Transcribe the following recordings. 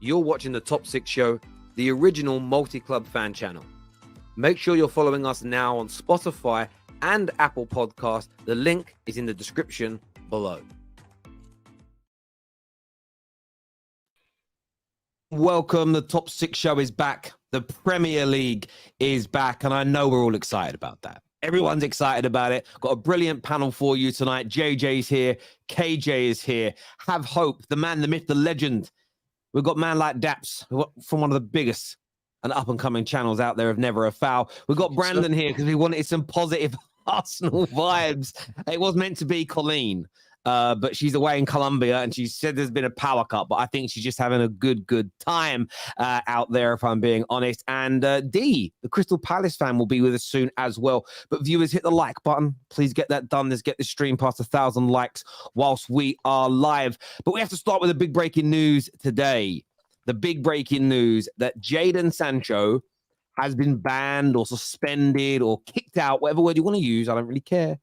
You're watching the Top 6 Show, the original multi-club fan channel. Make sure you're following us now on Spotify and Apple Podcast. The link is in the description below. Welcome. The Top 6 Show is back. The Premier League is back, and I know we're all excited about that. Everyone's excited about it. Got a brilliant panel for you tonight. JJ's here. KJ is here. Have hope. The man, the myth, the legend. We've got man like Daps from one of the biggest and up-and-coming channels out there of Never a Foul. We've got Brandon here because we wanted some positive Arsenal vibes. It was meant to be Colleen, but she's away in Colombia, and she said there's been a power cut, but I think she's just having a good time out there, if I'm being honest. And D, the Crystal Palace fan, will be with us soon as well. But viewers, hit the like button. Please get that done. Let's get this stream past 1,000 likes whilst we are live. But we have to start with the big breaking news today. The big breaking news that Jadon Sancho has been banned or suspended or kicked out, whatever word you want to use. I don't really care.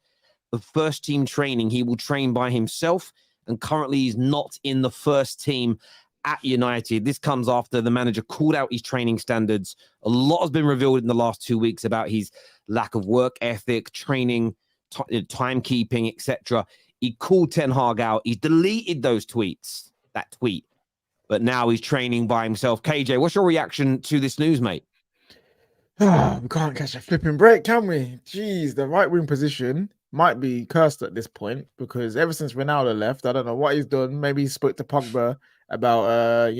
The first team training. He will train by himself, and currently he's not in the first team at United. This comes after the manager called out his training standards. A lot has been revealed in the last 2 weeks about his lack of work ethic, training, timekeeping, etc. He called Ten Hag out. He deleted those tweets, that tweet, but now he's training by himself. KJ, what's your reaction to this news, mate? We can't catch a flipping break, can we? Jeez, the right wing position might be cursed at this point, because ever since Ronaldo left, I don't know what he's done. Maybe he spoke to Pogba about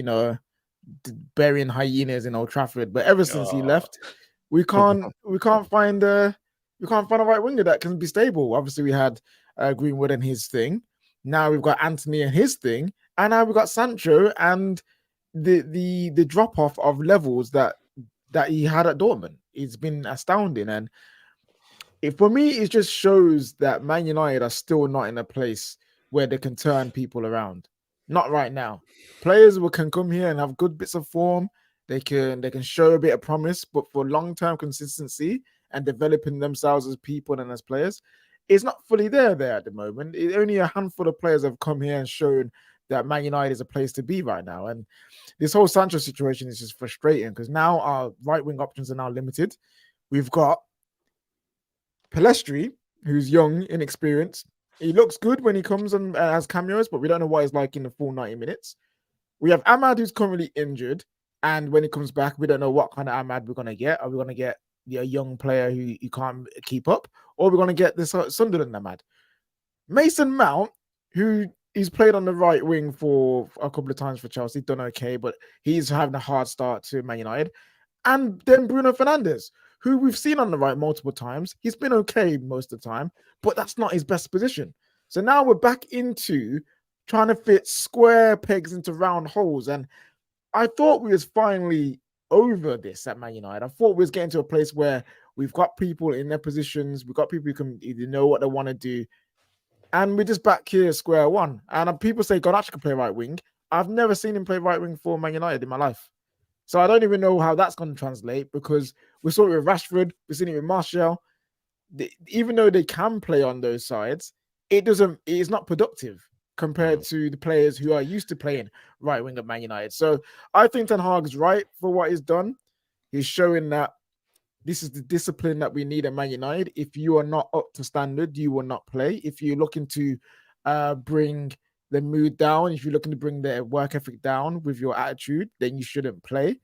burying hyenas in Old Trafford. But ever since he left, we can't find a right winger that can be stable. Obviously, we had Greenwood and his thing. Now we've got Anthony and his thing, and now we've got Sancho and the drop off of levels that he had at Dortmund. It's been astounding, and for me, it just shows that Man United are still not in a place where they can turn people around. Not right now. Players can come here and have good bits of form. They can show a bit of promise, but for long-term consistency and developing themselves as people and as players, it's not fully there at the moment. Only a handful of players have come here and shown that Man United is a place to be right now. And this whole Sancho situation is just frustrating, because now our right-wing options are now limited. We've got Pelestri, who's young, inexperienced. He looks good when he comes and has cameos, but we don't know what he's like in the full 90 minutes. We have Ahmad, who's currently injured, and when he comes back, we don't know what kind of Ahmad we're going to get. Are we going to get a young player who you can't keep up, or are we going to get this Sunderland Ahmad? Mason Mount, who he's played on the right wing for a couple of times for Chelsea, done okay, but he's having a hard start to Man United. And then Bruno Fernandes, who we've seen on the right multiple times. He's been okay most of the time, but that's not his best position. So now we're back into trying to fit square pegs into round holes. And I thought we was finally over this at Man United. I thought we was getting to a place where we've got people in their positions. We've got people who can either know what they want to do. And we're just back here square one. And people say Garnacho can play right wing. I've never seen him play right wing for Man United in my life. So I don't even know how that's going to translate, because we saw it with Rashford, we've seen it with Martial. Even though they can play on those sides, it's not productive compared to the players who are used to playing right wing at Man United. So I think Ten Hag's right for what he's done. He's showing that this is the discipline that we need at Man United. If you are not up to standard, you will not play. If you're looking to bring the mood down, if you're looking to bring their work ethic down with your attitude, then you shouldn't play.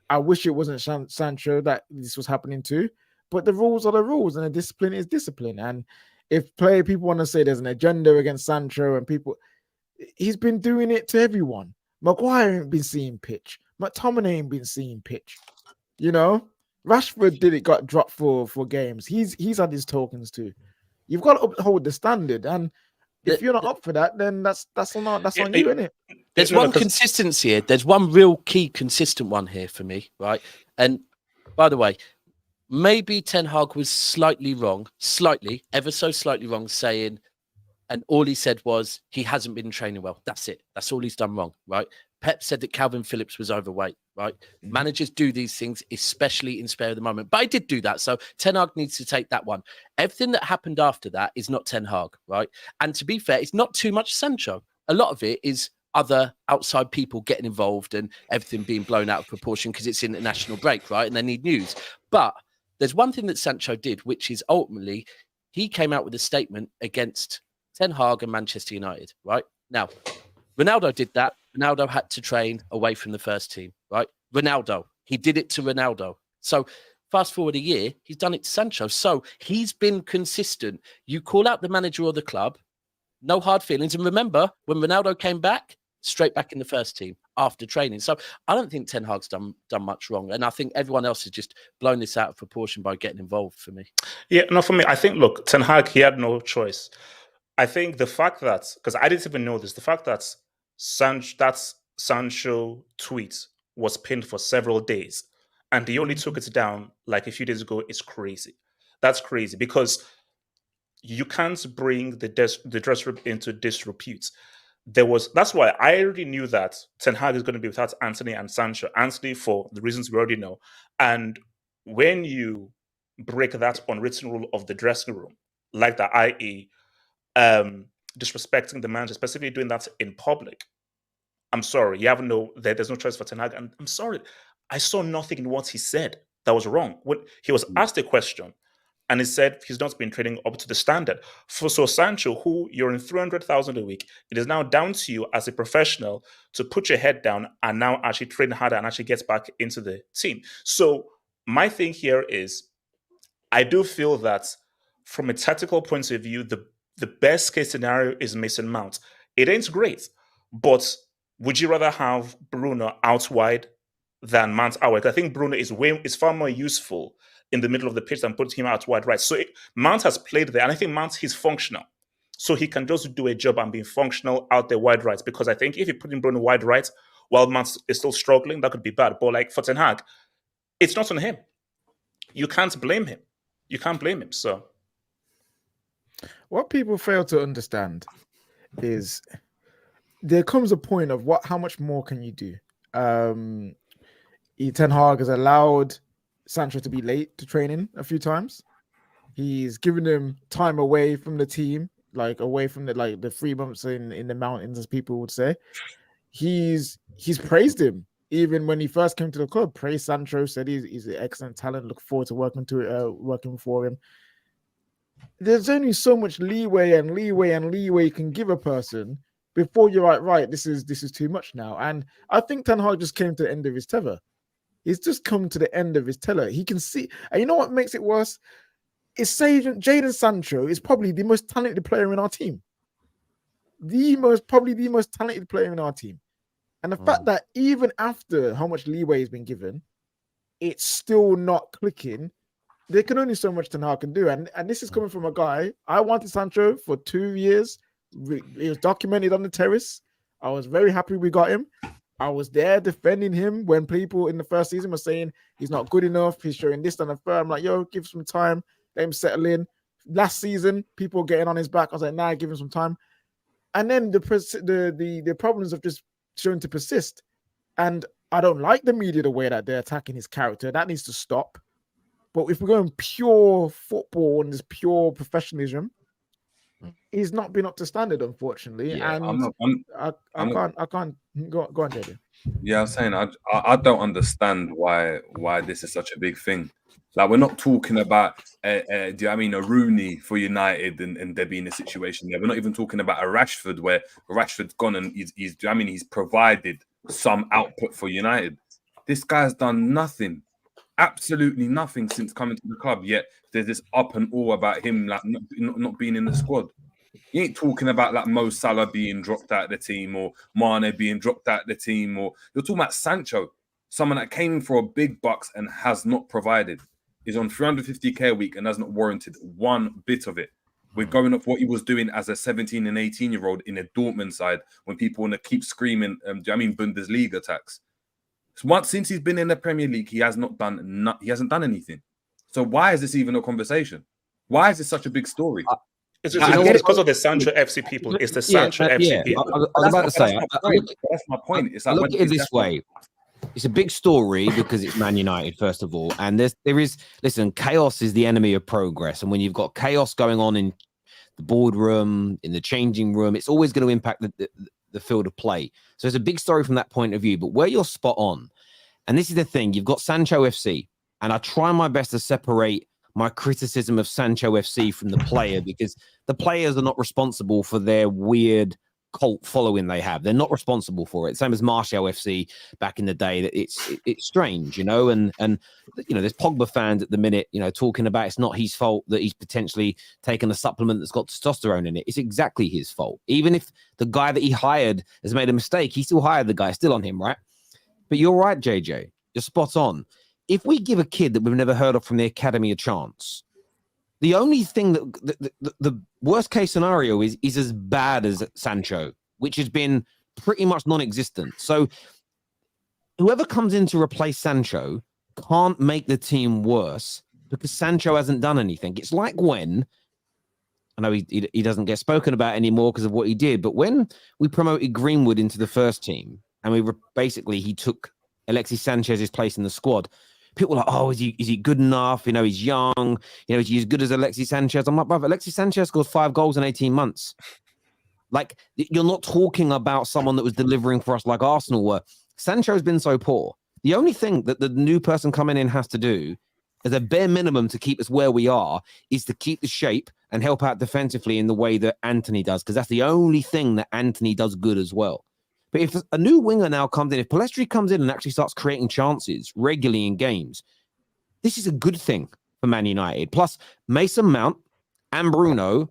I wish it wasn't Sancho that this was happening to, but the rules are the rules, and the discipline is discipline. And if people want to say there's an agenda against Sancho, and he's been doing it to everyone. Maguire ain't been seeing pitch. McTominay ain't been seeing pitch. Rashford got dropped for games. He's had his tokens too. You've got to uphold the standard, and if you're not up for that, then that's on you, isn't it? There's one consistency here. There's one real key consistent one here for me, right? And by the way, maybe Ten Hag was slightly wrong, ever so slightly wrong, saying, and all he said was he hasn't been training well. That's it. That's all he's done wrong, right? Pep said that Calvin Phillips was overweight, right? Managers do these things, especially in spare of the moment. But I did do that, so Ten Hag needs to take that one. Everything that happened after that is not Ten Hag, right? And to be fair, it's not too much Sancho. A lot of it is other outside people getting involved and everything being blown out of proportion because it's international break, right? And they need news. But there's one thing that Sancho did, which is ultimately he came out with a statement against Ten Hag and Manchester United, right? Now, Ronaldo did that. Ronaldo had to train away from the first team, right? Ronaldo, he did it to Ronaldo. So fast forward a year, he's done it to Sancho. So he's been consistent. You call out the manager or the club, no hard feelings. And remember, when Ronaldo came back, straight back in the first team after training. So I don't think Ten Hag's done much wrong. And I think everyone else has just blown this out of proportion by getting involved for me. Yeah, no, for me, I think, look, Ten Hag, he had no choice. I think the fact that, because I didn't even know this, the fact that Sancho tweet was pinned for several days and he only took it down like a few days ago is crazy. That's crazy because you can't bring the dress room into disrepute. That's why I already knew that Ten Hag is going to be without Anthony and Sancho. Anthony for the reasons we already know. And when you break that unwritten rule of the dressing room, like that, i.e., disrespecting the manager, specifically doing that in public, I'm sorry, there's no choice for Ten Hag. And I'm sorry, I saw nothing in what he said that was wrong. When he was asked a question, and he said he's not been training up to the standard. So Sancho, who you're in 300,000 a week, it is now down to you as a professional to put your head down and now actually train harder and actually get back into the team. So my thing here is, I do feel that from a tactical point of view, the best case scenario is Mason Mount. It ain't great, but would you rather have Bruno out wide than Mount out wide? I think Bruno is far more useful in the middle of the pitch than putting him out wide right. So Mount has played there, and I think Mount, he's functional. So he can just do a job and be functional out there wide right, because I think if you put in Bruno wide right while Mount is still struggling, that could be bad. But like for Ten Hag, it's not on him. You can't blame him. So what people fail to understand is there comes a point of how much more can you do? Ten Hag has allowed Sancho to be late to training a few times. He's given him time away from the team, like away from the 3 months in the mountains, as people would say. He's praised him even when he first came to the club. Praised Sancho, said he's an excellent talent. Look forward to working for him. There's only so much leeway you can give a person before you're like, right, this is too much now. And I think Ten Hag just came to the end of his tether. He's just come to the end of his tether. He can see, and you know what makes it worse? Is Jadon Sancho is probably the most talented player in our team. Probably the most talented player in our team. And the fact that even after how much leeway has been given, it's still not clicking. There can only so much Ten Hag can do. And this is coming from a guy. I wanted Sancho for 2 years. It was documented on the Terrace. I was very happy we got him. I was there defending him when people in the first season were saying he's not good enough. He's showing this and the third. I'm like, yo, give some time. Let him settle in. Last season, people getting on his back. I was like, nah, give him some time. And then the problems have just shown to persist. And I don't like the media, the way that they're attacking his character. That needs to stop. But if we're going pure football and this pure professionalism, he's not been up to standard, unfortunately. Yeah, and I can't go on, JD. Yeah, I'm saying I don't understand why this is such a big thing. Like, we're not talking about do you know what I mean, a Rooney for United and there being a situation there. We're not even talking about a Rashford where Rashford's gone and he's provided some output for United. This guy's done nothing. Absolutely nothing since coming to the club. Yet there's this up and all about him like not being in the squad. You ain't talking about like Mo Salah being dropped out of the team or Mane being dropped out of the team, or you're talking about Sancho, someone that came in for a big bucks and has not provided. He's on 350k a week and has not warranted one bit of it. We're going off what he was doing as a 17 and 18-year-old in a Dortmund side when people want to keep screaming, Bundesliga attacks. Since he's been in the Premier League, he hasn't done anything. So why is this even a conversation? Why is this such a big story? It's because of the Sancho FC people. It's the Sancho FC people. I was about to say, that's my point. It's like, look at it this way. It's a big story because it's Man United, first of all. And listen, chaos is the enemy of progress. And when you've got chaos going on in the boardroom, in the changing room, it's always going to impact the field of play. So it's a big story from that point of view. But where you're spot on, and this is the thing, you've got Sancho FC, and I try my best to separate my criticism of Sancho FC from the player, because the players are not responsible for their weird cult following they have. They're not responsible for it. Same as Martial FC back in the day. That it's strange, you know, and you know, there's Pogba fans at the minute, you know, talking about it's not his fault that he's potentially taken a supplement that's got testosterone in it. It's exactly his fault. Even if the guy that he hired has made a mistake, he still hired the guy, still on him, right? But you're right, JJ. You're spot on. If we give a kid that we've never heard of from the academy a chance, the only thing that the worst case scenario is as bad as Sancho, which has been pretty much non-existent. So whoever comes in to replace Sancho can't make the team worse because Sancho hasn't done anything. It's like when, I know he doesn't get spoken about anymore because of what he did, but when we promoted Greenwood into the first team and he took Alexis Sanchez's place in the squad, people are like, oh, is he good enough? You know, he's young. You know, is he as good as Alexis Sanchez? I'm like, brother, Alexis Sanchez scored 5 goals in 18 months. Like, you're not talking about someone that was delivering for us like Arsenal were. Sancho's been so poor. The only thing that the new person coming in has to do, as a bare minimum to keep us where we are, is to keep the shape and help out defensively in the way that Anthony does, because that's the only thing that Anthony does good as well. But if a new winger now comes in, if Pellistri comes in and actually starts creating chances regularly in games, this is a good thing for Man United. Plus, Mason Mount and Bruno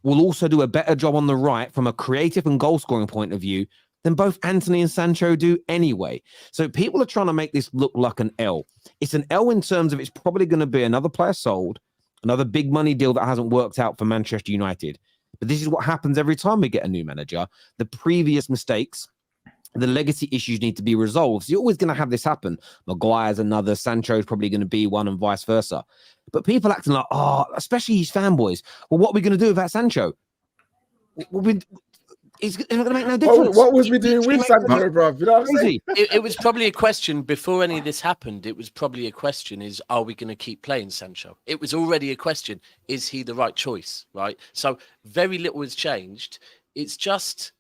will also do a better job on the right from a creative and goal-scoring point of view than both Anthony and Sancho do anyway. So people are trying to make this look like an L. It's an L in terms of it's probably going to be another player sold, another big money deal that hasn't worked out for Manchester United. But this is what happens every time we get a new manager. The previous mistakes, the legacy issues need to be resolved. So you're always going to have this happen. Maguire's another, Sancho's probably going to be one, and vice versa. But people acting like, oh, especially his fanboys. Well, what are we going to do without Sancho? It's not going to make no difference. What was we doing with Sancho, bro? You know what I'm saying? It was probably a question before any of this happened. It was probably a question is, are we going to keep playing Sancho? It was already a question. Is he the right choice? Right. So very little has changed. It's just,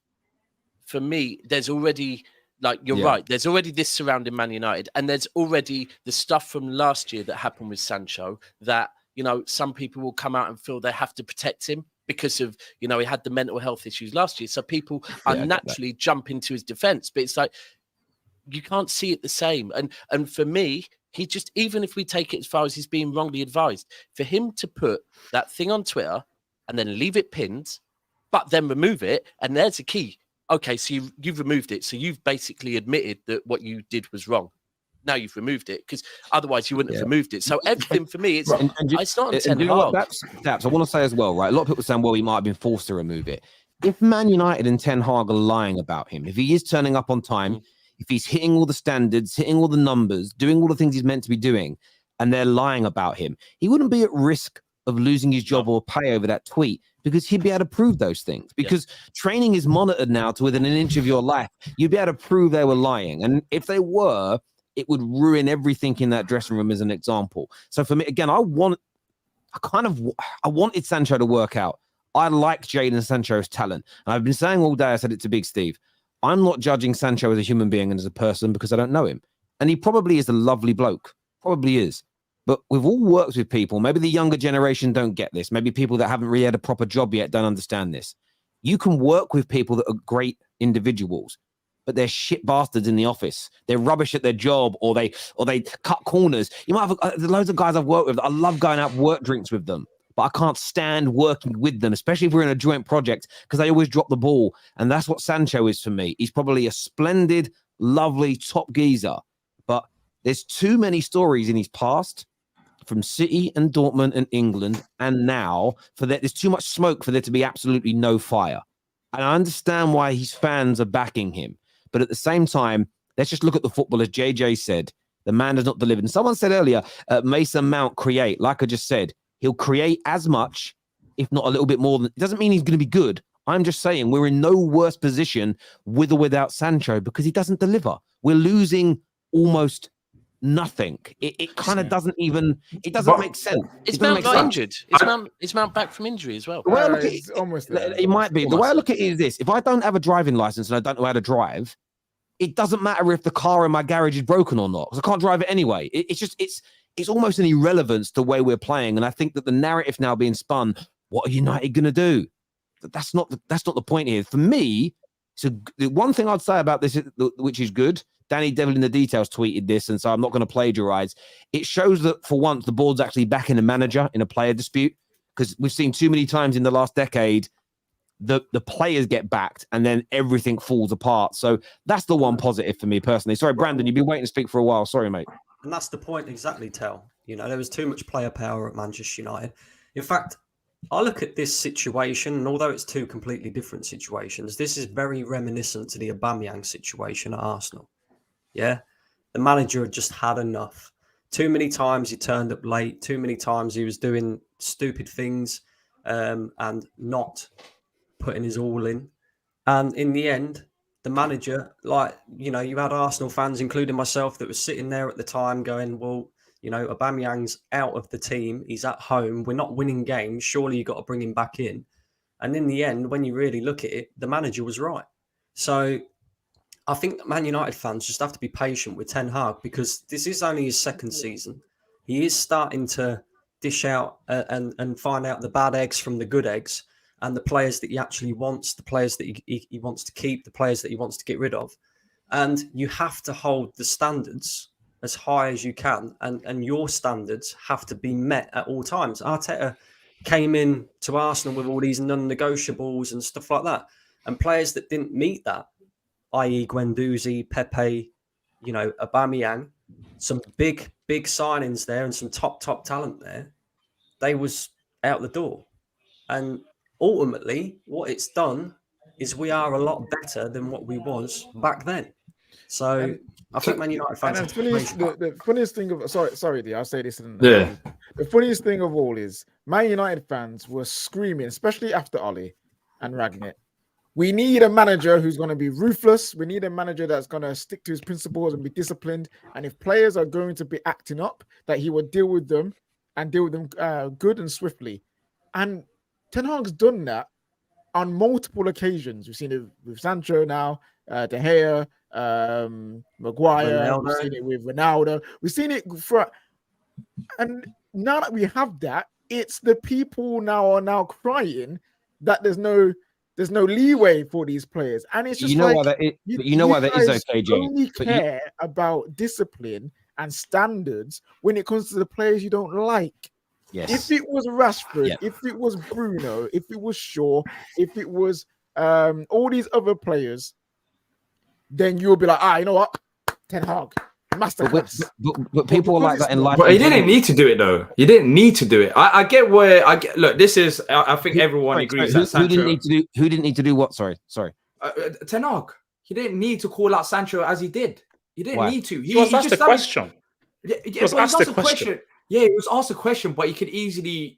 for me, there's already, like, you're right. There's already this surrounding Man United, and there's already the stuff from last year that happened with Sancho that, you know, some people will come out and feel they have to protect him because of, you know, he had the mental health issues last year. So people are naturally jump into his defense. But it's like, you can't see it the same. And for me, he just, even if we take it as far as he's being wrongly advised, for him to put that thing on Twitter and then leave it pinned, but then remove it, and there's a key. Okay, so you've removed it. So you've basically admitted that what you did was wrong. Now you've removed it, because otherwise you wouldn't have removed it. So everything for me, it's not on 10 hard. Daps, I want to say as well, right? A lot of people saying, well, he might have been forced to remove it. If Man United and Ten Hag are lying about him, if he is turning up on time, if he's hitting all the standards, hitting all the numbers, doing all the things he's meant to be doing, and they're lying about him, he wouldn't be at risk of losing his job or pay over that tweet, because he'd be able to prove those things. Because training is monitored now to within an inch of your life. You'd be able to prove they were lying. And if they were, it would ruin everything in that dressing room as an example. So for me, again, I wanted Sancho to work out. I like Jadon Sancho's talent. And I've been saying all day, I said it to Big Steve, I'm not judging Sancho as a human being and as a person because I don't know him. And he probably is a lovely bloke. Probably is. But we've all worked with people. Maybe the younger generation don't get this. Maybe people that haven't really had a proper job yet don't understand this. You can work with people that are great individuals, but they're shit bastards in the office. They're rubbish at their job, or they cut corners. You might have loads of guys I've worked with. I love going out work drinks with them, but I can't stand working with them, especially if we're in a joint project, because they always drop the ball. And that's what Sancho is for me. He's probably a splendid, lovely, top geezer, but there's too many stories in his past from City and Dortmund and England, and now there's too much smoke for there to be absolutely no fire. And I understand why his fans are backing him. But at the same time, let's just look at the football. As JJ said, the man has not delivered. And someone said earlier, Mason Mount create. Like I just said, he'll create as much, if not a little bit more. It doesn't mean he's going to be good. I'm just saying we're in no worse position with or without Sancho because he doesn't deliver. We're losing almost nothing. It kind of doesn't even. It doesn't But- make sense. Is It doesn't Mount make not sense. injured? Is Mount back from injury as well? The way I look at It's almost there. it might be. The way I Almost look at it is this: if I don't have a driving license and I don't know how to drive, it doesn't matter if the car in my garage is broken or not, because I can't drive it anyway. It's almost an irrelevance to the way we're playing. And I think that the narrative now being spun, what are United going to do? That's not the point here. For me, so the one thing I'd say about this, which is good, Danny Devil in the Details tweeted this, and so I'm not going to plagiarize. It shows that for once the board's actually backing a manager in a player dispute, because we've seen too many times in the last decade the players get backed and then everything falls apart. So that's the one positive for me personally. Sorry, Brandon, you've been waiting to speak for a while. Sorry, mate. And that's the point exactly, Tel. You know, there was too much player power at Manchester United. In fact, I look at this situation, and although it's two completely different situations, this is very reminiscent to the Aubameyang situation at Arsenal. Yeah, the manager had just had enough. Too many times he turned up late. Too many times he was doing stupid things and not putting his all in. And in the end, the manager, like, you know, you had Arsenal fans, including myself, that was sitting there at the time going, well, you know, Aubameyang's out of the team. He's at home. We're not winning games. Surely you've got to bring him back in. And in the end, when you really look at it, the manager was right. So I think that Man United fans just have to be patient with Ten Hag, because this is only his second season. He is starting to dish out and find out the bad eggs from the good eggs, and the players that he actually wants, the players that he wants to keep, the players that he wants to get rid of. And you have to hold the standards as high as you can, and your standards have to be met at all times. Arteta came in to Arsenal with all these non-negotiables and stuff like that, and players that didn't meet that, i.e. Guendouzi, Pepe, you know, Aubameyang, some big signings there and some top talent there, they was out the door. And ultimately, what it's done is we are a lot better than what we was back then. So I think Man United fans have to be patient. the funniest thing of sorry, D, I'll say this. Yeah. The funniest thing of all is Man United fans were screaming, especially after Oli and Ragnick. We need a manager who's going to be ruthless. We need a manager that's going to stick to his principles and be disciplined. And if players are going to be acting up, that he would deal with them good and swiftly. And Ten Hag's done that on multiple occasions. We've seen it with Sancho now, De Gea, Maguire. Ronaldo. We've seen it with Ronaldo. We've seen it for, and now that we have that, it's the people now are crying that there's no leeway for these players, and it's just Why that is okay, Jay. Only care about discipline and standards when it comes to the players you don't like. Yes. If it was Rashford, Yeah. if it was Bruno, if it was Shaw, if it was all these other players, then you'll be like, you know what, Ten Hag, masterclass. But people are like that in life. But he didn't need to do it though. You didn't need to do it. I get where I get. Look, this is. I think everyone agrees that Sancho. Who didn't need to do what? Sorry. Ten Hag. He didn't need to call out Sancho as he did. He didn't Why? need to. He was asked the question. He was asked the question. Yeah, he was asked a question, but he could easily,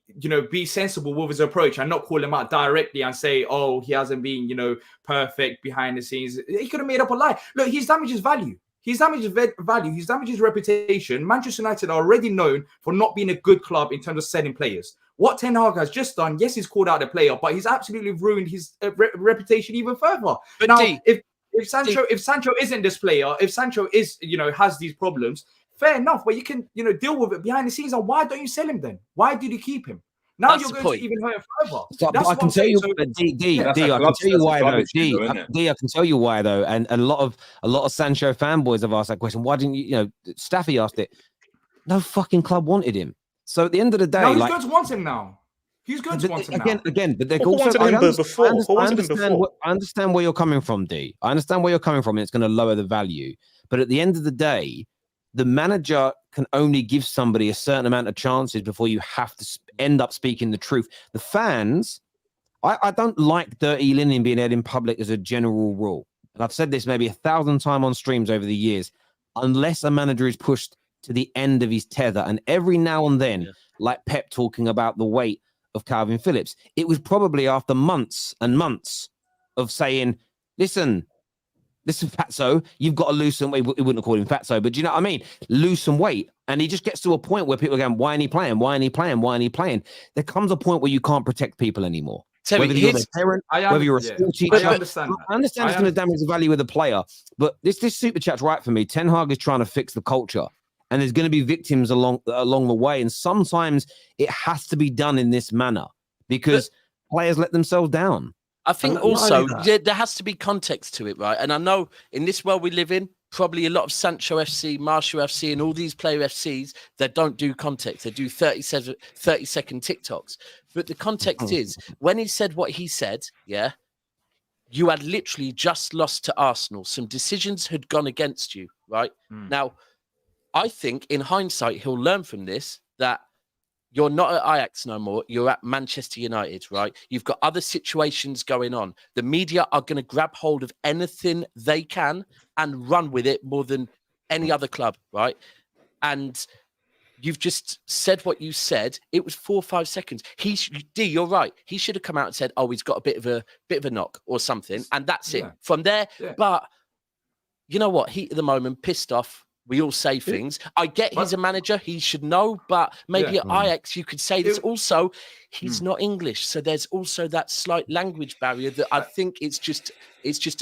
be sensible with his approach and not call him out directly and say, "Oh, he hasn't been, perfect behind the scenes." He could have made up a lie. Look, he's damaged his value. He's damaged his value. He's damaged his reputation. Manchester United are already known for not being a good club in terms of selling players. What Ten Hag has just done, yes, he's called out the player, but he's absolutely ruined his reputation even further. But now, if Sancho isn't this player, if Sancho is, has these problems, fair enough, but you can, deal with it behind the scenes. And why don't you sell him then? Why did you keep him? Now That's you're the going point. to even hurt him further. So, but I can tell you, D, I can tell you why though. I can tell you why though. And a lot of Sancho fanboys have asked that question. Why didn't you? Staffy asked it. No fucking club wanted him. So at the end of the day, now he's going to want him now. He's going to want him again. But they're Who also. wanted him before? I understand where you're coming from, D. I understand where you're coming from. And it's going to lower the value. But at the end of the day, the manager can only give somebody a certain amount of chances before you have to end up speaking the truth. The fans, I don't like dirty linen being aired in public as a general rule. And I've said this maybe 1,000 times on streams over the years, unless a manager is pushed to the end of his tether. And every now and then, like Pep talking about the weight of Calvin Phillips, it was probably after months and months of saying, listen, This is Fatso. You've got to lose some weight. We wouldn't call him Fatso, but do you know what I mean? Lose some weight. And he just gets to a point where people are going, why ain't he playing? Why ain't he playing? Why ain't he playing? There comes a point where you can't protect people anymore. Terry, Whether you're a parent, whether you're a school teacher. I understand that. I understand it's going to damage the value of the player, but this super chat's right for me. Ten Hag is trying to fix the culture, and there's going to be victims along the way. And sometimes it has to be done in this manner because players let themselves down. I think also there has to be context to it, right? And I know in this world we live in, probably a lot of Sancho FC, Martial FC, and all these player FCs that don't do context. They do 30-second TikToks. But the context is, when he said what he said, yeah, you had literally just lost to Arsenal. Some decisions had gone against you, right? Now, I think in hindsight, he'll learn from this that you're not at Ajax no more. You're at Manchester United, right? You've got other situations going on. The media are going to grab hold of anything they can and run with it more than any other club, right? And you've just said what you said. It was 4 or 5 seconds. You're right. He should have come out and said, "Oh, he's got a bit of a knock or something," and that's it. From there, but you know what? Heat of the moment, pissed off. We all say things. I get he's a manager. He should know. But maybe at Ajax, you could say this also. He's not English. So there's also that slight language barrier that I think it's just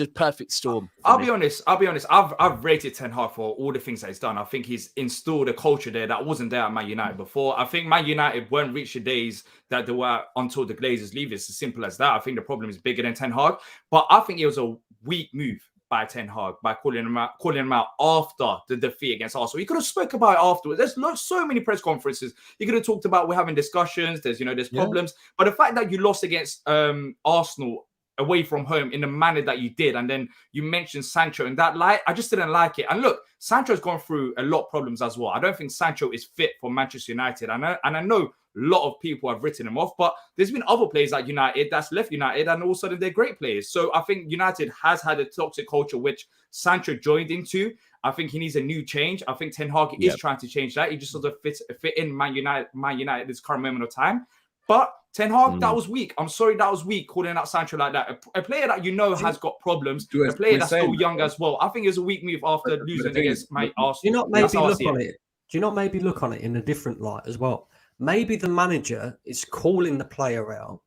a perfect storm. I'll be honest. I've rated Ten Hag for all the things that he's done. I think he's installed a culture there that wasn't there at Man United before. I think Man United won't reach the days that they were until the Glazers leave. It's as simple as that. I think the problem is bigger than Ten Hag. But I think it was a weak move by Ten Hag by calling him out after the defeat against Arsenal. He could have spoke about it afterwards. There's so many press conferences. He could have talked about we're having discussions. There's problems. But the fact that you lost against Arsenal away from home in the manner that you did, and then you mentioned Sancho in that light, I just didn't like it. And look, Sancho's gone through a lot of problems as well. I don't think Sancho is fit for Manchester United. I know a lot of people have written him off, but there's been other players at United that's left United and all of a sudden they're great players. So I think United has had a toxic culture which Sancho joined into. I think he needs a new change. I think Ten Hag is trying to change that. He just sort of fit in Man United at this current moment of time. But Ten Hag, that was weak. I'm sorry, that was weak, calling out Sancho like that. A player that you know has got problems, a player that's still young as well. I think it was a weak move after losing against Arsenal. Do you not maybe look on it? Do you not maybe look on it in a different light as well? Maybe the manager is calling the player out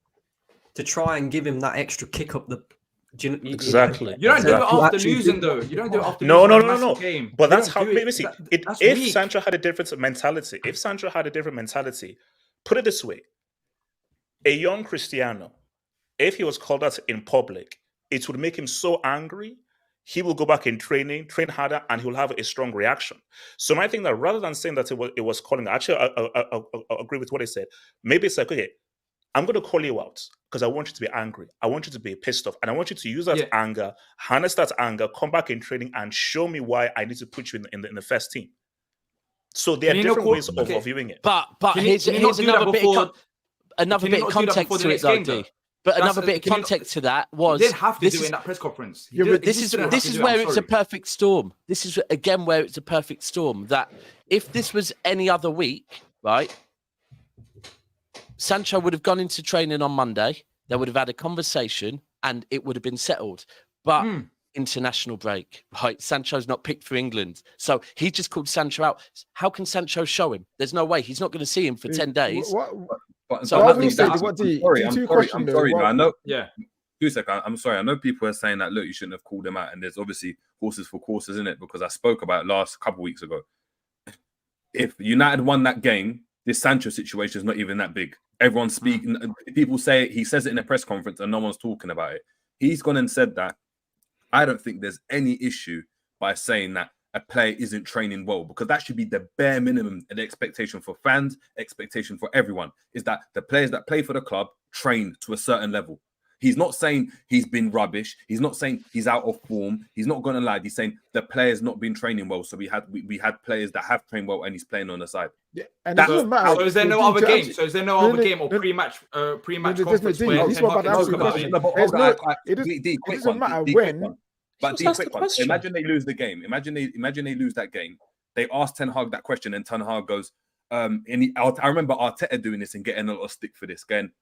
to try and give him that extra kick up the. Exactly. You don't do it after losing, though. You don't do it after no. game. But that's how. If Sancho had a different mentality, put it this way: a young Cristiano, if he was called out in public, it would make him so angry. He will go back in training, train harder, and he'll have a strong reaction. So my thing that rather than saying that it was calling, actually, I agree with what he said. Maybe it's like, okay, I'm going to call you out because I want you to be angry. I want you to be pissed off. And I want you to use that anger, harness that anger, come back in training and show me why I need to put you in the first team. So there are different ways of viewing it. But here's another bit of context to it, though, D. But another bit of context to that was he didn't have to do it in that press conference. This is where it's a perfect storm. This is again where it's a perfect storm. That if this was any other week, right, Sancho would have gone into training on Monday. They would have had a conversation, and it would have been settled. But international break, right? Sancho's not picked for England, so he just called Sancho out. How can Sancho show him? There's no way. He's not going to see him for 10 days. I'm sorry. I know. Yeah. 2 seconds. I'm sorry. I know people are saying that. Look, you shouldn't have called him out. And there's obviously horses for courses in it because I spoke about it last couple of weeks ago. If United won that game, this Sancho situation is not even that big. Everyone's speaking. People say it. He says it in a press conference, and no one's talking about it. He's gone and said that. I don't think there's any issue by saying that a player isn't training well, because that should be the bare minimum and the expectation for fans, expectation for everyone, is that the players that play for the club train to a certain level. He's not saying he's been rubbish. He's not saying he's out of form. He's not going to lie. He's saying the player's not been training well. So we had players that have trained well and he's playing on the side. Yeah, and it doesn't matter. So is there no other game? So is there no other game or pre-match conference where it doesn't matter when. But quick one. Imagine they lose the game. Imagine they lose that game. They ask Ten Hag that question, and Ten Hag goes, I remember Arteta doing this and getting a lot of stick for this. Again,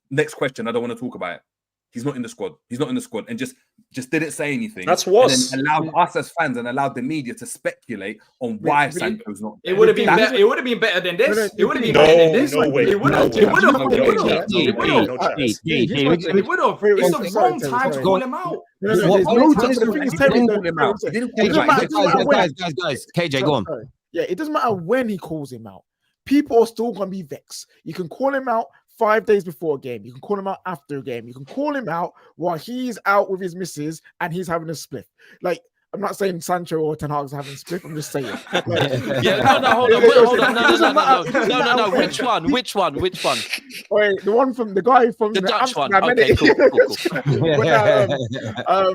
next question. I don't want to talk about it. he's not in the squad. He's not in the squad, and just didn't say anything. That's worse. And then allowed us as fans and allowed the media to speculate on why Sancho's not. It would have been better. It would have been better than this. It would have been better than this. No way. It would have. It would have. It would have. No chance. It would have. It's the wrong time to call him out. Guys, KJ, go on. Yeah, it doesn't matter when he calls him out. People are still going to be vexed. You can call him out 5 days before a game. You can call him out after a game. You can call him out while he's out with his missus and he's having a spliff. Like, I'm not saying Sancho or Ten Hag's having a spliff. I'm just saying. Like, Hold on. No. Which one? Wait, the guy from the Dutch one. Amsterdam, Okay, cool.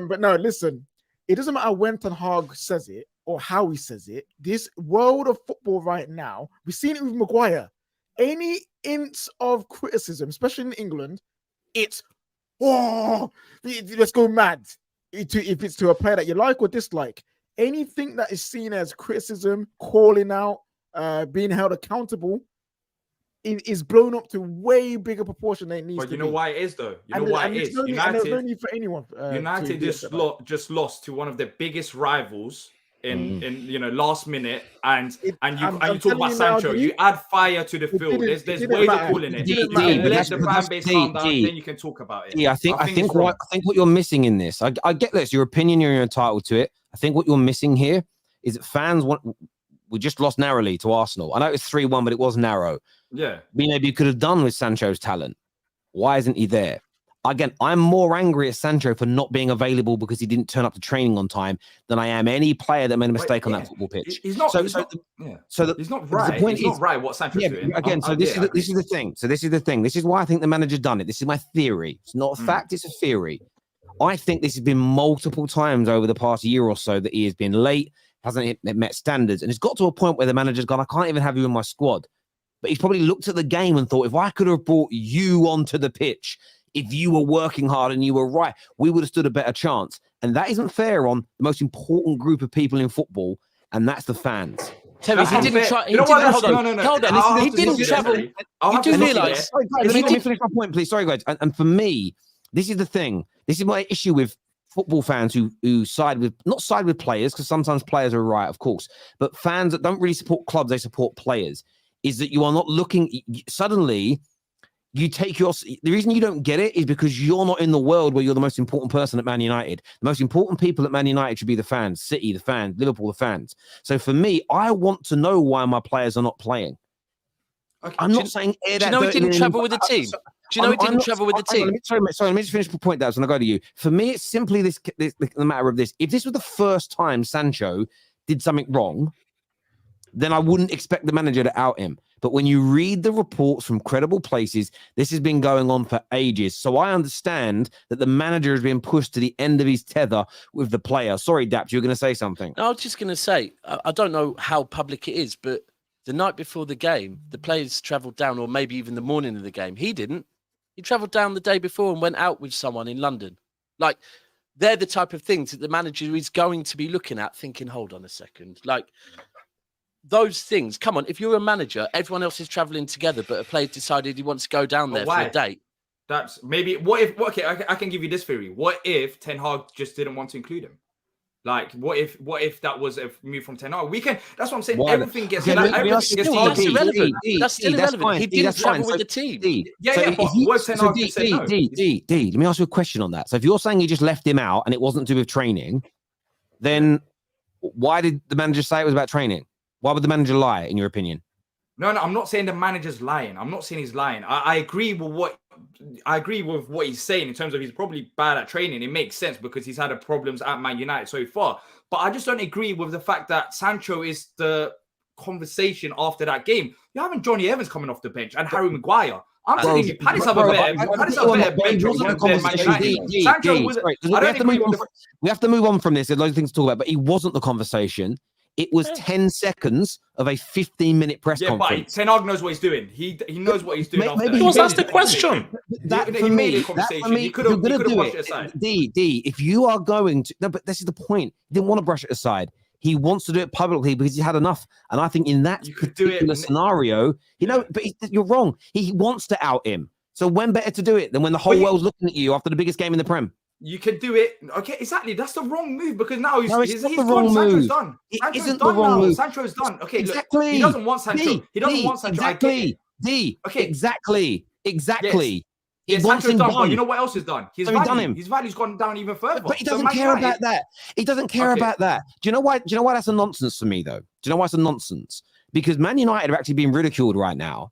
but no, listen. It doesn't matter when Ten Hag says it or how he says it. This world of football right now, we've seen it with Maguire. Any inch of criticism, especially in England, it's let's go mad. If it's to a player that you like or dislike, anything that is seen as criticism, calling out, being held accountable, is blown up to way bigger proportion than it needs to be. But you know why it is, though? You know why it is? United, for anyone. United just lost to one of their biggest rivals in last minute, and you talk about Sancho. You add fire to the field. There's ways of calling it. Let the fan base calm down, then you can talk about it. Yeah, I think what you're missing in this, I get this. Your opinion, you're entitled to it. I think what you're missing here is that fans want. We just lost narrowly to Arsenal. I know it's 3-1, but it was narrow. Yeah. Maybe you could have done with Sancho's talent. Why isn't he there? Again, I'm more angry at Sancho for not being available because he didn't turn up to training on time than I am any player that made a mistake on that football pitch. He's not. He's not right. The point is not right what Sancho's doing. Again, this is the thing. So this is the thing. This is why I think the manager's done it. This is my theory. It's not a fact. It's a theory. I think this has been multiple times over the past year or so that he has been late, hasn't met standards, and it's got to a point where the manager's gone, I can't even have you in my squad. But he's probably looked at the game and thought, if I could have brought you onto the pitch, if you were working hard and you were right, we would have stood a better chance. And that isn't fair on the most important group of people in football, and that's the fans. Terrace, he didn't try. Hold on. He didn't travel. You do realise. Let me finish my point, please. Sorry, guys. And for me, this is the thing. This is my issue with football fans who not side with players, because sometimes players are right, of course, but fans that don't really support clubs, they support players, is that you are not looking, suddenly you take the reason you don't get it is because you're not in the world where you're the most important person at Man United. The most important people at Man United should be the fans, City, the fans, Liverpool, the fans. So for me, I want to know why my players are not playing. Okay. I'm not saying do you know he didn't travel with the team? Do you know he didn't travel with the team? Sorry, let me just finish the point, Daz, and I'll go to you. For me, it's simply the matter of this. If this was the first time Sancho did something wrong, then I wouldn't expect the manager to out him. But when you read the reports from credible places, this has been going on for ages. So I understand that the manager has been pushed to the end of his tether with the player. Sorry, Daps, you were going to say something. No, I was just going to say, I don't know how public it is, but the night before the game, the players travelled down, or maybe even the morning of the game. He didn't. He travelled down the day before and went out with someone in London. Like, they're the type of things that the manager is going to be looking at, thinking, hold on a second. Like, those things, come on, if you're a manager, everyone else is travelling together, but a player decided he wants to go down there for a date. That's maybe, what if, okay, I can give you this theory. What if Ten Hag just didn't want to include him? Like, what if that was a move from Ten Hag? That's what I'm saying. Everything gets that's irrelevant. That's still irrelevant. He didn't travel with the team. What Ten Hag just said no. Let me ask you a question on that. So if you're saying he just left him out and it wasn't to do with training, then why did the manager say it was about training? Why would the manager lie, in your opinion? No, I'm not saying the manager's lying. I'm not saying he's lying. I agree with what he's saying in terms of he's probably bad at training. It makes sense because he's had problems at Man United so far. But I just don't agree with the fact that Sancho is the conversation after that game. You're having Johnny Evans coming off the bench and Harry Maguire. I'm telling you, Palace have a better bench than Man United. Sancho was. We have to move on from this. There's loads of things to talk about, but he wasn't the conversation. It was 10 seconds of a 15-minute press conference. But Ten Hag knows what he's doing. He knows what he's doing. Maybe he was asked the question. He made a conversation. He could have brushed it aside. D, if you are going to... No, but this is the point. He didn't want to brush it aside. He wants to do it publicly because he had enough. And I think in that particular scenario, but you're wrong. He wants to out him. So when better to do it than when the whole world's looking at you after the biggest game in the Prem? You can do it. Okay, exactly. That's the wrong move because now he's No, it's he's not the gone. wrong Sancho's move. done. It Sancho's isn't the done wrong now. move. Sancho's done. Okay, Exactly. look, he doesn't want Sancho. He doesn't want Sancho. I get it. Okay. Exactly. He Yes, wants Sancho's him done, done. but you know what else is done? His So he's value. done him. His value's gone down even further. But he So doesn't Man care United- about that. He doesn't care Okay. about that. Do you know why? Do you know why that's a nonsense for me, though? Do you know why it's a nonsense? Because Man United are actually being ridiculed right now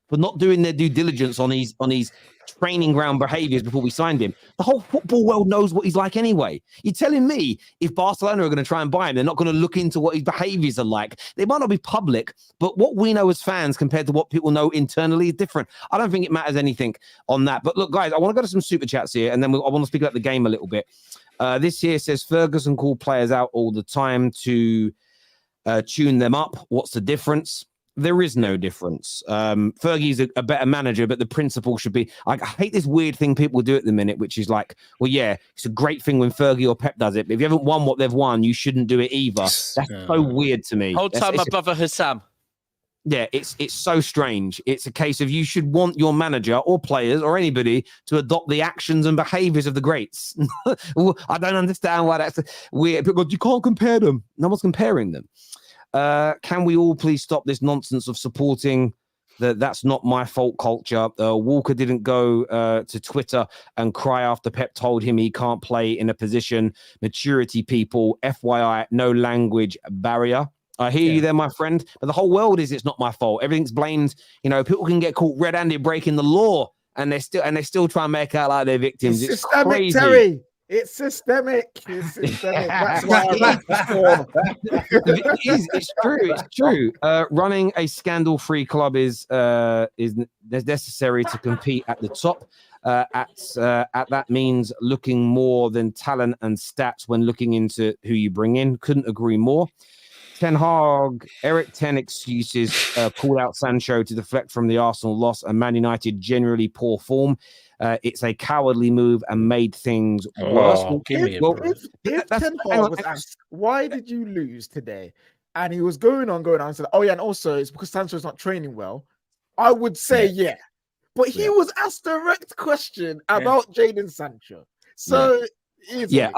for not doing their due diligence on his training ground behaviors before we signed him. The whole football world knows what he's like anyway. You're telling me if Barcelona are going to try and buy him, they're not going to look into what his behaviors are like. They might not be public, but what we know as fans compared to what people know internally is different. I don't think it matters anything on that. But look, guys, I want to go to some super chats here, and then I want to speak about the game a little bit. This here says Ferguson called players out all the time to tune them up. What's the difference? There is no difference. Fergie's a better manager, but the principle should be. I hate this weird thing people do at the minute, which is like, well, yeah, it's a great thing when Fergie or Pep does it, but if you haven't won what they've won, you shouldn't do it either. That's so weird to me. Whole time, my brother Hassam. Yeah, it's so strange. It's a case of you should want your manager or players or anybody to adopt the actions and behaviors of the greats. I don't understand why that's weird. Because you can't compare them. No one's comparing them. Can we all please stop this nonsense of supporting that's not my fault culture? Walker didn't go to Twitter and cry after Pep told him he can't play in a position. Maturity, people. FYI, no language barrier. I hear you there, my friend. But the whole world is it's not my fault. Everything's blamed. You know, people can get caught red-handed breaking the law, and they still try and make out like they're victims. It's systemic, crazy. Terry. It's systemic. It's systemic. That's why I wrote this form. It's true. It's true. Running a scandal-free club is necessary to compete at the top. At that means looking more than talent and stats when looking into who you bring in. Couldn't agree more. Ten Hag, Eric Ten excuses called out Sancho to deflect from the Arsenal loss and Man United generally poor form. It's a cowardly move and made things worse. If Ten Hag was asked, why did you lose today? And he was going on and said, oh yeah, and also it's because Sancho's not training well. I would say yeah. But he was asked a direct question about Jadon Sancho. So yeah,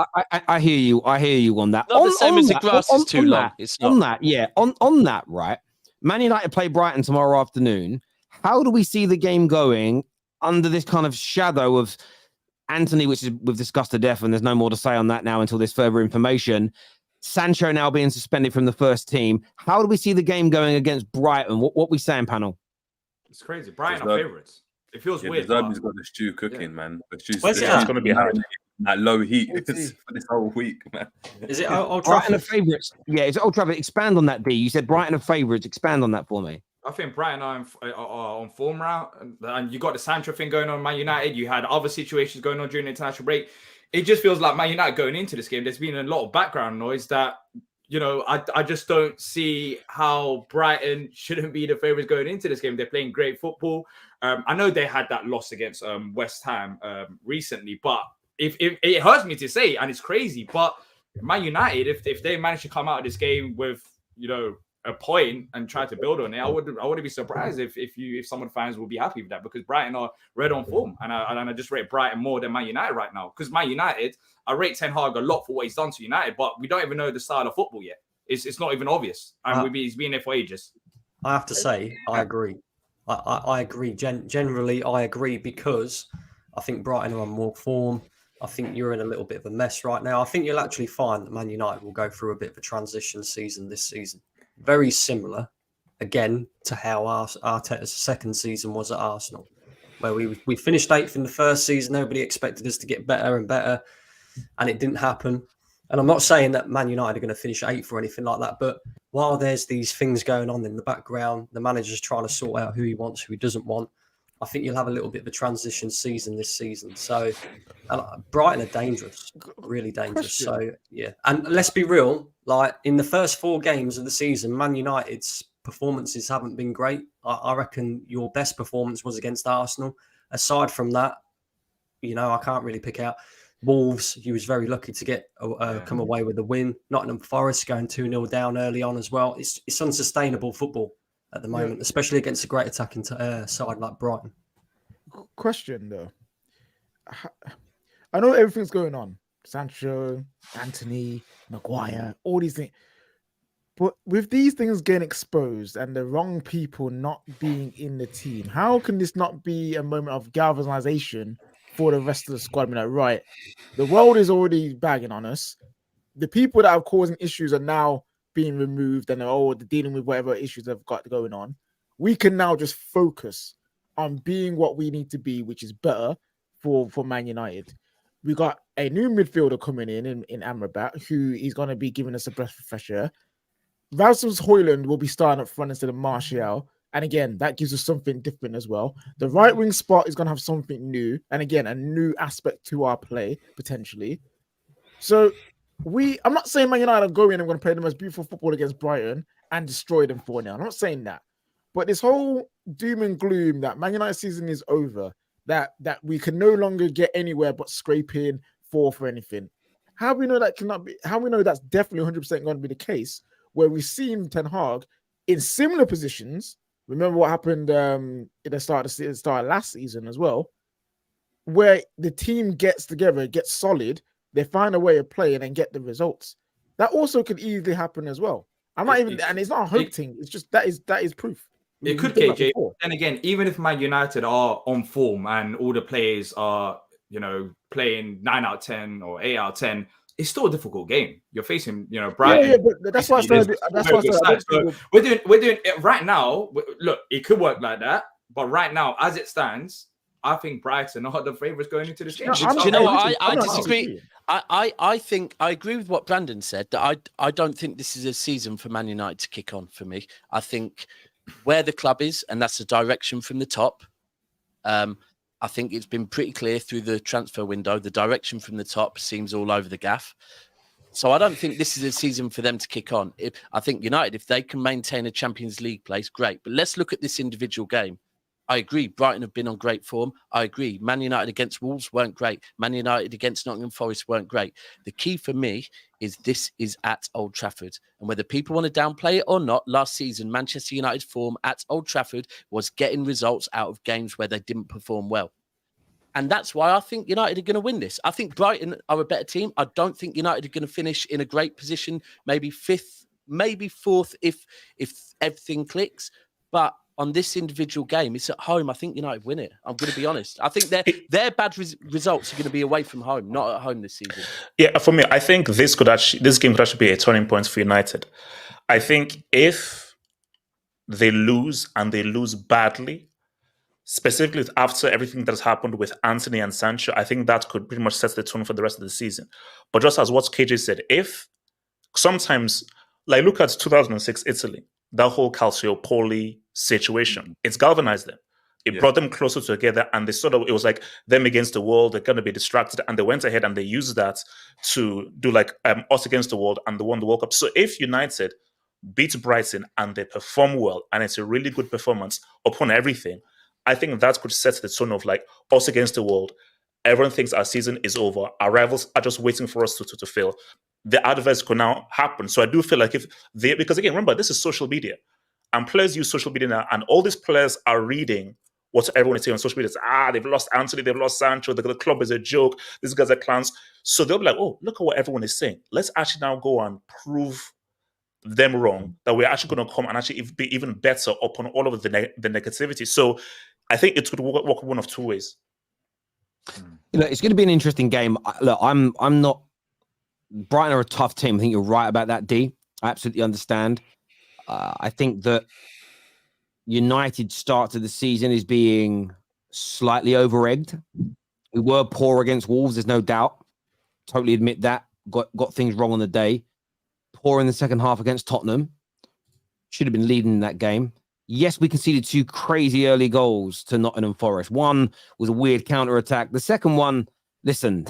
I hear you. I hear you on that. Not the same as the grass is too long. It's not. On that, yeah. On that, right? Man United play Brighton tomorrow afternoon. How do we see the game going under this kind of shadow of Anthony, which we've discussed to death, and there's no more to say on that now until there's further information. Sancho now being suspended from the first team. How do we see the game going against Brighton? What we saying, panel? It's crazy. Brighton are favourites. It feels weird. Zerbi's got the stew cooking, man. The stew's going to be hard. At low heat for this whole week, man. Is it Old Brighton Trafford? are favourites. Yeah, it's Old Trafford. Expand on that, D. You said Brighton are favourites. Expand on that for me. I think Brighton are on form route, and you got the Sancho thing going on. Man United, you had other situations going on during the international break. It just feels like Man United going into this game. There's been a lot of background noise that I just don't see how Brighton shouldn't be the favourites going into this game. They're playing great football. I know they had that loss against West Ham recently, but if it hurts me to say, and it's crazy, but Man United, if they manage to come out of this game with a point and try to build on it, I wouldn't be surprised if some of the fans will be happy with that, because Brighton are red on form, and I just rate Brighton more than Man United right now. Because Man United, I rate Ten Hag a lot for what he's done to United, but we don't even know the style of football yet. It's not even obvious, and he's been there for ages. I have to say, I agree. I agree. Generally, I agree, because I think Brighton are on more form. I think you're in a little bit of a mess right now. I think you'll actually find that Man United will go through a bit of a transition season this season. Very similar, again, to how Arteta's second season was at Arsenal, where we finished 8th in the first season. Nobody expected us to get better and better, and it didn't happen. And I'm not saying that Man United are going to finish 8th or anything like that, but while there's these things going on in the background, the manager's trying to sort out who he wants, who he doesn't want. I think you'll have a little bit of a transition season this season. So Brighton are dangerous, really dangerous. So, yeah. And let's be real, like in the first 4 games of the season, Man United's performances haven't been great. I reckon your best performance was against Arsenal. Aside from that, I can't really pick out. Wolves, he was very lucky to get come away with a win. Nottingham Forest going 2-0 down early on as well. It's unsustainable football at the moment, especially against a great attacking side like Brighton. Question though. I know everything's going on. Sancho, Anthony, Maguire, all these things. But with these things getting exposed and the wrong people not being in the team, how can this not be a moment of galvanization for the rest of the squad? I mean, like, right, the world is already bagging on us. The people that are causing issues are now being removed and they're dealing with whatever issues they've got going on. We can now just focus on being what we need to be, which is better for Man United. We got a new midfielder coming in Amrabat, who is going to be giving us a breath of fresh air. Rasmus Højlund will be starting up front instead of Martial. And again, that gives us something different as well. The right wing spot is going to have something new. And again, a new aspect to our play, potentially. So I'm not saying Man United are going and going to play the most beautiful football against Brighton and destroy them 4-0. I'm not saying that. But this whole doom and gloom that Man United season is over, that we can no longer get anywhere but scraping fourth or anything. How we know that cannot be? How we know that's definitely 100% going to be the case? Where we've seen Ten Hag in similar positions. Remember what happened in the start of last season as well, where the team gets together, gets solid, they find a way of playing and get the results. That also could easily happen as well. And it's not a hope thing. It's just that is proof. It could, KJ. And again, even if Man United are on form and all the players are, playing 9 out of 10 or 8 out of 10, it's still a difficult game. You're facing, Brighton. Yeah, but that's why I said. We're doing it right now. Look, it could work like that, but right now, as it stands, I think Brighton are the favourites going into this game. Do you know what? I disagree. I think I agree with what Brandon said. That I don't think this is a season for Man United to kick on for me. I think where the club is, and that's the direction from the top. I think it's been pretty clear through the transfer window. The direction from the top seems all over the gaff. So I don't think this is a season for them to kick on. I think United, if they can maintain a Champions League place, great. But let's look at this individual game. I agree. Brighton have been on great form. I agree. Man United against Wolves weren't great. Man United against Nottingham Forest weren't great. The key for me is this is at Old Trafford. And whether people want to downplay it or not, last season, Manchester United's form at Old Trafford was getting results out of games where they didn't perform well. And that's why I think United are going to win this. I think Brighton are a better team. I don't think United are going to finish in a great position, maybe fifth, maybe fourth if everything clicks. But on this individual game, it's at home. I think United win it. I'm going to be honest. I think their bad results are going to be away from home, not at home this season. Yeah, for me, I think this game could actually be a turning point for United. I think if they lose and they lose badly, specifically after everything that has happened with Anthony and Sancho, I think that could pretty much set the tone for the rest of the season. But just as what KJ said, if sometimes, like look at 2006 Italy, that whole Calciopoli situation, it's galvanized them. It brought them closer together, and it was like them against the world. They're going to be distracted, and they went ahead and they used that to do like us against the world, and they won the World Cup. So if United beat Brighton and they perform well, and it's a really good performance upon everything, I think that could set the tone of like us against the world. Everyone thinks our season is over. Our rivals are just waiting for us to fail. The adverse could now happen. So I do feel like because again, remember, this is social media, and players use social media now, and all these players are reading what everyone is saying on social media. It's, they've lost Anthony, they've lost Sancho, the club is a joke, these guys are clowns. So they'll be like, oh, look at what everyone is saying. Let's actually now go and prove them wrong, that we're actually going to come and actually be even better upon all of the negativity. So I think it could work one of two ways. It's going to be an interesting game. Look, I'm not. Brighton are a tough team. I think you're right about that, D. I absolutely understand. I think that United's start to the season is being slightly over-egged. We were poor against Wolves, there's no doubt. Totally admit that. Got things wrong on the day. Poor in the second half against Tottenham. Should have been leading in that game. Yes, we conceded 2 crazy early goals to Nottingham Forest. One was a weird counter-attack. The second one, listen,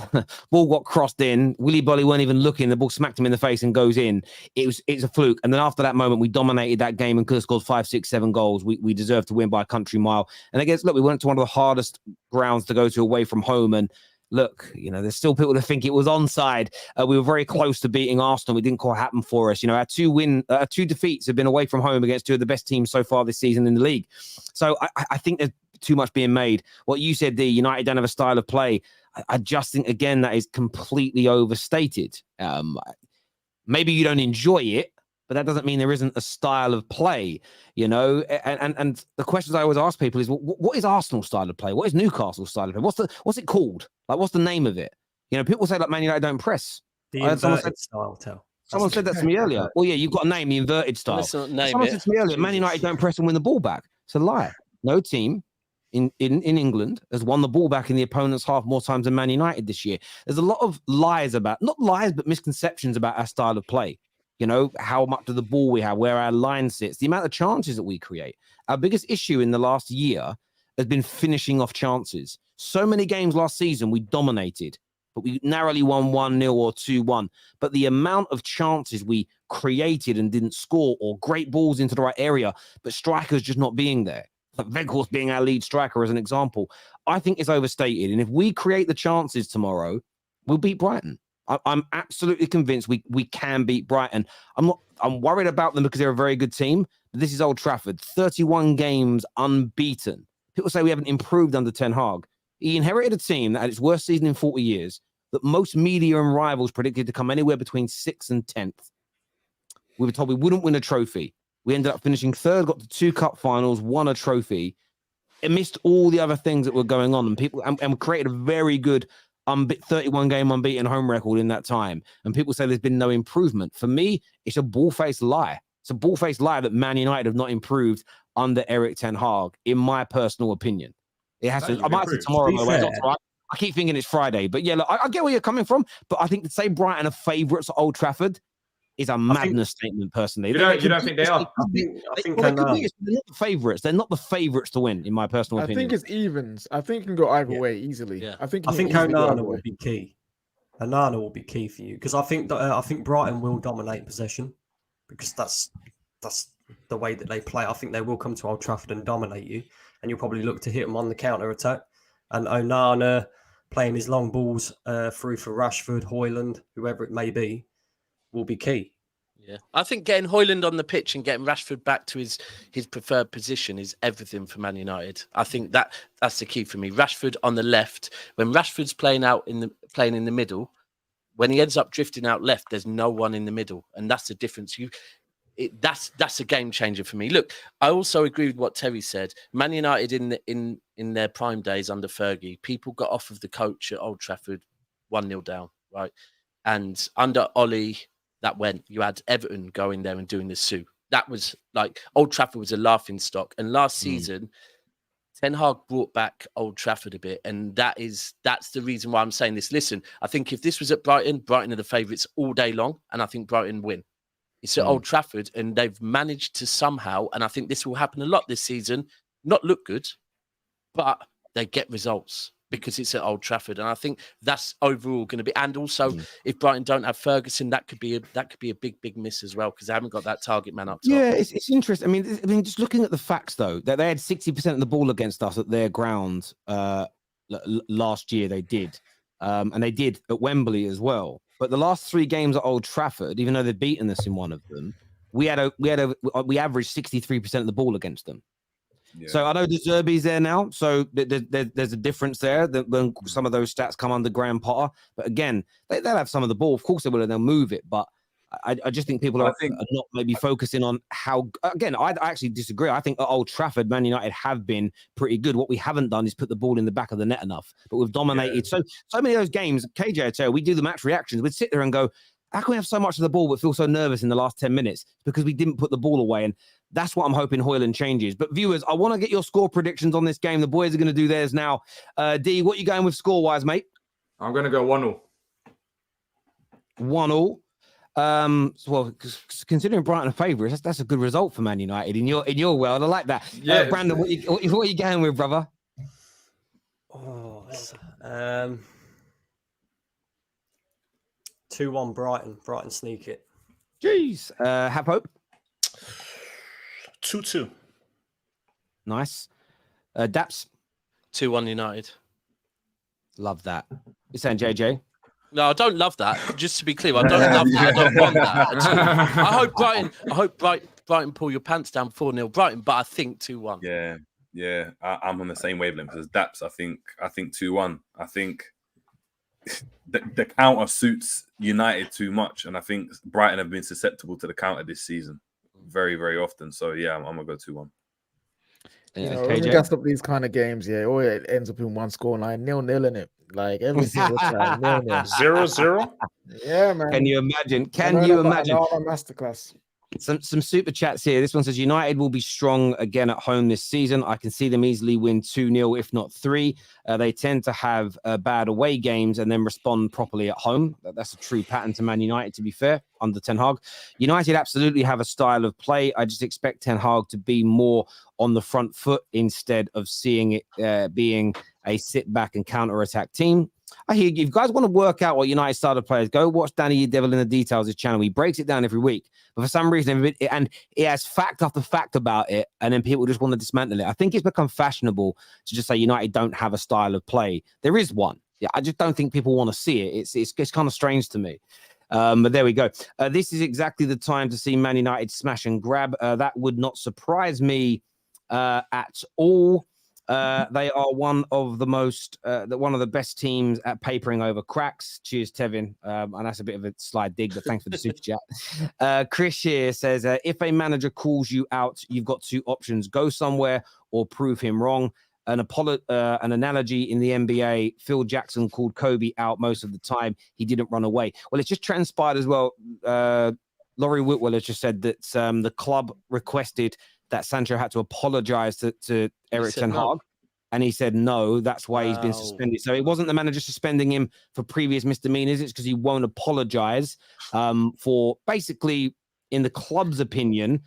ball got crossed in. Willy Bolly weren't even looking. The ball smacked him in the face and goes in. It's a fluke. And then after that moment, we dominated that game and could have scored 5, 6, 7 goals. We deserved to win by a country mile. And I guess, look, we went to one of the hardest grounds to go to away from home. And look, there's still people that think it was onside. We were very close to beating Arsenal. It didn't quite happen for us. Our 2 defeats have been away from home against 2 of the best teams so far this season in the league. So I think there's too much being made. What you said, D, United don't have a style of play. I just think, again, that is completely overstated. Maybe you don't enjoy it, but that doesn't mean there isn't a style of play, you know? And the questions I always ask people is, what is Arsenal's style of play? What is Newcastle's style of play? What's it called? Like, what's the name of it? You know, people say, like, Man United don't press. The inverted style, Tell. Someone said that to me earlier. Well, yeah, you've got a name, the inverted style. Someone said to me earlier, Man United don't press and win the ball back. It's a lie. No team in England has won the ball back in the opponent's half more times than Man United this year. There's a lot of lies about, not lies, but misconceptions about our style of play. You know, how much of the ball we have, where our line sits, the amount of chances that we create. Our biggest issue in the last year has been finishing off chances. So many games last season we dominated, but we narrowly won 1-0 or 2-1. But the amount of chances we created and didn't score, or great balls into the right area, but strikers just not being there. Like Weghorst being our lead striker as an example, I think is overstated. And if we create the chances tomorrow, we'll beat Brighton. I'm absolutely convinced we can beat Brighton. I'm worried about them because they're a very good team. But this is Old Trafford, 31 games unbeaten. People say we haven't improved under Ten Hag. He inherited a team that had its worst season in 40 years, that most media and rivals predicted to come anywhere between 6th and 10th. We were told we wouldn't win a trophy. We ended up finishing 3rd, got to 2 cup finals, won a trophy. It missed all the other things that were going on, and created a very good 31-game unbeaten home record in that time. And people say there's been no improvement. For me, it's a ball-faced lie. It's a ball-faced lie that Man United have not improved under Erik Ten Hag, in my personal opinion. It has to. I might say tomorrow. I keep thinking it's Friday, but yeah, look, I get where you're coming from. But I think to say Brighton are favourites at Old Trafford is a madness statement. Personally, you don't think they are? I think they're not the favourites. They're not the favourites to win, in my personal opinion. I think it's evens. I think it can go either way easily. Yeah. I think Onana will be key. Onana will be key for you, because I think Brighton will dominate possession, because that's the way that they play. I think they will come to Old Trafford and dominate you, and you'll probably look to hit them on the counter attack. And Onana playing his long balls through for Rashford, Højlund, whoever it may be, will be key. Yeah, I think getting Højlund on the pitch and getting Rashford back to his preferred position is everything for Man United. I think that's the key for me. Rashford on the left, when Rashford's playing in the middle, when he ends up drifting out left, there's no one in the middle, and that's the difference. That's a game changer for me. Look, I also agree with what Terry said. Man United in their prime days under Fergie, people got off of the coach at Old Trafford 1-0 down, right? And under Ollie, you had Everton going there and doing the Sue. That was like, Old Trafford was a laughing stock. And last season, Ten Hag brought back Old Trafford a bit, and that's the reason why I'm saying this. Listen, I think if this was at Brighton are the favourites all day long, and I think Brighton win. It's at Old Trafford, and they've managed to somehow, and I think this will happen a lot this season, not look good, but they get results because it's at Old Trafford. And I think that's overall going to be, and also if Brighton don't have Ferguson, that could be a big miss as well, because they haven't got that target man up top. Yeah, it's interesting. I mean, just looking at the facts though, that they had 60% of the ball against us at their ground last year. They did, and they did at Wembley as well. But the last 3 games at Old Trafford, even though they've beaten us in one of them, we averaged 63% of the ball against them. Yeah. So I know De Zerbi's there now, so there's a difference there when some of those stats come under Graham Potter. But again, they'll have some of the ball. Of course they will, and they'll move it. But I just think people are not maybe focusing on how. Again, I actually disagree. I think at Old Trafford, Man United have been pretty good. What we haven't done is put the ball in the back of the net enough. But we've dominated so many of those games. KJ, I tell you, we do the match reactions. We'd sit there and go, how can we have so much of the ball but feel so nervous in the last 10 minutes? It's because we didn't put the ball away. And that's what I'm hoping Højlund changes. But viewers, I want to get your score predictions on this game. The boys are going to do theirs now. D, what are you going with score-wise, mate? I'm going to go 1-0. 1-0. Well, considering Brighton are favourites, that's a good result for Man United in your world. I like that. Yeah, Brandon, what are you going with, brother? 2-1 Brighton. Brighton sneak it. Jeez. Have hope. 2-2. Nice. Daps. 2-1 United. Love that. You're saying JJ? No, I don't love that. Just to be clear, I don't love that. I don't want that at all. I hope Brighton pull your pants down 4-0 Brighton, but I think 2-1. Yeah. Yeah, I'm on the same wavelength as Daps. I think 2-1. I think the counter suits United too much, and I think Brighton have been susceptible to the counter this season very, very often. So yeah, I'm gonna go 2-1. You know, when we gas up these kind of games, yeah, it always ends up in one score line, 0-0 in it. Like every single time, 0-0. 0-0. Yeah, man. Can you imagine? Can you imagine? A masterclass. Some super chats here. This one says United will be strong again at home this season. I can see them easily win 2-0, if not 3. They tend to have bad away games and then respond properly at home. That's a true pattern to Man United, to be fair, under Ten Hag. United absolutely have a style of play. I just expect Ten Hag to be more on the front foot instead of seeing it being a sit back and counter attack team. I hear you. If you guys want to work out what United started players, go watch Danny Devil in the Details, his channel. He breaks it down every week. But for some reason, and he has fact after fact about it, and then people just want to dismantle it. I think it's become fashionable to just say United don't have a style of play. There is one. Yeah, I just don't think people want to see it. It's kind of strange to me. But there we go. This is exactly the time to see Man United smash and grab. That would not surprise me at all. They are one of the best teams at papering over cracks. Cheers, Tevin. And that's a bit of a slide dig, but thanks for the super chat. Chris here says, if a manager calls you out, you've got 2 options: go somewhere or prove him wrong. An analogy in the NBA, Phil Jackson called Kobe out most of the time. He didn't run away. Well, it's just transpired as well. Laurie Whitwell has just said that the club requested that Sancho had to apologize to Eric Ten Hag. And he said no, that's why he's been suspended. So it wasn't the manager suspending him for previous misdemeanors. It's because he won't apologize for basically, in the club's opinion,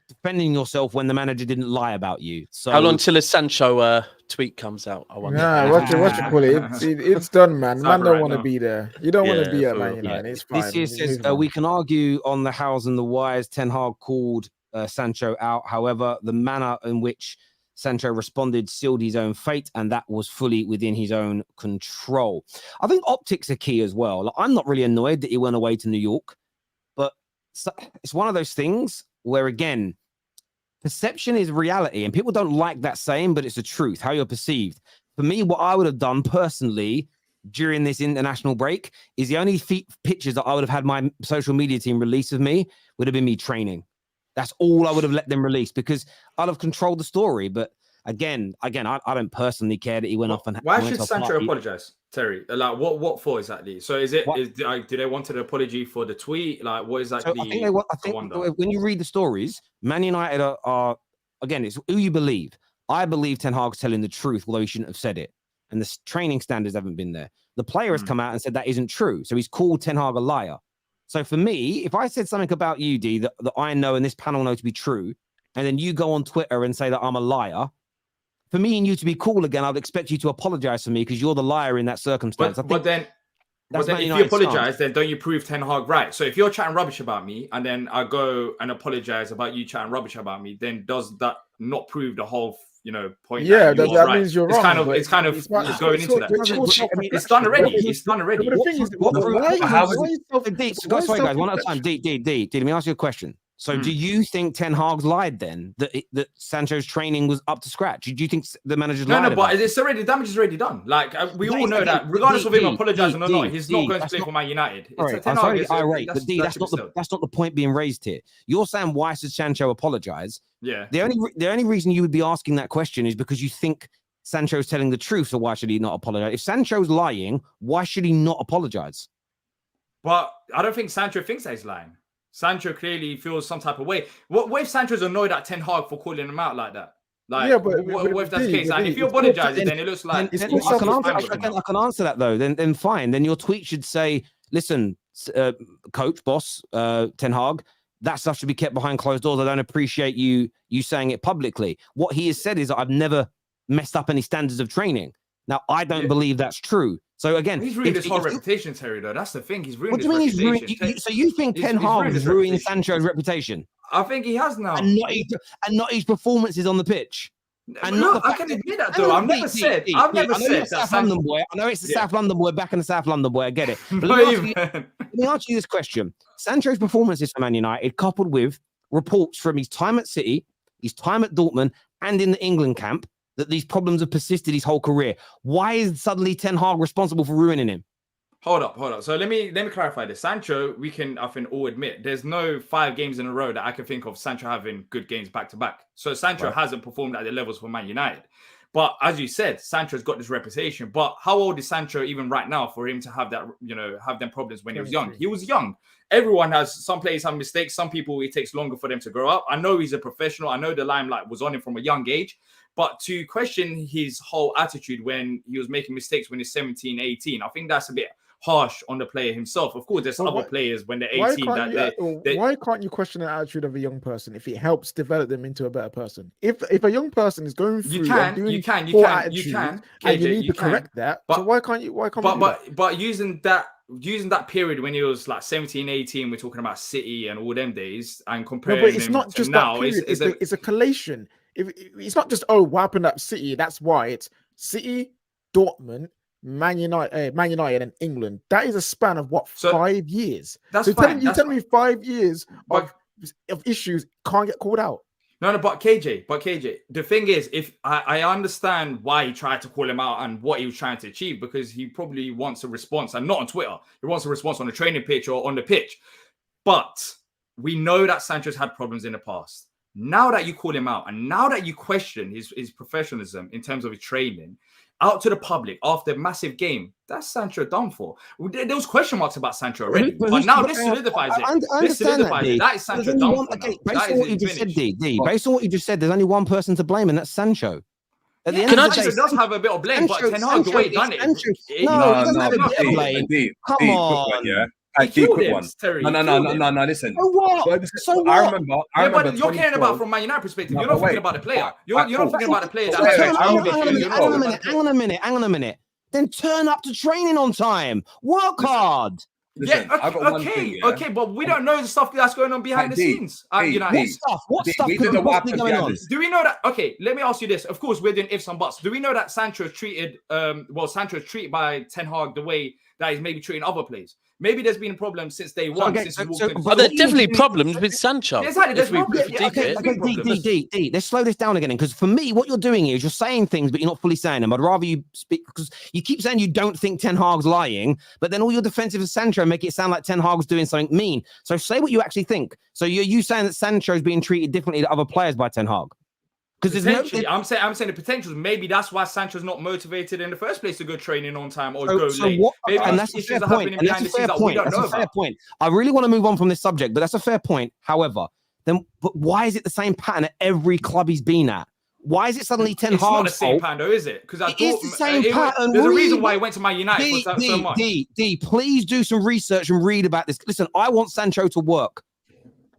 defending yourself when the manager didn't lie about you. So how long till a Sancho tweet comes out? I wonder. Nah, what you call it? It's done, man. Man don't want to be there. You don't want to be at Man United. It's fine. This here says we can argue on the hows and the whys. Ten Hag called Sancho out. However, the manner in which Sancho responded sealed his own fate, and that was fully within his own control. I think optics are key as well. Like, I'm not really annoyed that he went away to New York, but it's one of those things where, again, perception is reality, and people don't like that saying, but it's the truth, how you're perceived. For me, what I would have done personally during this international break is the only pictures that I would have had my social media team release of me would have been me training. That's all I would have let them release, because I'd have controlled the story. But again, I don't personally care that he went off and. Why should Sancho apologize, Terry? Like, what for exactly? So do they want an apology for the tweet? Like, what exactly? So I think when you read the stories, Man United are again, it's who you believe. I believe Ten Hag's telling the truth, although he shouldn't have said it. And the training standards haven't been there. The player has come out and said that isn't true. So he's called Ten Hag a liar. So for me, if I said something about you, D, that I know and this panel know to be true, and then you go on Twitter and say that I'm a liar, for me and you to be cool again, I would expect you to apologize for me because you're the liar in that circumstance. But then if you apologize, then don't you prove Ten Hag right? So if you're chatting rubbish about me and then I go and apologize about you chatting rubbish about me, then does that not prove the whole point? Yeah, that means you're wrong. It's going into that. It's done already. It's done already. But the thing is, sorry, guys, one at a time. D, let me ask you a question. So do you think Ten Hag's lied then, that Sancho's training was up to scratch? Do you think the manager's lied? No, but the damage is already done. Like, we all know that regardless of him apologizing or not, he's not going to play for Man United. I'm sorry, irate, but D, that's not the point being raised here. You're saying, why should Sancho apologize? Yeah. The only reason you would be asking that question is because you think Sancho's telling the truth, so why should he not apologize? If Sancho's lying, why should he not apologize? But I don't think Sancho thinks that he's lying. Sancho clearly feels some type of way. What if Sancho's annoyed at Ten Hag for calling him out like that? Like, yeah, but what if that's the case? And if you apologize, then it looks like I can answer that though. Then fine. Then your tweet should say, "Listen, coach, boss, Ten Hag, that stuff should be kept behind closed doors. I don't appreciate you saying it publicly." What he has said is that I've never messed up any standards of training. Now, I don't believe that's true. So again, he's ruined his whole reputation, Terry. Though that's the thing, he's ruined. What do you mean he's ruined? So you think Ten Hag is ruining Sancho's reputation? I think he has now, and not his performances on the pitch. And look, I can admit that though. I've never said that South London boy. I know it's the South London boy back in the South London boy. I get it. But let me ask you this question: Sancho's performances for Man United, coupled with reports from his time at City, his time at Dortmund, and in the England camp that these problems have persisted his whole career. Why is suddenly Ten Hag responsible for ruining him? Hold up. So let me clarify this. Sancho, we can, I think, all admit there's no 5 games in a row that I can think of Sancho having good games back to back. So Sancho hasn't performed at the levels for Man United. But as you said, Sancho's got this reputation. But how old is Sancho even right now for him to have that, have them problems when he was young? He was young. Everyone has, some players have mistakes. Some people, it takes longer for them to grow up. I know he's a professional. I know the limelight was on him from a young age. But to question his whole attitude when he was making mistakes when he's 17, 18, I think that's a bit harsh on the player himself. Of course, there's other players when they're 18 why can't you question the attitude of a young person if it helps develop them into a better person? If a young person is going through you can and you need to correct that, so why can't you but using that period when he was like 17, 18, we're talking about City and all them days, and comparing but it's not just now, that period. It's a collation. It's not just what happened at City, that's why. It's City, Dortmund, Man United and England. That is a span of 5 years. That's so fine. You're telling me 5 years of issues can't get called out. No, but KJ, the thing is, if I understand why he tried to call him out and what he was trying to achieve, because he probably wants a response, and not on Twitter. He wants a response on the training pitch or on the pitch. But we know that Sancho's had problems in the past. Now that you call him out, and now that you question his professionalism in terms of his training, out to the public after a massive game, that's Sancho done for. There was question marks about Sancho already, but now this solidifies it. This solidifies it. That is Sancho done for. Based on what you just said, based on what you just said, there's only one person to blame, and that's Sancho. At the end of the day, Sancho does have a bit of blame, but Ten Hag, the way he done it. No, he doesn't have a bit of blame. Come on. Quick one. No, listen. So what? I remember. But you're caring about from Man United perspective. You're not thinking about the player. You're not thinking about the player. Hang on a minute. Then turn up to training on time. Work hard. Listen, okay, but we don't know the stuff that's going on behind the scenes. What stuff could be going on? Do we know that? Okay, let me ask you this. Of course, we're doing ifs and buts. Do we know that Sancho's treated by Ten Hag the way that he's maybe treating other players? Maybe there's been a problem since day one. There's definitely problems with Sancho. Exactly. Let's slow this down again. Because for me, what you're doing here is you're saying things, but you're not fully saying them. I'd rather you speak, because you keep saying you don't think Ten Hag's lying, but then all your defensive of Sancho make it sound like Ten Hag's doing something mean. So say what you actually think. So you're you saying that Sancho's being treated differently to other players by Ten Hag? Because I'm saying the potentials. Maybe that's why Sancho's not motivated in the first place to go training on time or go late. Maybe and that's a fair point. That's a fair point. I really want to move on from this subject, but that's a fair point. However, but why is it the same pattern at every club he's been at? Why is it suddenly Ten Hag's It's not the same pattern, though, is it? Because it is the same pattern. There's a reason why he went to Man United for so much. Please do some research and read about this. Listen, I want Sancho to work,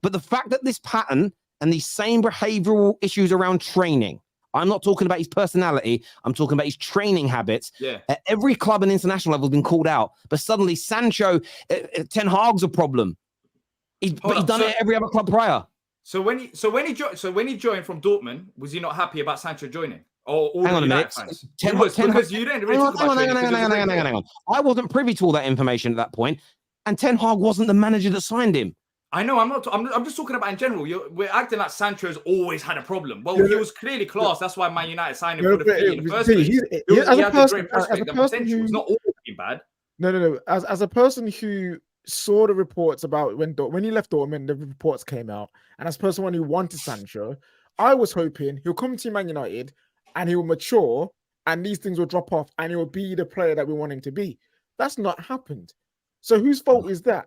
but the fact that this pattern and these same behavioral issues around training. I'm not talking about his personality. I'm talking about his training habits. Yeah. At every club and international level has been called out. But suddenly Sancho, Ten Hag's a problem. He's done it at every other club prior. So when he joined from Dortmund, was he not happy about Sancho joining? Or hang on a minute. Because you didn't really talk about training. Hang on. I wasn't privy to all that information at that point. And Ten Hag wasn't the manager that signed him. I know, I'm just talking about in general. We're acting like Sancho's always had a problem. Well, he was clearly class. That's why Man United signed him for the fee in the first place. He had a great prospect and potential. It's not always been bad. No. As a person who saw the reports about when he left Dortmund, the reports came out, and as a person who wanted Sancho, I was hoping he'll come to Man United and he will mature, and these things will drop off, and he will be the player that we want him to be. That's not happened. So whose fault is that?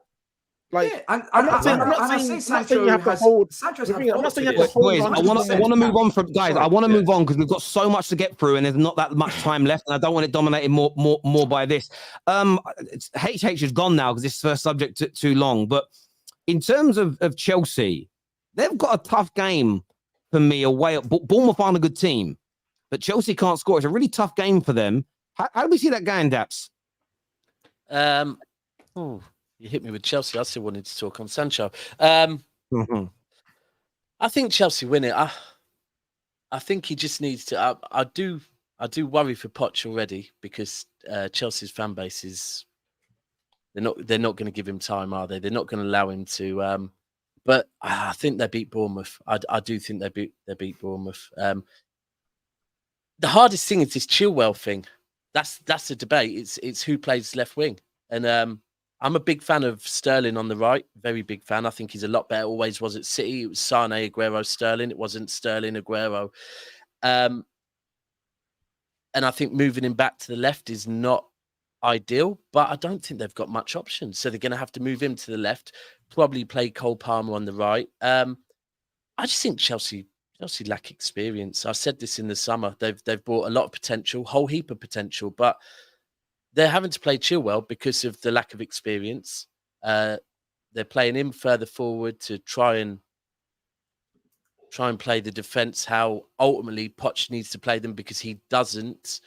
Like, I'm not saying Sancho has to hold. I'm not saying you have to hold. Boys, I want to move on from guys. I want to move on because we've got so much to get through, and there's not that much time left, and I don't want it dominated more by this. HH is gone now because this first subject took too long. But in terms of Chelsea, they've got a tough game for me away at Bournemouth. Aren't a good team, but Chelsea can't score. It's a really tough game for them. How do we see that going, Daps? You hit me with Chelsea. I still wanted to talk on Sancho. I think Chelsea win it. I think he just needs to. I do worry for Poch already because Chelsea's fan base is. They're not going to give him time, are they? They're not going to allow him to But I think they beat Bournemouth. I do think they beat Bournemouth. The hardest thing is this Chilwell thing. That's the debate. It's who plays left wing. And I'm a big fan of Sterling on the right. Very big fan. I think he's a lot better. Always was at City. It was Sane, Aguero, Sterling. It wasn't Sterling, Aguero. And I think moving him back to the left is not ideal, but I don't think they've got much options. So they're going to have to move him to the left, probably play Cole Palmer on the right. I just think Chelsea lack experience. I said this in the summer. They've brought a lot of potential, whole heap of potential, but they're having to play Chilwell because of the lack of experience. They're playing him further forward to try and play the defense how ultimately Poch needs to play them, because he doesn't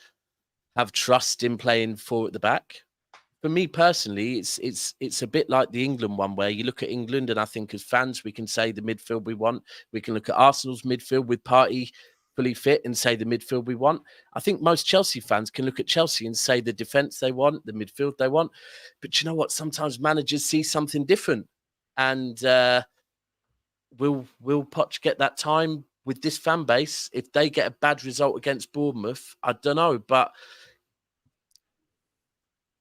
have trust in playing four at the back. For me personally, it's a bit like the England one, where you look at England and I think as fans we can say the midfield we want. We can look at Arsenal's midfield with Partey fully fit and say the midfield we want. I think most Chelsea fans can look at Chelsea and say the defence they want, the midfield they want. But you know what? Sometimes managers see something different. And will Poch get that time with this fan base? If they get a bad result against Bournemouth, I don't know. But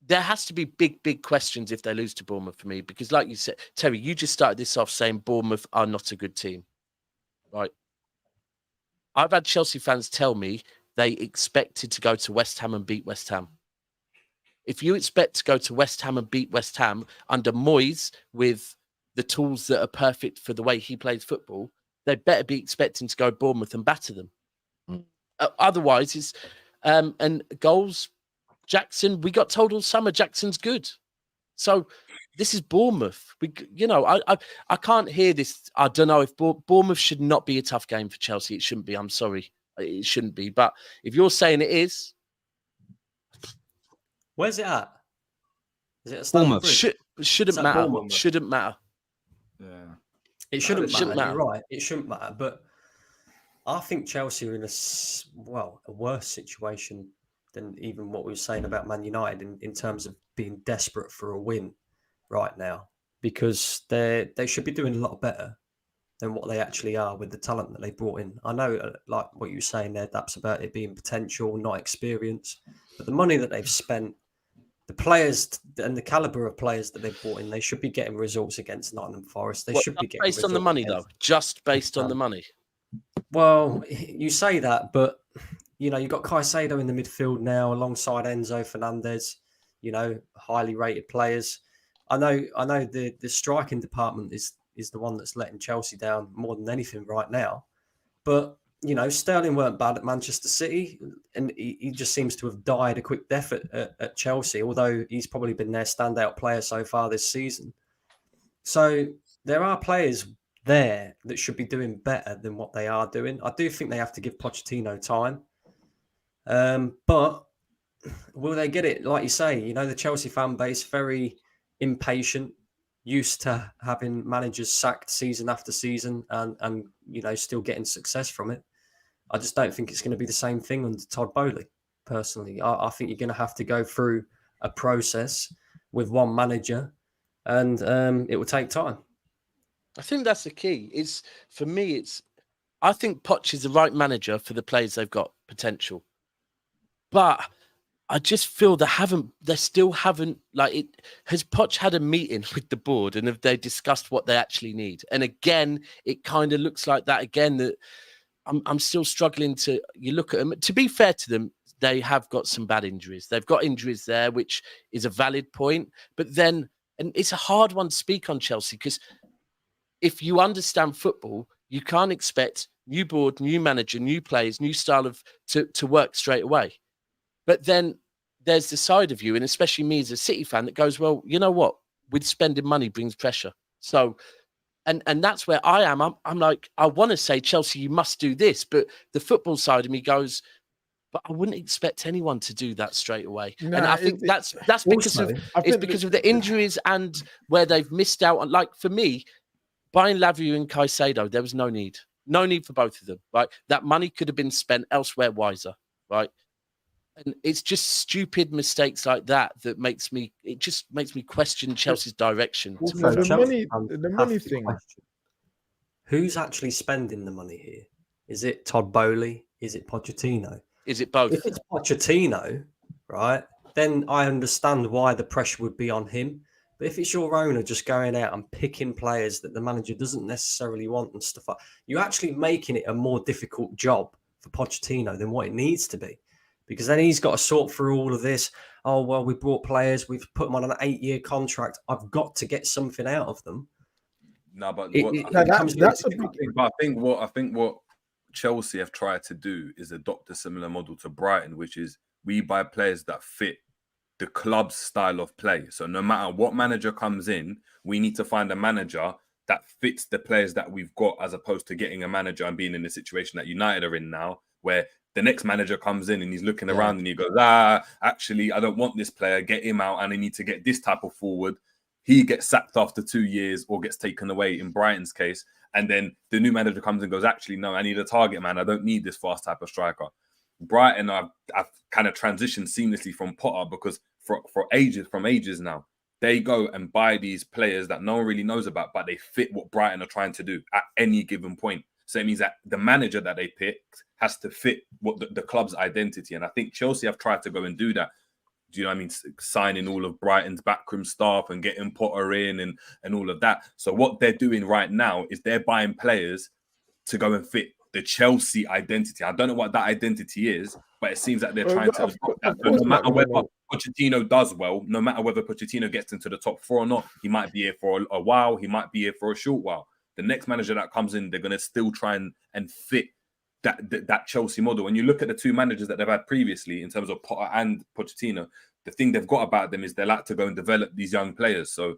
there has to be big questions if they lose to Bournemouth for me. Because like you said, Terry, you just started this off saying Bournemouth are not a good team. Right? I've had Chelsea fans tell me they expected to go to West Ham and beat West Ham. If you expect to go to West Ham and beat West Ham under Moyes with the tools that are perfect for the way he plays football, they better be expecting to go Bournemouth and batter them. Otherwise, it's and goals. Jackson, we got told all summer Jackson's good. So this is Bournemouth. I can't hear this. I don't know if Bournemouth should not be a tough game for Chelsea. It shouldn't be. I'm sorry. It shouldn't be. But if you're saying it is. Where's it at? Is it at Stamford Bridge? Shouldn't matter. Shouldn't matter. Yeah. It shouldn't matter. You're right. It shouldn't matter. But I think Chelsea are in a worse situation than even what we were saying about Man United in terms of being desperate for a win right now, because they should be doing a lot better than what they actually are with the talent that they brought in. I know, like what you were saying there, that's about it being potential, not experience, but the money that they've spent, the players and the caliber of players that they've brought in, they should be getting results against Nottingham Forest. They should be getting based on the money, though. Just based on the money. Well, you say that, but you've got Caicedo in the midfield now alongside Enzo Fernandez, highly rated players. I know the striking department is the one that's letting Chelsea down more than anything right now. But, Sterling weren't bad at Manchester City, and he just seems to have died a quick death at Chelsea, although he's probably been their standout player so far this season. So there are players there that should be doing better than what they are doing. I do think they have to give Pochettino time. But will they get it? Like you say, the Chelsea fan base, very impatient, used to having managers sacked season after season and still getting success from it. I just don't think it's going to be the same thing under Todd Bowley, personally. I think you're going to have to go through a process with one manager, and it will take time. I think that's the key. I think Poch is the right manager for the players they've got potential. But I just feel they still haven't, has Poch had a meeting with the board and have they discussed what they actually need? And again, it kind of looks like that again, that I'm still struggling you look at them. To be fair to them, they have got some bad injuries. They've got injuries there, which is a valid point. But then, and it's a hard one to speak on Chelsea, because if you understand football, you can't expect new board, new manager, new players, new style to work straight away. But then there's the side of you, and especially me as a City fan, that goes, well, you know what? With spending money brings pressure. So, and that's where I am. I'm like, I want to say, Chelsea, you must do this. But the football side of me goes, but I wouldn't expect anyone to do that straight away. No, and I think that's because of the injuries and where they've missed out on. Like, for me, buying Lavia and Caicedo, there was no need. No need for both of them, right? That money could have been spent elsewhere wiser, right? And it's just stupid mistakes like that makes me question Chelsea's direction. The money thing. who's actually spending the money here? Is it Todd Bowley? Is it Pochettino? Is it both? If it's Pochettino, right, then I understand why the pressure would be on him. But if it's your owner just going out and picking players that the manager doesn't necessarily want and stuff like, you're actually making it a more difficult job for Pochettino than what it needs to be. Because then he's got to sort through all of this. Oh, well, we brought players. We've put them on an 8-year contract. I've got to get something out of them. No, but I think what Chelsea have tried to do is adopt a similar model to Brighton, which is we buy players that fit the club's style of play. So no matter what manager comes in, we need to find a manager that fits the players that we've got, as opposed to getting a manager and being in the situation that United are in now, where the next manager comes in and he's looking around and he goes, actually, I don't want this player, get him out, and I need to get this type of forward. He gets sacked after 2 years or gets taken away in Brighton's case. And then the new manager comes and goes, actually, no, I need a target man. I don't need this fast type of striker. Brighton, I've kind of transitioned seamlessly from Potter, because for ages now, they go and buy these players that no one really knows about, but they fit what Brighton are trying to do at any given point. So it means that the manager that they picked has to fit what the club's identity. And I think Chelsea have tried to go and do that. Do you know what I mean? Signing all of Brighton's backroom staff and getting Potter in and all of that. So what they're doing right now is they're buying players to go and fit the Chelsea identity. I don't know what that identity is, but it seems like they're trying to adopt that. So no matter whether Pochettino does well, no matter whether Pochettino gets into the top 4 or not, he might be here for a while, he might be here for a short while. The next manager that comes in, they're going to still try and fit that Chelsea model. When you look at the 2 managers that they've had previously, in terms of Potter and Pochettino, the thing they've got about them is they like to go and develop these young players. So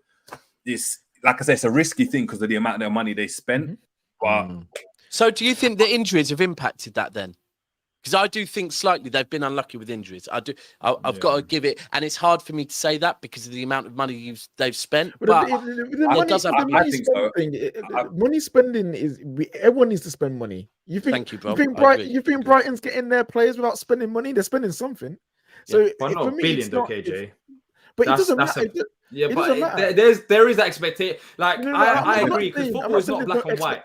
it's, like I say, it's a risky thing because of the amount of money they spent. But so do you think the injuries have impacted that then? Because I do think slightly they've been unlucky with injuries. I've got to give it, and it's hard for me to say that because of the amount of money they've spent. But money spending is everyone needs to spend money. Thank you, bro. You think Brighton's getting their players without spending money? They're spending something. So but not $1 billion, though, KJ. But it doesn't matter. There is that expectation. Like I agree, because football is not black and white.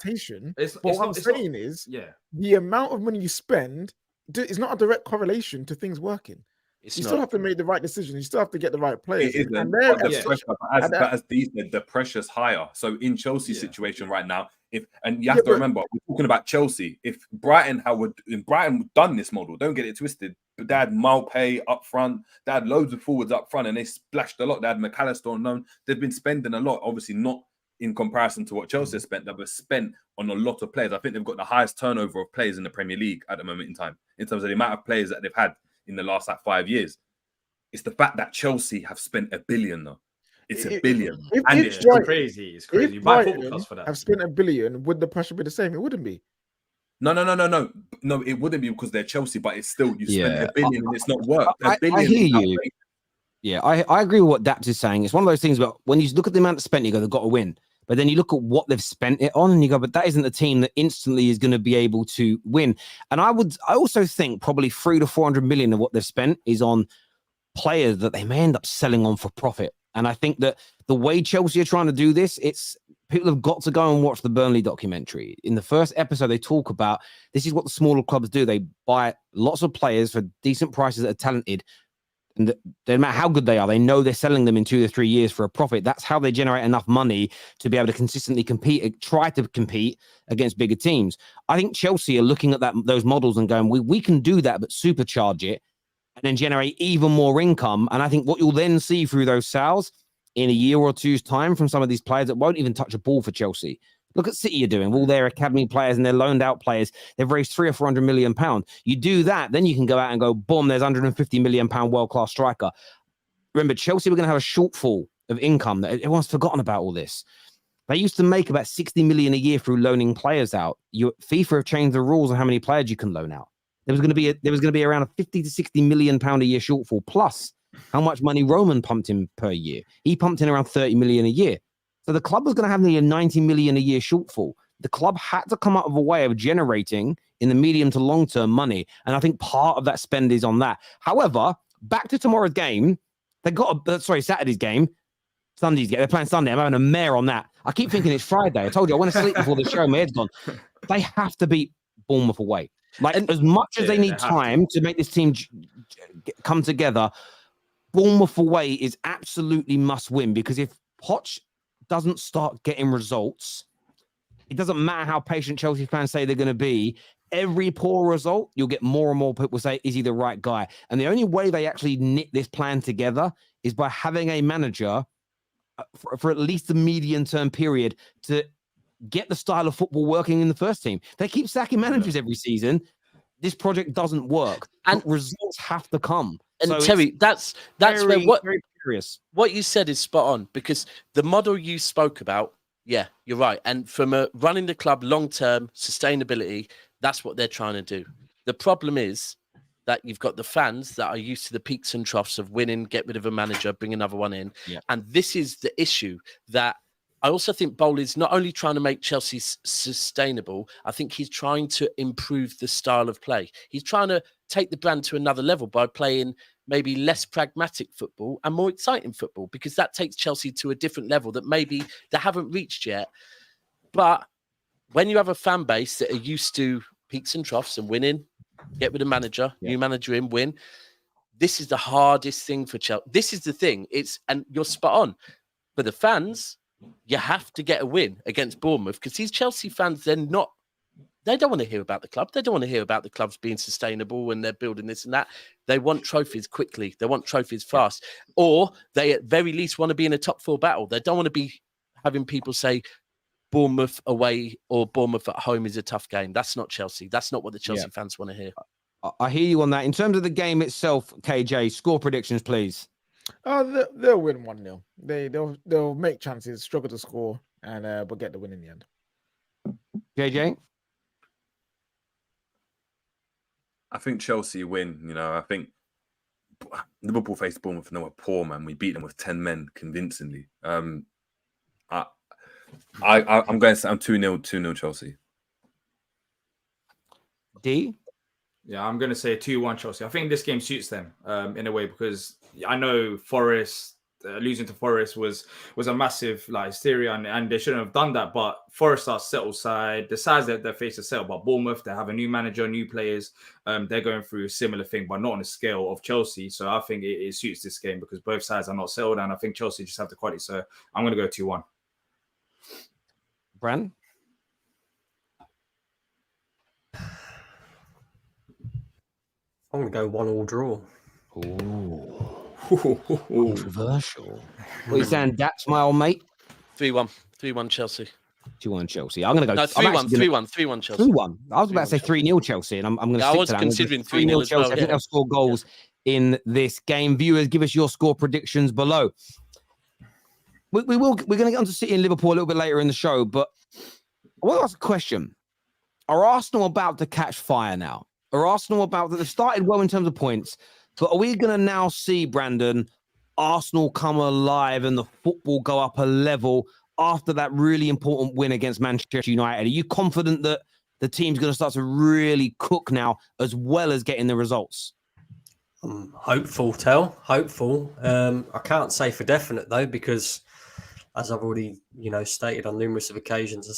What I'm saying is, the amount of money you spend is not a direct correlation to things working. You still have to make the right decision. You still have to get the right players. As Dee said, the pressure's higher. So in Chelsea's situation right now, you have to remember, we're talking about Chelsea. If Brighton had done this model, don't get it twisted. But they had Malpay up front, they had loads of forwards up front, and they splashed a lot. They had McAllister on loan. They've been spending a lot, obviously not in comparison to what Chelsea has spent. That was spent on a lot of players. I think they've got the highest turnover of players in the Premier League at the moment in time, in terms of the amount of players that they've had in the last 5 years. It's the fact that Chelsea have spent $1 billion though. It's $1 billion. It's crazy. It's crazy. If Brighton have spent $1 billion, would the pressure be the same? It wouldn't be. No, it wouldn't be, because they're Chelsea, but it's still, you spent $1 billion and it's not work. I hear you. Yeah, I agree with what Daps is saying. It's one of those things where when you look at the amount spent, you go, they've got to win. But then you look at what they've spent it on and you go, but that isn't a team that instantly is going to be able to win. And I also think probably 300 to 400 million of what they've spent is on players that they may end up selling on for profit. And I think that the way Chelsea are trying to do this, people have got to go and watch the Burnley documentary. In the first episode, they talk about this is what the smaller clubs do. They buy lots of players for decent prices that are talented. And no matter how good they are, they know they're selling them in 2 to 3 years for a profit. That's how they generate enough money to be able to consistently try to compete against bigger teams. I think Chelsea are looking at those models and going, we can do that, but supercharge it and then generate even more income. And I think what you'll then see through those sales in a year or two's time from some of these players that won't even touch a ball for Chelsea. Look at City are doing. All their academy players and their loaned out players, they've raised 300 or 400 million pounds. You do that, then you can go out and go, boom, there's 150 million pound world-class striker. Remember, Chelsea were going to have a shortfall of income. Everyone's forgotten about all this. They used to make about 60 million a year through loaning players out. FIFA have changed the rules on how many players you can loan out. There was going to be around a 50 to 60 million pound a year shortfall, plus how much money Roman pumped in per year. He pumped in around 30 million a year. So the club was going to have nearly 90 million a year shortfall. The club had to come up with a way of generating in the medium to long term money. And I think part of that spend is on that. However, back to tomorrow's game, Saturday's game, They're playing Sunday. I'm having a mare on that. I keep thinking it's Friday. I told you I went to sleep before the show. My head's gone. They have to beat Bournemouth away. Like, And- as much as they Yeah, need they have time to make this team come together, Bournemouth away is absolutely must win, because if Poch doesn't start getting results, it doesn't matter how patient Chelsea fans say they're going to be. Every poor result, you'll get more and more people say, is he the right guy? And the only way they actually knit this plan together is by having a manager for at least the medium-term period to get the style of football working in the first team. They keep sacking managers every season. This project doesn't work, and results have to come. And So Terry, that's very, where very curious. what you said is spot on, because the model you spoke about, yeah, you're right. And from running the club long-term sustainability, that's what they're trying to do. The problem is that you've got the fans that are used to the peaks and troughs of winning, get rid of a manager, bring another one in. Yeah. And this is the issue that I also think Bowley is not only trying to make Chelsea sustainable, I think he's trying to improve the style of play. He's trying to take the brand to another level by playing maybe less pragmatic football and more exciting football, because that takes Chelsea to a different level that maybe they haven't reached yet. But when you have a fan base that are used to peaks and troughs and winning, get rid of manager, new manager in, win, this is the hardest thing for Chelsea. This is the thing. And you're spot on. For the fans, you have to get a win against Bournemouth, because these Chelsea fans, they don't want to hear about the club. They don't want to hear about the clubs being sustainable and they're building this and that. They want trophies quickly. They want trophies fast. Or they at very least want to be in a top 4 battle. They don't want to be having people say Bournemouth away or Bournemouth at home is a tough game. That's not Chelsea. That's not what the Chelsea fans want to hear. I hear you on that. In terms of the game itself, KJ, score predictions, please. They'll win 1-0. They'll make chances, struggle to score, and but get the win in the end. JJ? I think Chelsea win. You know, I think Liverpool faced Bournemouth and they were poor, man. We beat them with 10 men convincingly. I'm going to say I'm 2-0 Chelsea. D? Yeah, I'm going to say 2-1 Chelsea. I think this game suits them in a way, because I know Forest losing to Forest was a massive hysteria, and they shouldn't have done that. But Forest are settled side. The sides that they face are settled. But Bournemouth, they have a new manager, new players. They're going through a similar thing, but not on the scale of Chelsea. So I think it suits this game because both sides are not settled, and I think Chelsea just have the quality. So I'm going to go 2-1. Bran? I'm going to go 1-1 draw. Controversial. What are you saying, Dax, my old mate? 3-1 Chelsea. 2-1 Chelsea. I'm going to go. No, 3-1 Chelsea. 3-1. I was about to say 3-0 Chelsea, and I'm going to stick was to that. considering 3-0 3-0 as Chelsea. well, I think they'll score goals in this game. Viewers, give us your score predictions below. We're going to get on to City and Liverpool a little bit later in the show, but I want to ask a question. Are Arsenal about to catch fire now? Are Arsenal they've started well in terms of points, but are we going to now see, Brandon, Arsenal come alive and the football go up a level after that really important win against Manchester United? Are you confident that the team's going to start to really cook now as well as getting the results? Hopeful, Tel. Hopeful. I can't say for definite, though, because as I've already, stated on numerous occasions, I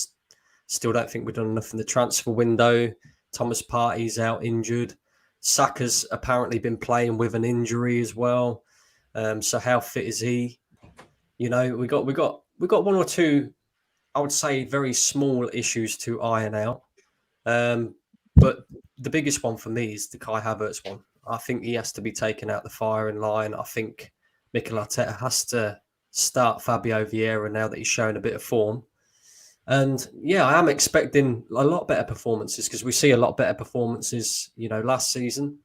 still don't think we've done enough in the transfer window. Thomas Partey's out injured. Saka's apparently been playing with an injury as well. So how fit is he? We got one or two, I would say, very small issues to iron out. But the biggest one for me is the Kai Havertz one. I think he has to be taken out the firing line. I think Mikel Arteta has to start Fabio Vieira now that he's showing a bit of form. And yeah, I am expecting a lot better performances because we see a lot better performances, last season.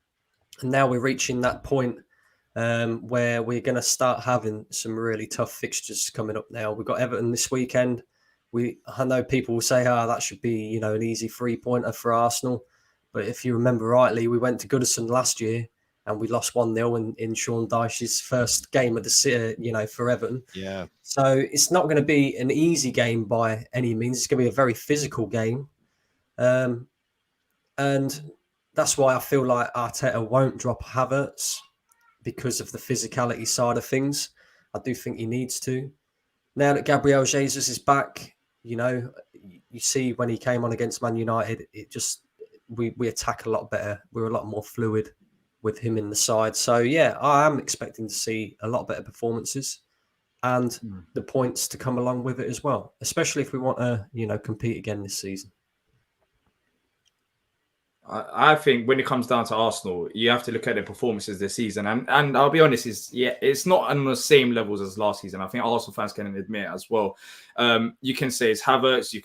And now we're reaching that point where we're going to start having some really tough fixtures coming up now. We've got Everton this weekend. I know people will say, that should be, an easy 3-pointer for Arsenal. But if you remember rightly, we went to Goodison last year and we lost 1-0 in Sean Dyche's first game of the for Everton. Yeah. So it's not going to be an easy game by any means. It's going to be a very physical game. And that's why I feel like Arteta won't drop Havertz because of the physicality side of things. I do think he needs to. now that Gabriel Jesus is back, you know, you see when he came on against Man United, it just we attack a lot better. We're a lot more fluid with him in the side. So yeah, I am expecting to see a lot better performances and the points to come along with it as well, especially if we want to, you know, compete again this season. I think when it comes down to Arsenal, you have to look at their performances this season, and I'll be honest, it's not on the same levels as last season. I think Arsenal fans can admit it as well. You can say it's Havertz. You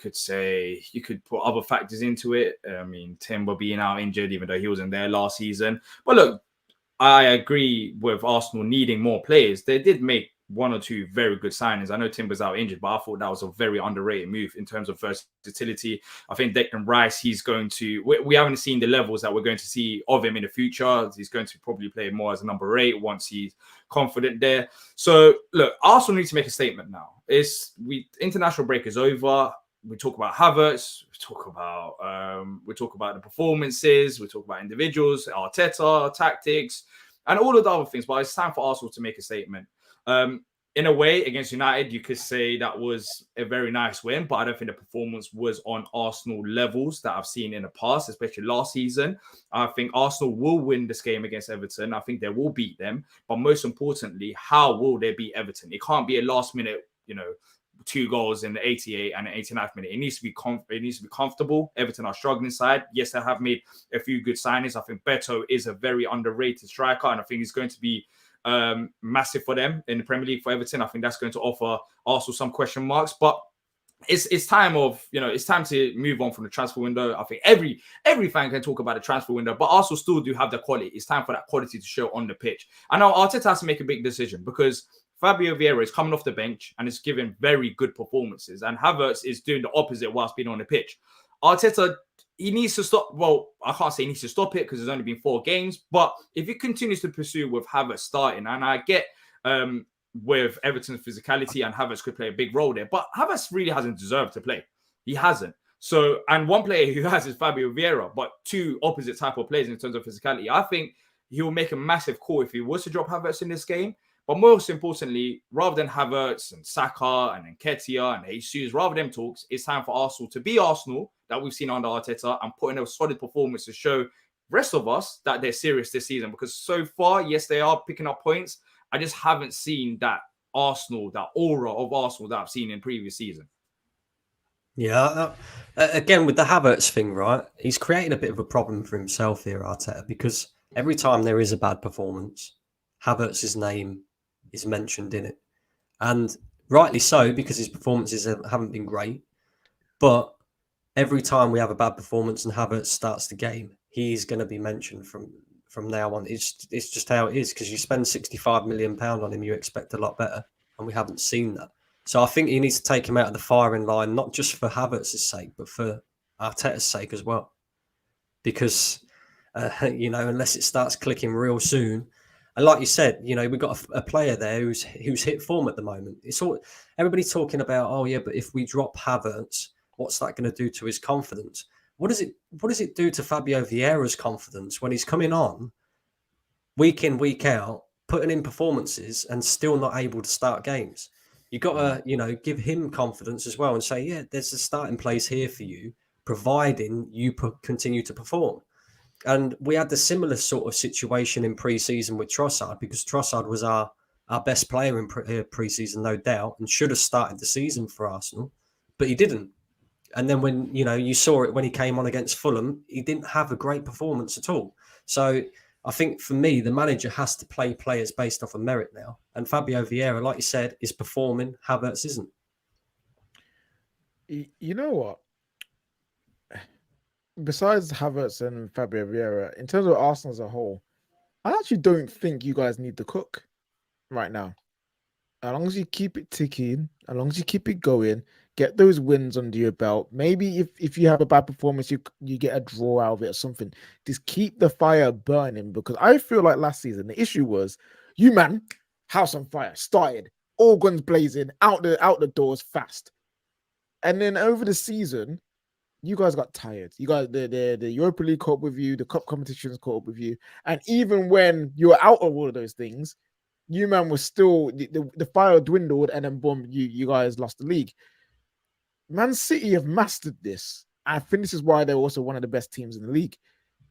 could put other factors into it. I mean, Timber being out injured, even though he wasn't there last season. But look, I agree with Arsenal needing more players. They did make one or two very good signings. I know Timber's out injured, but I thought that was a very underrated move in terms of versatility. I think Declan Rice, he's going to... We haven't seen the levels that we're going to see of him in the future. He's going to probably play more as a number 8 once he's confident there. So, look, Arsenal need to make a statement now. International break is over. We talk about Havertz. We talk about the performances. We talk about individuals, Arteta, tactics, and all of the other things. But it's time for Arsenal to make a statement. In a way, against United, you could say that was a very nice win, but I don't think the performance was on Arsenal levels that I've seen in the past, especially last season. I think Arsenal will win this game against Everton. I think they will beat them. But most importantly, how will they beat Everton? It can't be a last minute, 2 goals in the 88th and the 89th minute. It needs to be comfortable. Everton are struggling side. Yes, they have made a few good signings. I think Beto is a very underrated striker, and I think he's going to be massive for them in the Premier League for Everton. I think that's going to offer Arsenal some question marks, but it's time to move on from the transfer window. I think every fan can talk about the transfer window, but Arsenal still do have the quality. It's time for that quality to show on the pitch. I know Arteta has to make a big decision because Fabio Vieira is coming off the bench and is giving very good performances, and Havertz is doing the opposite whilst being on the pitch. Arteta, he needs to stop. Well, I can't say he needs to stop it because there's only been 4 games. But if he continues to pursue with Havertz starting, and I get with Everton's physicality and Havertz could play a big role there, but Havertz really hasn't deserved to play. He hasn't. So, and one player who has is Fabio Vieira, but 2 opposite type of players in terms of physicality. I think he will make a massive call if he was to drop Havertz in this game. But most importantly, rather than Havertz and Saka and Nketiah and Jesus, rather than talks, it's time for Arsenal to be Arsenal that we've seen under Arteta and put in a solid performance to show the rest of us that they're serious this season. Because so far, yes, they are picking up points. I just haven't seen that Arsenal, that aura of Arsenal that I've seen in previous season. Yeah, again, with the Havertz thing, right? He's creating a bit of a problem for himself here, Arteta, because every time there is a bad performance, Havertz's name is mentioned in it. And rightly so, because his performances haven't been great. But every time we have a bad performance and Havertz starts the game, he's going to be mentioned from now on. It's just how it is, because you spend £65 million on him, you expect a lot better. And we haven't seen that. So I think he needs to take him out of the firing line, not just for Havertz's sake, but for Arteta's sake as well. Because, unless it starts clicking real soon. And like you said, we've got a player there who's hit form at the moment. It's all everybody talking about, oh yeah, but if we drop Havertz, what's that going to do to his confidence? What does it do to Fabio Vieira's confidence when he's coming on week in, week out, putting in performances and still not able to start games? You've got to, give him confidence as well and say, yeah, there's a starting place here for you, providing you continue to perform. And we had the similar sort of situation in pre-season with Trossard, because Trossard was our best player in pre-season, no doubt, and should have started the season for Arsenal, but he didn't. And then when, you saw it when he came on against Fulham, he didn't have a great performance at all. So I think for me, the manager has to play players based off of merit now. And Fabio Vieira, like you said, is performing. Havertz isn't. You know what? Besides Havertz and Fabio Vieira, in terms of Arsenal as a whole, I actually don't think you guys need to cook right now. As long as you keep it ticking, as long as you keep it going, get those wins under your belt. Maybe if you have a bad performance, you get a draw out of it or something. Just keep the fire burning, because I feel like last season the issue was you, man, house on fire, started, all guns blazing, out the doors fast. And then over the season, you guys got tired. You guys, the Europa League caught up with you, the cup competitions caught up with you. And even when you were out of all of those things, you man was still the fire dwindled, and then boom, you guys lost the league. Man City have mastered this. I think this is why they're also one of the best teams in the league.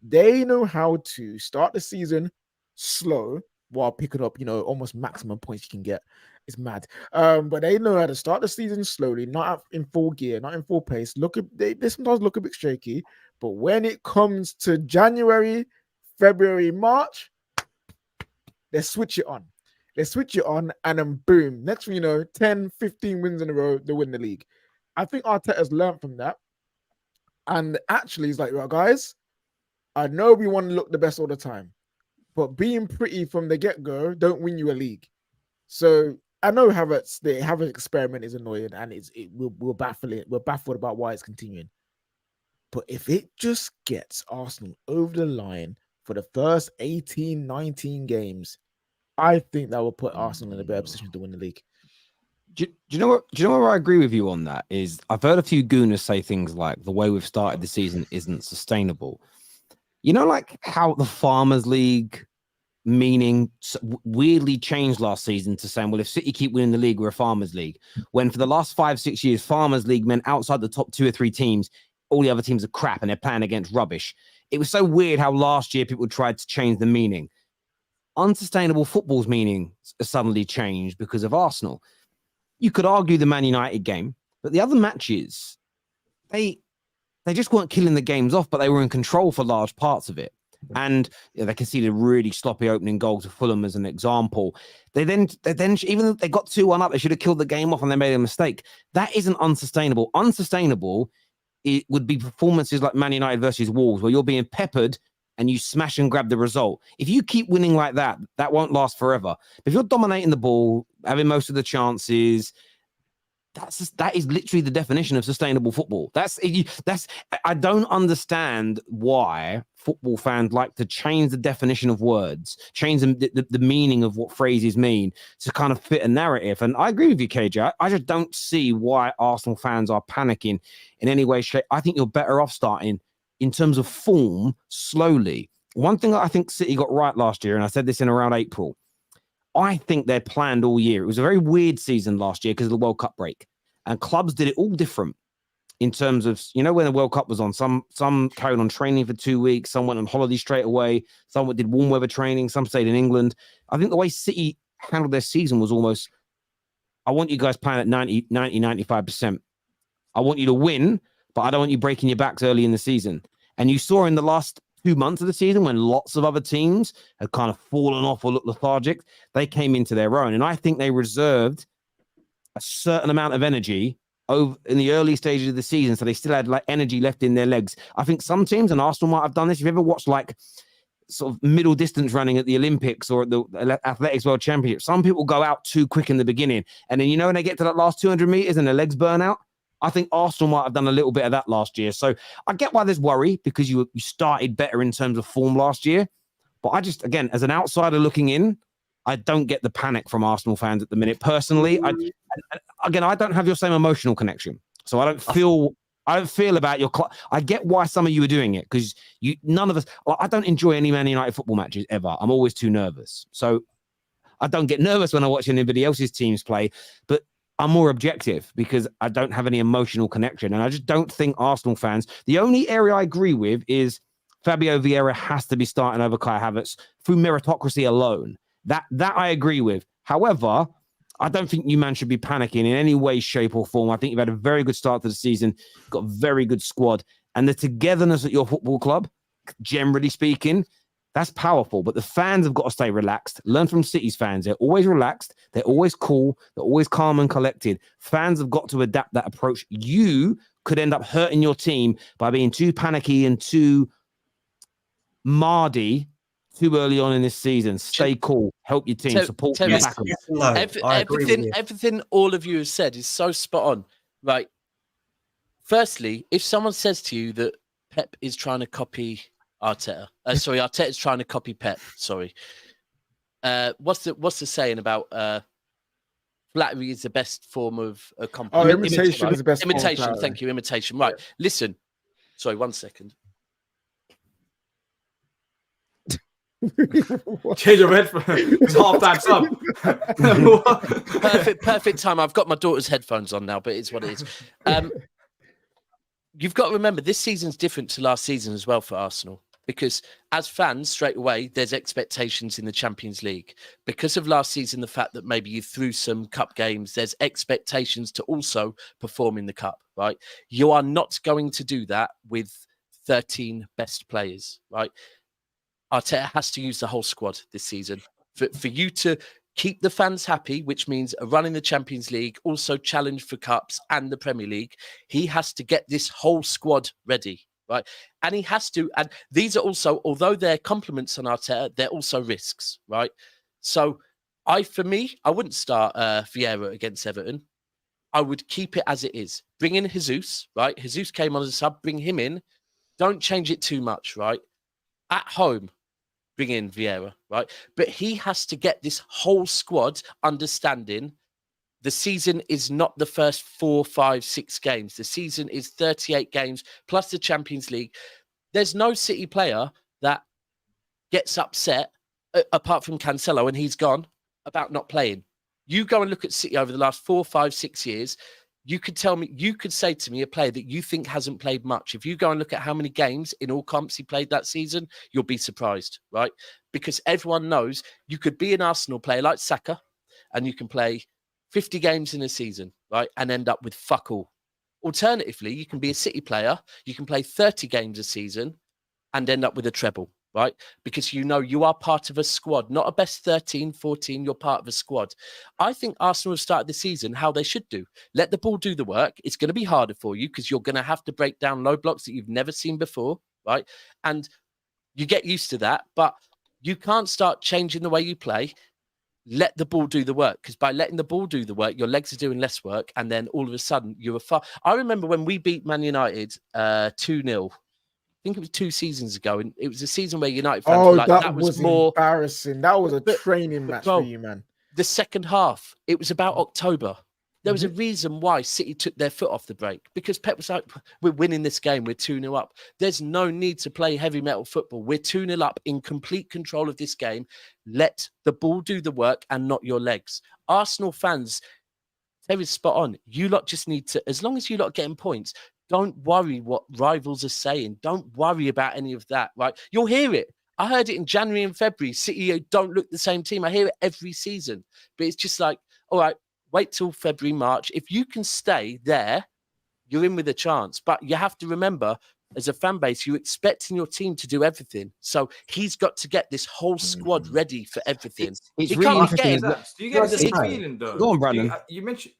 They know how to start the season slow while picking up, almost maximum points you can get. It's mad. But they know how to start the season slowly, not in full gear, not in full pace. They sometimes look a bit shaky, but when it comes to January, February, March, they switch it on. They switch it on, and then boom. Next thing you know, 10, 15 wins in a row, they win the league. I think Arteta's learned from that. And actually, he's like, well, guys, I know we want to look the best all the time, but being pretty from the get-go don't win you a league. So I know the Havertz experiment is annoying, and we're baffled about why it's continuing. But if it just gets Arsenal over the line for the first 18, 19 games, I think that will put Arsenal in a better position to win the league. Do you know what? Do you know where I agree with you on that? Is I've heard a few gooners say things like the way we've started the season isn't sustainable. Like how the Farmers League meaning weirdly changed last season to saying, well, if City keep winning the league, we're a Farmers League. When for the last 5-6 years, Farmers League meant outside the top 2 or 3 teams, all the other teams are crap and they're playing against rubbish. It was so weird how last year people tried to change the meaning. Unsustainable football's meaning suddenly changed because of Arsenal. You could argue the Man United game, but the other matches, they just weren't killing the games off, but they were in control for large parts of it. And they conceded really sloppy opening goal to Fulham as an example. They then even though they got 2-1 up, they should have killed the game off and they made a mistake. That isn't unsustainable. Unsustainable, it would be performances like Man United versus Wolves, where you're being peppered and you smash and grab the result. If you keep winning like that, that won't last forever. But if you're dominating the ball, having most of the chances, that is literally the definition of sustainable football. I don't understand why football fans like to change the definition of words, change the meaning of what phrases mean to kind of fit a narrative. And I agree with you, KJ. I just don't see why Arsenal fans are panicking in any way, shape. I think you're better off starting in terms of form slowly. One thing that I think City got right last year, and I said this in around April, I think they're planned all year. It was a very weird season last year because of the World Cup break. And clubs did it all different in terms of, when the World Cup was on, some carried on training for 2 weeks, some went on holiday straight away, some did warm weather training, some stayed in England. I think the way City handled their season was almost, I want you guys playing at 90, 95%. I want you to win, but I don't want you breaking your backs early in the season. And you saw in the last 2 months of the season when lots of other teams had kind of fallen off or looked lethargic, they came into their own. And I think they reserved a certain amount of energy over in the early stages of the season, so they still had like energy left in their legs. I think some teams, and Arsenal might have done this. If you ever watched like sort of middle distance running at the Olympics or at the Athletics World Championship, some people go out too quick in the beginning, and then when they get to that last 200 meters and their legs burn out. I think Arsenal might have done a little bit of that last year. So I get why there's worry because you started better in terms of form last year. But I just, again, as an outsider looking in, I don't get the panic from Arsenal fans at the minute. Personally, I don't have your same emotional connection. So I don't feel about your I get why some of you are doing it because none of us, I don't enjoy any Man United football matches ever. I'm always too nervous. So I don't get nervous when I watch anybody else's teams play, but I'm more objective because I don't have any emotional connection. And I just don't think Arsenal fans, the only area I agree with is Fabio Vieira has to be starting over Kai Havertz through meritocracy alone. That I agree with. However, I don't think you man should be panicking in any way, shape, or form. I think you've had a very good start to the season, got a very good squad, and the togetherness at your football club, generally speaking, that's powerful. But the fans have got to stay relaxed. Learn from City's fans. They're always relaxed. They're always cool. They're always calm and collected. Fans have got to adapt that approach. You could end up hurting your team by being too panicky and too mardy too early on in this season. Stay cool. Help your team. Support your back. Everything all of you have said is so spot on. Right. Firstly, if someone says to you that Pep is trying to copy Arteta, Arteta's trying to copy Pep. Sorry. What's the saying about flattery is the best form of a compliment? Imitation is the best. Imitation. Thank you. Imitation. Right. Yeah. Listen. Sorry. 1 second. Change of headphones. It's half-time sub. Perfect time. I've got my daughter's headphones on now, but it's what it is. You've got to remember this season's different to last season as well for Arsenal, because as fans, straight away, there's expectations in the Champions League. Because of last season, the fact that maybe you threw some cup games, there's expectations to also perform in the cup, right? You are not going to do that with 13 best players, right? Arteta has to use the whole squad this season for you to keep the fans happy, which means a run in the Champions League, also challenge for cups and the Premier League. He has to get this whole squad ready, right? And he has to, and these are also, although they're compliments on Arteta, they're also risks, right? So for me, I wouldn't start Vieira against Everton. I would keep it as it is. Bring in Jesus, right? Jesus came on as a sub, bring him in. Don't change it too much, right? At home, bring in Vieira, right? But he has to get this whole squad understanding the season is not the first 4, 5, 6 games. The season is 38 games plus the Champions League. There's no City player that gets upset, apart from Cancelo, and he's gone, about not playing. You go and look at City over the last 4, 5, 6 years. You could say to me a player that you think hasn't played much. If you go and look at how many games in all comps he played that season, you'll be surprised, right? Because everyone knows you could be an Arsenal player like Saka and you can play 50 games in a season, right? And end up with fuck all. Alternatively, you can be a City player, you can play 30 games a season and end up with a treble, right? Because you know you are part of a squad, not a best 13, 14, you're part of a squad. I think Arsenal have started the season how they should do. Let the ball do the work. It's going to be harder for you because you're going to have to break down low blocks that you've never seen before, right? And you get used to that, but you can't start changing the way you play. Let the ball do the work, because by letting the ball do the work, your legs are doing less work, and then all of a sudden you were far. I remember when we beat Man United 2-0. I think it was 2 seasons ago, and it was a season where United fans were like, that was more embarrassing. That was a training match for you, man. The second half, it was about October. There was a reason why City took their foot off the brake, because Pep was like, we're winning this game, we're 2-0 up. There's no need to play heavy metal football. We're 2-0 up, in complete control of this game. Let the ball do the work and not your legs. Arsenal fans, Terry's spot on. You lot just need to, as long as you lot are getting points, don't worry what rivals are saying. Don't worry about any of that, right? You'll hear it. I heard it in January and February. City don't look the same team. I hear it every season. But it's just like, all right, wait till February, March. If you can stay there, you're in with a chance. But you have to remember, as a fan base, you're expecting your team to do everything. So he's got to get this whole squad ready for everything. It's really interesting. Do you get the same feeling, though? Go on, Brandon. You mentioned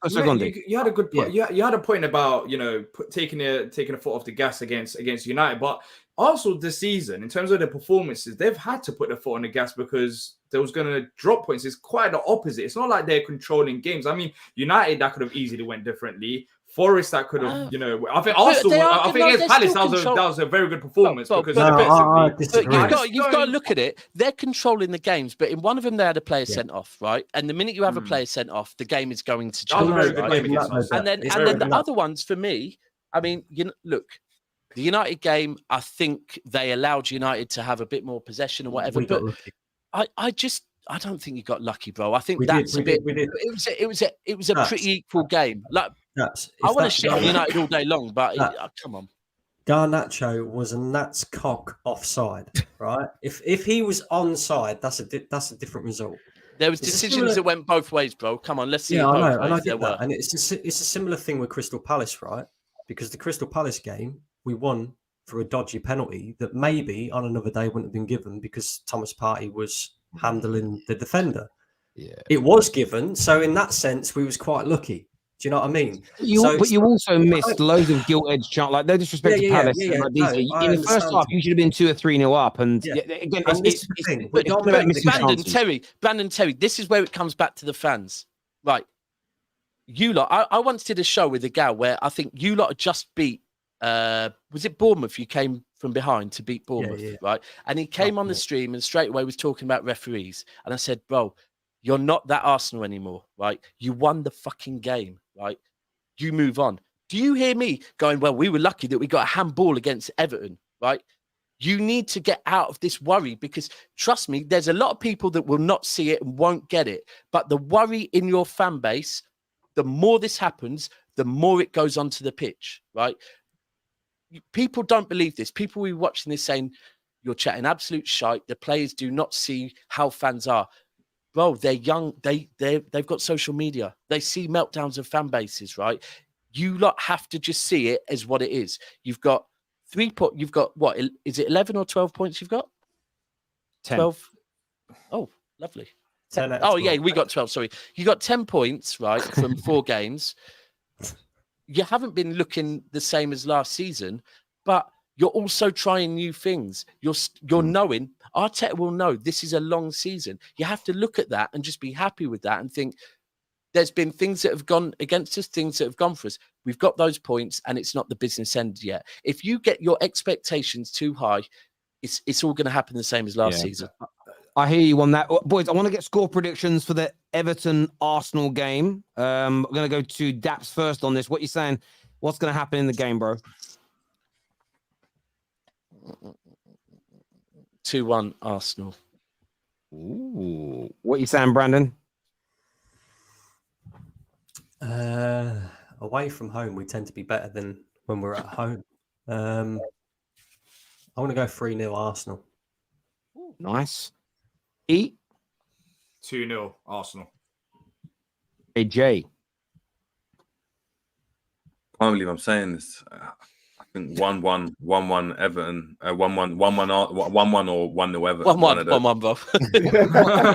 you had a good point. You had a point about, you know, taking a foot off the gas against United, but also this season, in terms of their performances, they've had to put their foot on the gas because they was going to drop points. It's quite the opposite. It's not like they're controlling games. I mean, United, that could have easily went differently. Forest, that could have, you know, I think Arsenal, I think against Palace, that was a very good performance. Because you've got to look at it. They're controlling the games, but in one of them, they had a player sent off, right? And the minute you have a player sent off, the game is going to change. And then the other ones, for me, I mean, look, the United game, I think they allowed United to have a bit more possession or whatever. But I don't think you got lucky, bro. I think it was a pretty equal game. Like, I want to shit on United all day long, but come on. Garnacho was a Nats cock offside, right? If he was onside, that's a different result. There was decisions that went both ways, bro. Come on, let's see. Yeah, I know, and I get that. And it's a similar thing with Crystal Palace, right? Because the Crystal Palace game, we won for a dodgy penalty that maybe on another day wouldn't have been given because Thomas Partey was handling the defender. Yeah, it was given. So in that sense, we was quite lucky. Do you know what I mean? But you also missed loads of gilt-edged chance. Like, no disrespect to Palace. In the first half, you should have been 2 or 3-0 up. And again, it's the thing. Brandon Terry, this is where it comes back to the fans. Right. You lot, I once did a show with a gal where I think you lot had just beat, was it Bournemouth? You came from behind to beat Bournemouth, right? And he came on the stream and straight away was talking about referees. And I said, bro, you're not that Arsenal anymore, right? You won the fucking game, right? You move on. Do you hear me going, well, we were lucky that we got a handball against Everton, right? You need to get out of this worry, because trust me, there's a lot of people that will not see it and won't get it. But the worry in your fan base, the more this happens, the more it goes onto the pitch, right? People don't believe this. People will be watching this saying, you're chatting absolute shite. The players do not see how fans are. Bro, they're young. They've got social media. They see meltdowns of fan bases, right? You lot have to just see it as what it is. You've got 3 points. You've got what? Is it 11 or 12 points you've got? 10. 12. Oh, lovely. 10 out of Oh, 12. yeah, we got 12. Sorry. You got 10 points, right, from 4 games. You haven't been looking the same as last season, but you're also trying new things. You're knowing, Arteta will know this is a long season. You have to look at that and just be happy with that and think there's been things that have gone against us, things that have gone for us. We've got those points and it's not the business end yet. If you get your expectations too high, it's all going to happen the same as last season. I hear you on that. Boys, I want to get score predictions for the Everton-Arsenal game. I'm going to go to Daps first on this. What are you saying? What's going to happen in the game, bro? 2-1 Arsenal. Ooh. What are you saying, Brandon? Away from home, we tend to be better than when we're at home. I want to go 3-0 Arsenal. Nice. E. 2-0 Arsenal. AJ. Can't believe I'm saying this. I think 1-1, 1-1 Everton, 1-1, 1-1, 1-1 or 1-0 Everton. 1-1, bro.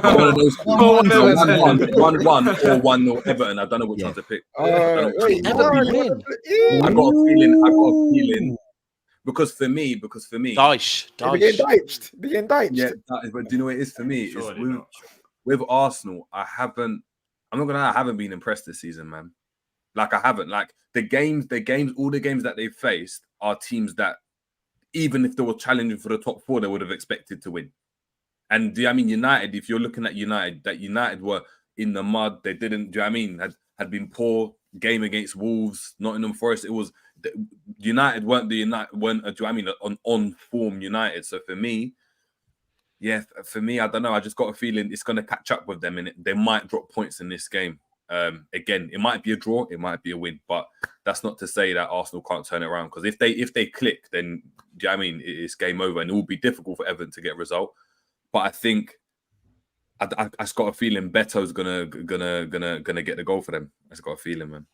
One of those. 1-1 or 1-0 Everton. I don't know which one to pick. Everton win. I got a feeling. Because for me, Dice. They're getting diced. yeah, but do you know what it is for me? Surely It's with Arsenal, I'm not gonna lie, I haven't been impressed this season, man. Like I haven't. Like all the games that they've faced are teams that, even if they were challenging for the top 4, they would have expected to win. And do you know what I mean? United, if you're looking at United, that United were in the mud, they didn't, do you know what I mean? Had been poor game against Wolves, Nottingham Forest. It was United weren't do you know what I mean, on form United. So for me, I don't know. I just got a feeling it's going to catch up with them, and they might drop points in this game. Again, it might be a draw, it might be a win, but that's not to say that Arsenal can't turn it around. Because if they click, then do you know what I mean, it's game over, and it will be difficult for Everton to get a result. But I think I just got a feeling Beto's gonna get the goal for them. I just got a feeling, man.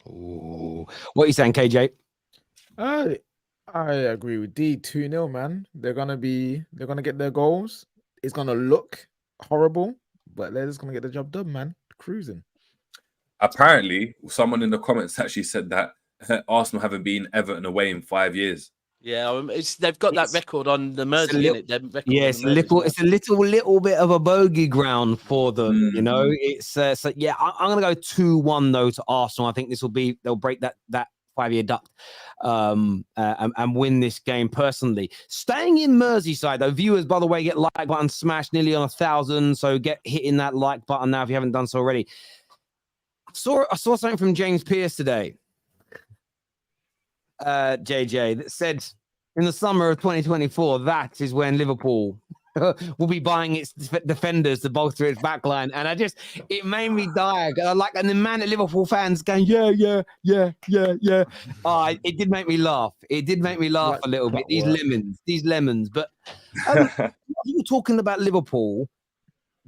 Ooh. What are you saying, KJ? I agree with D. 2-0, man. They're gonna get their goals. It's gonna look horrible, but they're just gonna get the job done, man. Cruising. Apparently, someone in the comments actually said that Arsenal haven't beaten Everton away in 5 years. Yeah, they've got that record on the Mersey, isn't it? Yeah, it's a little bit of a bogey ground for them. You know, it's so yeah. I'm gonna go 2-1 though to Arsenal. I think they'll break that 5-year duck and win this game personally. Staying in Merseyside though, viewers, by the way, get like button smashed nearly on 1,000. So get hitting that like button now if you haven't done so already. I saw something from James Pearce today. JJ, that said in the summer of 2024, that is when Liverpool will be buying its defenders to bolster its backline. And it made me die. And the man at Liverpool fans going, yeah. It did make me laugh. It did make me laugh a little bit. These lemons. But you were talking about Liverpool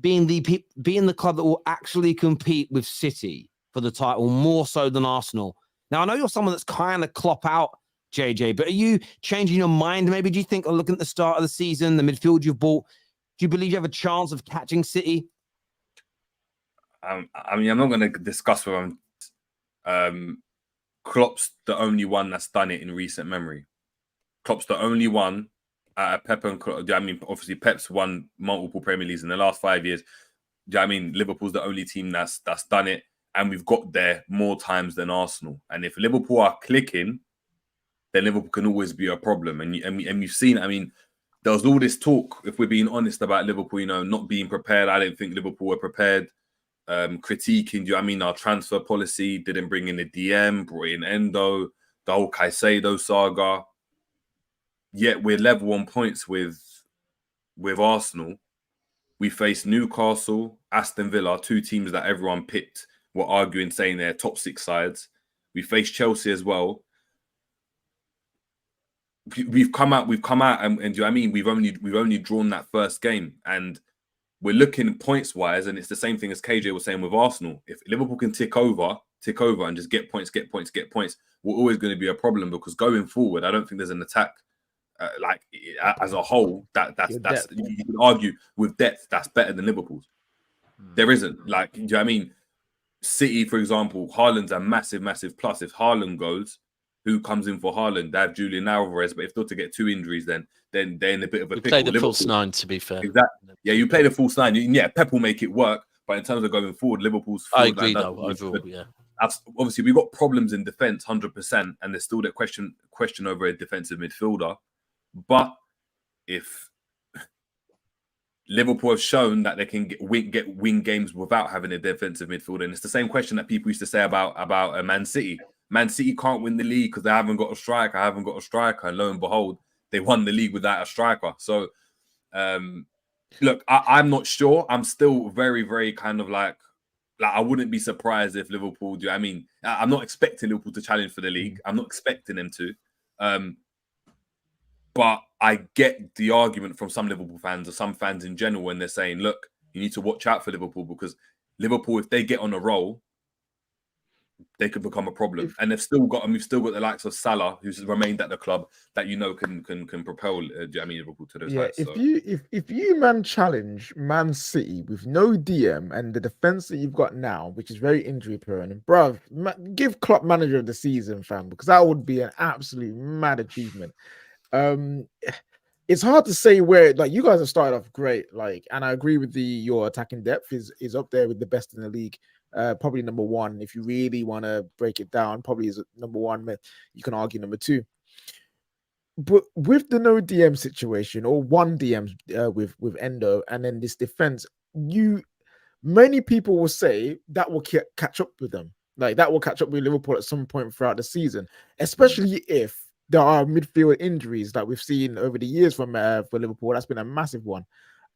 being the club that will actually compete with City for the title more so than Arsenal. Now, I know you're someone that's kind of Klopp out, JJ, but are you changing your mind? Maybe do you think, looking at the start of the season, the midfield you've bought, do you believe you have a chance of catching City? I mean, I'm not going to discuss with him. Klopp's the only one that's done it in recent memory. Klopp's the only one. Pep and Klopp, I mean, obviously Pep's won multiple Premier Leagues in the last 5 years. I mean, Liverpool's the only team that's done it, and we've got there more times than Arsenal. And if Liverpool are clicking, then Liverpool can always be a problem. And you've seen, I mean, there was all this talk, if we're being honest, about Liverpool, you know, not being prepared. I didn't think Liverpool were prepared. Critiquing, our transfer policy, didn't bring in the DM, brought in Endo, the whole Caicedo saga. yet we're level on points with Arsenal. We face Newcastle, Aston Villa, two teams that everyone picked were arguing, saying they're top 6 sides. We face Chelsea as well. We've come out, and do you know what I mean? We've only drawn that first game, and we're looking points wise, and it's the same thing as KJ was saying with Arsenal. If Liverpool can tick over, and just get points, we're always going to be a problem, because going forward, I don't think there's an attack as a whole that's you can argue with depth that's better than Liverpool's. There isn't. Like, do you know what I mean? City, for example, Haaland's a massive plus. If Haaland goes, who comes in for Haaland? They have Julian Alvarez, but if they're to get 2 injuries, then they're in a bit of a pickle. Play the false 9, to be fair. Exactly. Yeah, you play the false 9. Yeah, Pep will make it work, but in terms of going forward, Liverpool's. I agree, though. Overall, yeah. Obviously, we've got problems in defence, 100%, and there's still that question over a defensive midfielder. But if Liverpool have shown that they can win games without having a defensive midfielder, and it's the same question that people used to say about Man City. Man City can't win the league because they haven't got a striker. And lo and behold, they won the league without a striker. So, look, I'm not sure. I'm still very, very kind of like I wouldn't be surprised if Liverpool do. I mean, I'm not expecting Liverpool to challenge for the league. I'm not expecting them to. But I get the argument from some Liverpool fans or some fans in general when they're saying, look, you need to watch out for Liverpool, because Liverpool, if they get on a roll, they could become a problem. And we've still got the likes of Salah, who's remained at the club, that can propel Liverpool to those heights. If you challenge Man City with no DM and the defense that you've got now, which is very injury prone, and bruv, give Klopp manager of the season, fam, because that would be an absolute mad achievement. It's hard to say where, like, you guys have started off great, like, and I agree with your attacking depth is up there with the best in the league. Probably number 1 if you really want to break it down. Probably is number 1. You can argue number 2. But with the no DM situation, or 1 DM with Endo, and then this defense, many people will say that will catch up with them. Like, that will catch up with Liverpool at some point throughout the season, especially if there are midfield injuries that we've seen over the years for Liverpool. That's been a massive one.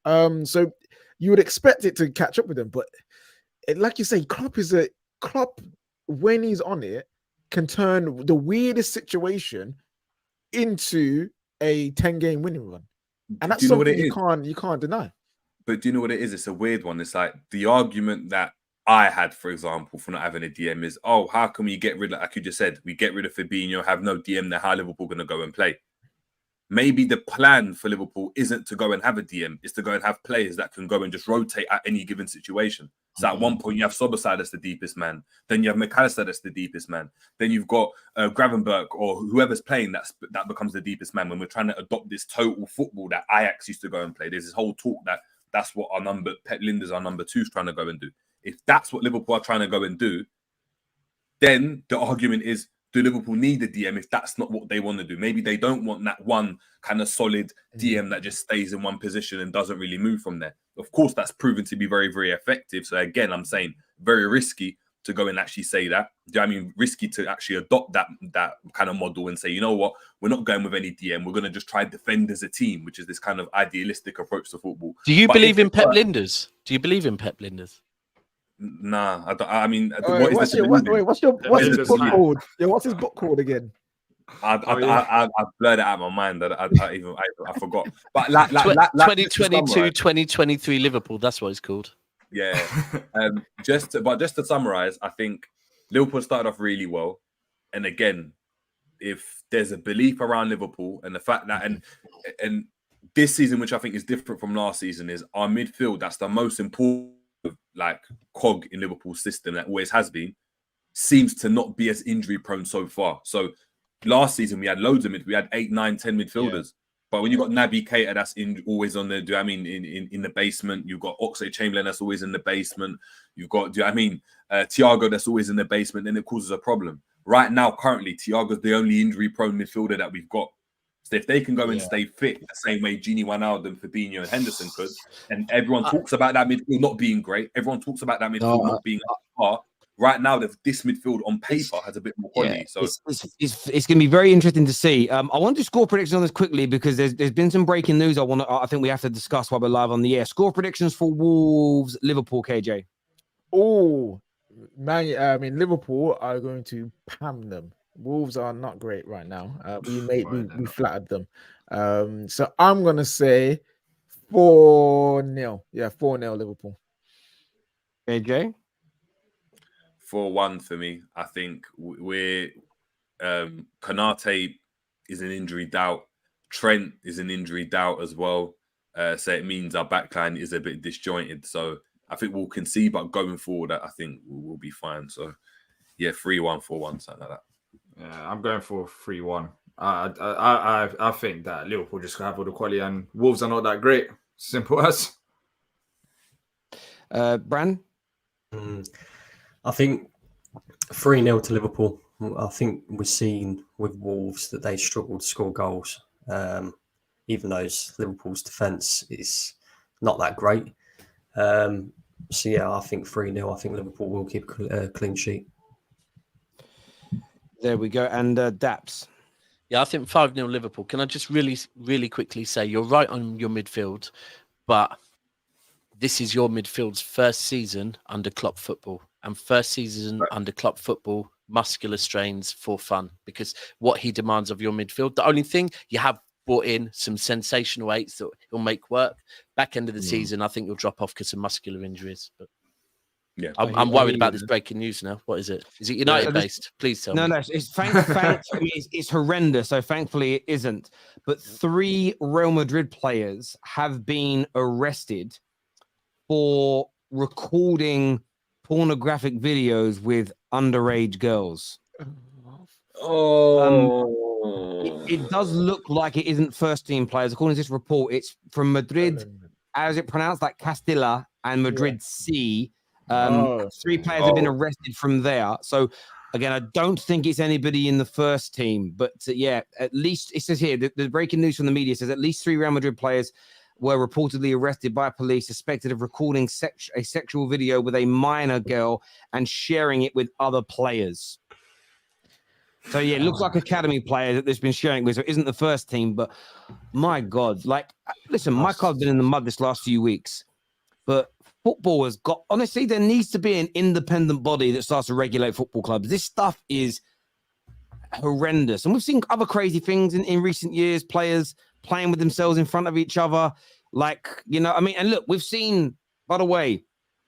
So you would expect it to catch up with them, but like you say, Klopp, when he's on it, can turn the weirdest situation into a 10-game winning run, and that's something you can't deny. But do you know what it is? It's a weird one. It's like the argument that I had, for example, for not having a DM is, how can we get rid of, like you just said, we get rid of Fabinho, have no DM, then how Liverpool going to go and play? Maybe the plan for Liverpool isn't to go and have a DM, it's to go and have players that can go and just rotate at any given situation. So at one point you have Soboslai that's the deepest man, then you have McAllister that's the deepest man, then you've got Gravenberch or whoever's playing that becomes the deepest man. When we're trying to adopt this total football that Ajax used to go and play, there's this whole talk that's what Pep Lijnders, our number 2, is trying to go and do. If that's what Liverpool are trying to go and do, then the argument is, do Liverpool need a DM if that's not what they want to do? Maybe they don't want that one kind of solid DM that just stays in one position and doesn't really move from there. Of course, that's proven to be very, very effective. So again, I'm saying very risky to go and actually say that. Do you know what I mean? Risky to actually adopt that kind of model and say, you know what, we're not going with any DM. We're going to just try to defend as a team, which is this kind of idealistic approach to football. Do you believe in Pep Lijnders? Nah, I don't. I mean, what's his book called? Yeah, what's his book called again? I blurred it out of my mind. I forgot. But 2022-2023 Liverpool. That's what it's called. Yeah. Just to summarize, I think Liverpool started off really well, and again, if there's a belief around Liverpool and the fact that and this season, which I think is different from last season, is our midfield. That's the most important cog in Liverpool's system, that always has been, seems to not be as injury prone so far. So last season we had loads of we had 8, 9, 10 midfielders. Yeah. But when you got Naby Keita that's always on the, in the basement, you've got Oxlade-Chamberlain that's always in the basement, you've got, Thiago that's always in the basement, then it causes a problem. Right now, currently, Thiago's the only injury prone midfielder that we've got. So if they can go and stay fit the same way Gini Wijnaldum, Fabinho and Henderson could, and everyone talks about that midfield not being great, everyone talks about that midfield not being up par, right now, this midfield on paper has a bit more quality. So it's going to be very interesting to see. I want to do score predictions on this quickly because there's been some breaking news. I think we have to discuss while we're live on the air. Score predictions for Wolves, Liverpool, KJ. Oh, man, I mean, Liverpool are going to pam them. Wolves are not great right now. We flattered them. So I'm going to say 4-0. Yeah, 4-0 Liverpool. KJ? 4-1 for me. I think we're Konate is an injury doubt. Trent is an injury doubt as well. So it means our backline is a bit disjointed. So I think we'll concede, but going forward, I think we'll be fine. So yeah, 3-1, 4-1, something like that. Yeah, I'm going for 3-1. I think that Liverpool just have all the quality, and Wolves are not that great. Simple as. Bran? I think 3-0 to Liverpool. I think we're seeing with Wolves that they struggle to score goals, even though Liverpool's defence is not that great. So yeah, I think 3-0. I think Liverpool will keep a clean sheet. There we go. And Daps? Yeah, I think 5-0 Liverpool. Can I just really, really quickly say you're right on your midfield, but this is your midfield's first season under Klopp football, and first season under Klopp football, muscular strains for fun, because what he demands of your midfield, the only thing you have brought in some sensational eights that will make work. Back end of the season, I think you'll drop off because of muscular injuries. But yeah, I'm worried about this breaking news now. What is it? Is it United based? Please tell me. No, it's thankfully it's horrendous. So thankfully it isn't. But 3 Real Madrid players have been arrested for recording pornographic videos with underage girls. It does look like it isn't first team players. According to this report, it's from Madrid, as it pronounced, like Castilla and Madrid C. 3 players have been arrested from there. So again, I don't think it's anybody in the first team, but yeah, at least it says here, the breaking news from the media says at least 3 Real Madrid players were reportedly arrested by police, suspected of recording a sexual video with a minor girl and sharing it with other players. So yeah, it looks like academy player that there's been sharing with. So it isn't the first team, but my God, like, listen, my club's been in the mud this last few weeks, but football has got, honestly, there needs to be an independent body that starts to regulate football clubs. This stuff is horrendous. And we've seen other crazy things in recent years, players playing with themselves in front of each other. Like, you know, I mean, and look, we've seen, by the way,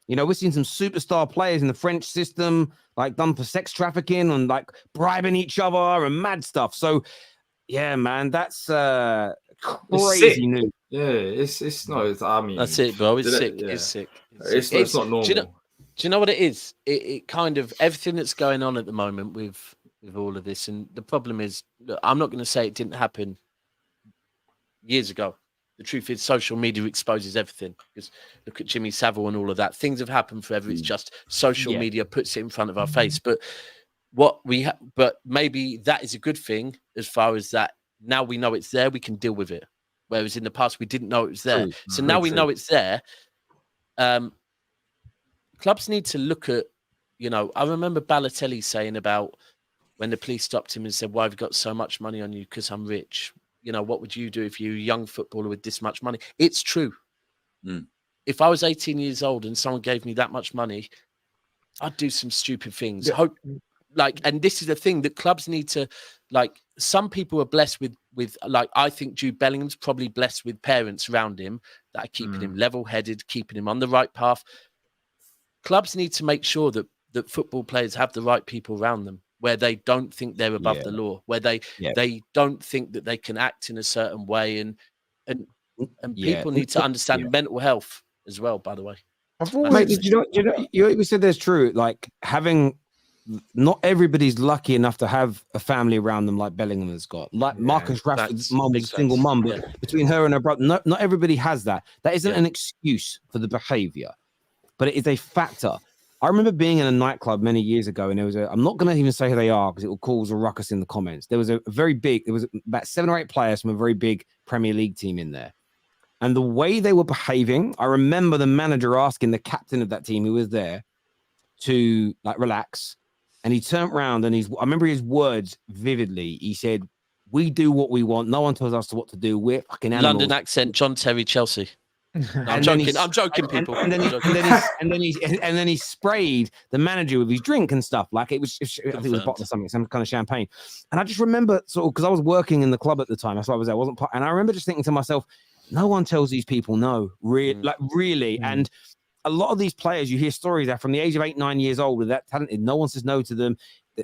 you know, we've seen some superstar players in the French system, like done for sex trafficking and like bribing each other and mad stuff. So, yeah, man, that's crazy news. Yeah, it's not. I mean, that's it, bro. It's sick. It's sick. It's not normal. Do you know what it is? It kind of everything that's going on at the moment with all of this, and the problem is, look, I'm not going to say it didn't happen years ago. The truth is, social media exposes everything. Because look at Jimmy Savile and all of that. Things have happened forever. It's just social media puts it in front of our face. But but maybe that is a good thing as far as that. Now we know it's there. We can deal with it. Whereas in the past we didn't know it was there. So now we know it's there. Clubs need to look at. You know, I remember Balotelli saying about when the police stopped him and said, "Why have you got so much money on you? Because I'm rich." You know, what would you do if you're a young footballer with this much money? It's true. If I was 18 years old and someone gave me that much money, I'd do some stupid things. And this is the thing that clubs need to, like, some people are blessed with like, I think Jude Bellingham's probably blessed with parents around him that are keeping him level-headed, keeping him on the right path. Clubs need to make sure that football players have the right people around them, where they don't think they're above the law, where they don't think that they can act in a certain way, and people need to understand mental health as well. By the way, you said there's true. Like not everybody's lucky enough to have a family around them like Bellingham has got. Like Marcus Rashford's mum is a single mum, but between her and her brother, not everybody has that. That isn't an excuse for the behaviour, but it is a factor. I remember being in a nightclub many years ago, and there was I'm not going to even say who they are because it will cause a ruckus in the comments. There was there was about 7 or 8 players from a very big Premier League team in there. And the way they were behaving, I remember the manager asking the captain of that team who was there, to like relax. And he turned around and I remember his words vividly. He said, "We do what we want. No one tells us what to do. We're fucking animals." London accent, John Terry, Chelsea. No, I'm And joking. I'm joking, people. And then he sprayed the manager with his drink and stuff. Like I think it was a bottle of something, some kind of champagne. And I just remember sort of because I was working in the club at the time. That's why I was there. I wasn't part, and I remember just thinking to myself, no one tells these people no, really. And a lot of these players, you hear stories that from the age of 8, 9 years old, that talented, no one says no to them.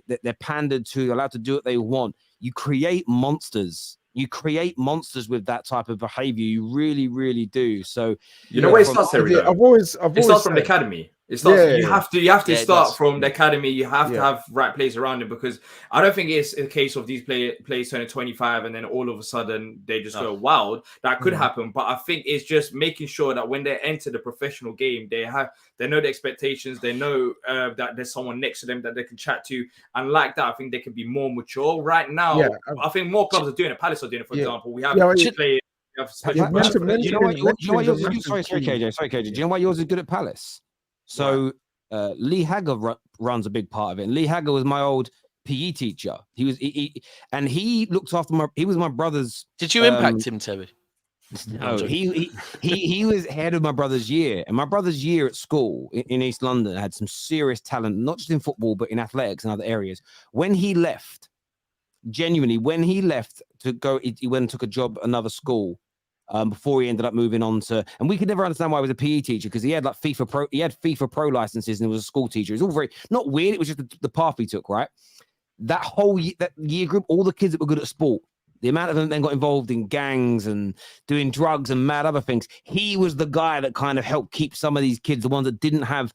They're pandered to, allowed to do what they want. You create monsters. You create monsters with that type of behavior. You really, really do. So you know where it starts, Terry? It starts from the academy. It starts. You have to start from the academy. You have to have right players around it, because I don't think it's a case of these players turning 25 and then all of a sudden they just go wild. That could happen, but I think it's just making sure that when they enter the professional game, they know the expectations. They know that there's someone next to them that they can chat to, and like that, I think they can be more mature. Right now, I think more clubs are doing it. Palace are doing it, for example. We have players. Sorry, KJ. Do you know why yours is good at Palace? So Lee Hagger runs a big part of it. And Lee Hagger was my old PE teacher. He looked after he was my brother's. Did you impact him, Terry? No, he was head of my brother's year. And my brother's year at school in East London had some serious talent, not just in football, but in athletics and other areas. When he left, genuinely, to go, he went and took a job at another school. Before he ended up moving on to, and we could never understand why he was a PE teacher, because he had like FIFA Pro licenses and he was a school teacher. It's all very not weird. It was just the path he took, right? That whole that year group, all the kids that were good at sport, the amount of them then got involved in gangs and doing drugs and mad other things. He was the guy that kind of helped keep some of these kids, the ones that didn't have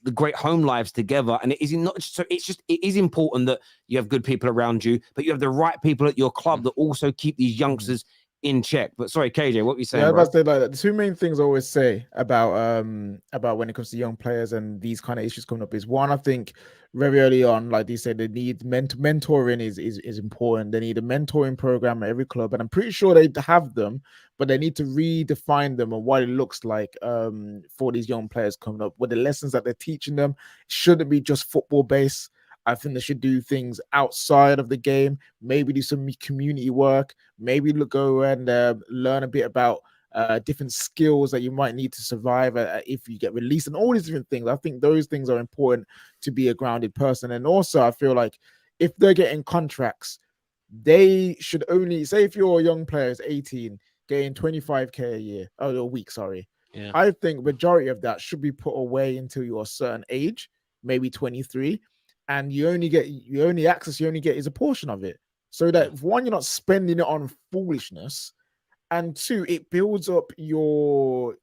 the great home lives, together. And it is not so. It is important that you have good people around you, but you have the right people at your club that also keep these youngsters in check. But sorry, KJ, what were you saying? I was about to say, like, the two main things I always say about when it comes to young players and these kind of issues coming up is, one, I think very early on, like they said, they need mentoring is important. They need a mentoring program at every club, and I'm pretty sure they have them, but they need to redefine them and what it looks like for these young players coming up. What the lessons that they're teaching them shouldn't be just football based. I think they should do things outside of the game, maybe do some community work, maybe go and learn a bit about different skills that you might need to survive if you get released, and all these different things. I think those things are important to be a grounded person. And also, I feel like if they're getting contracts, they should only, say if you're a young player, is 18, getting 25k a week, sorry. Yeah. I think majority of that should be put away until you're a certain age, maybe 23. And you only get is a portion of it, so that, one, you're not spending it on foolishness, and two, it builds up your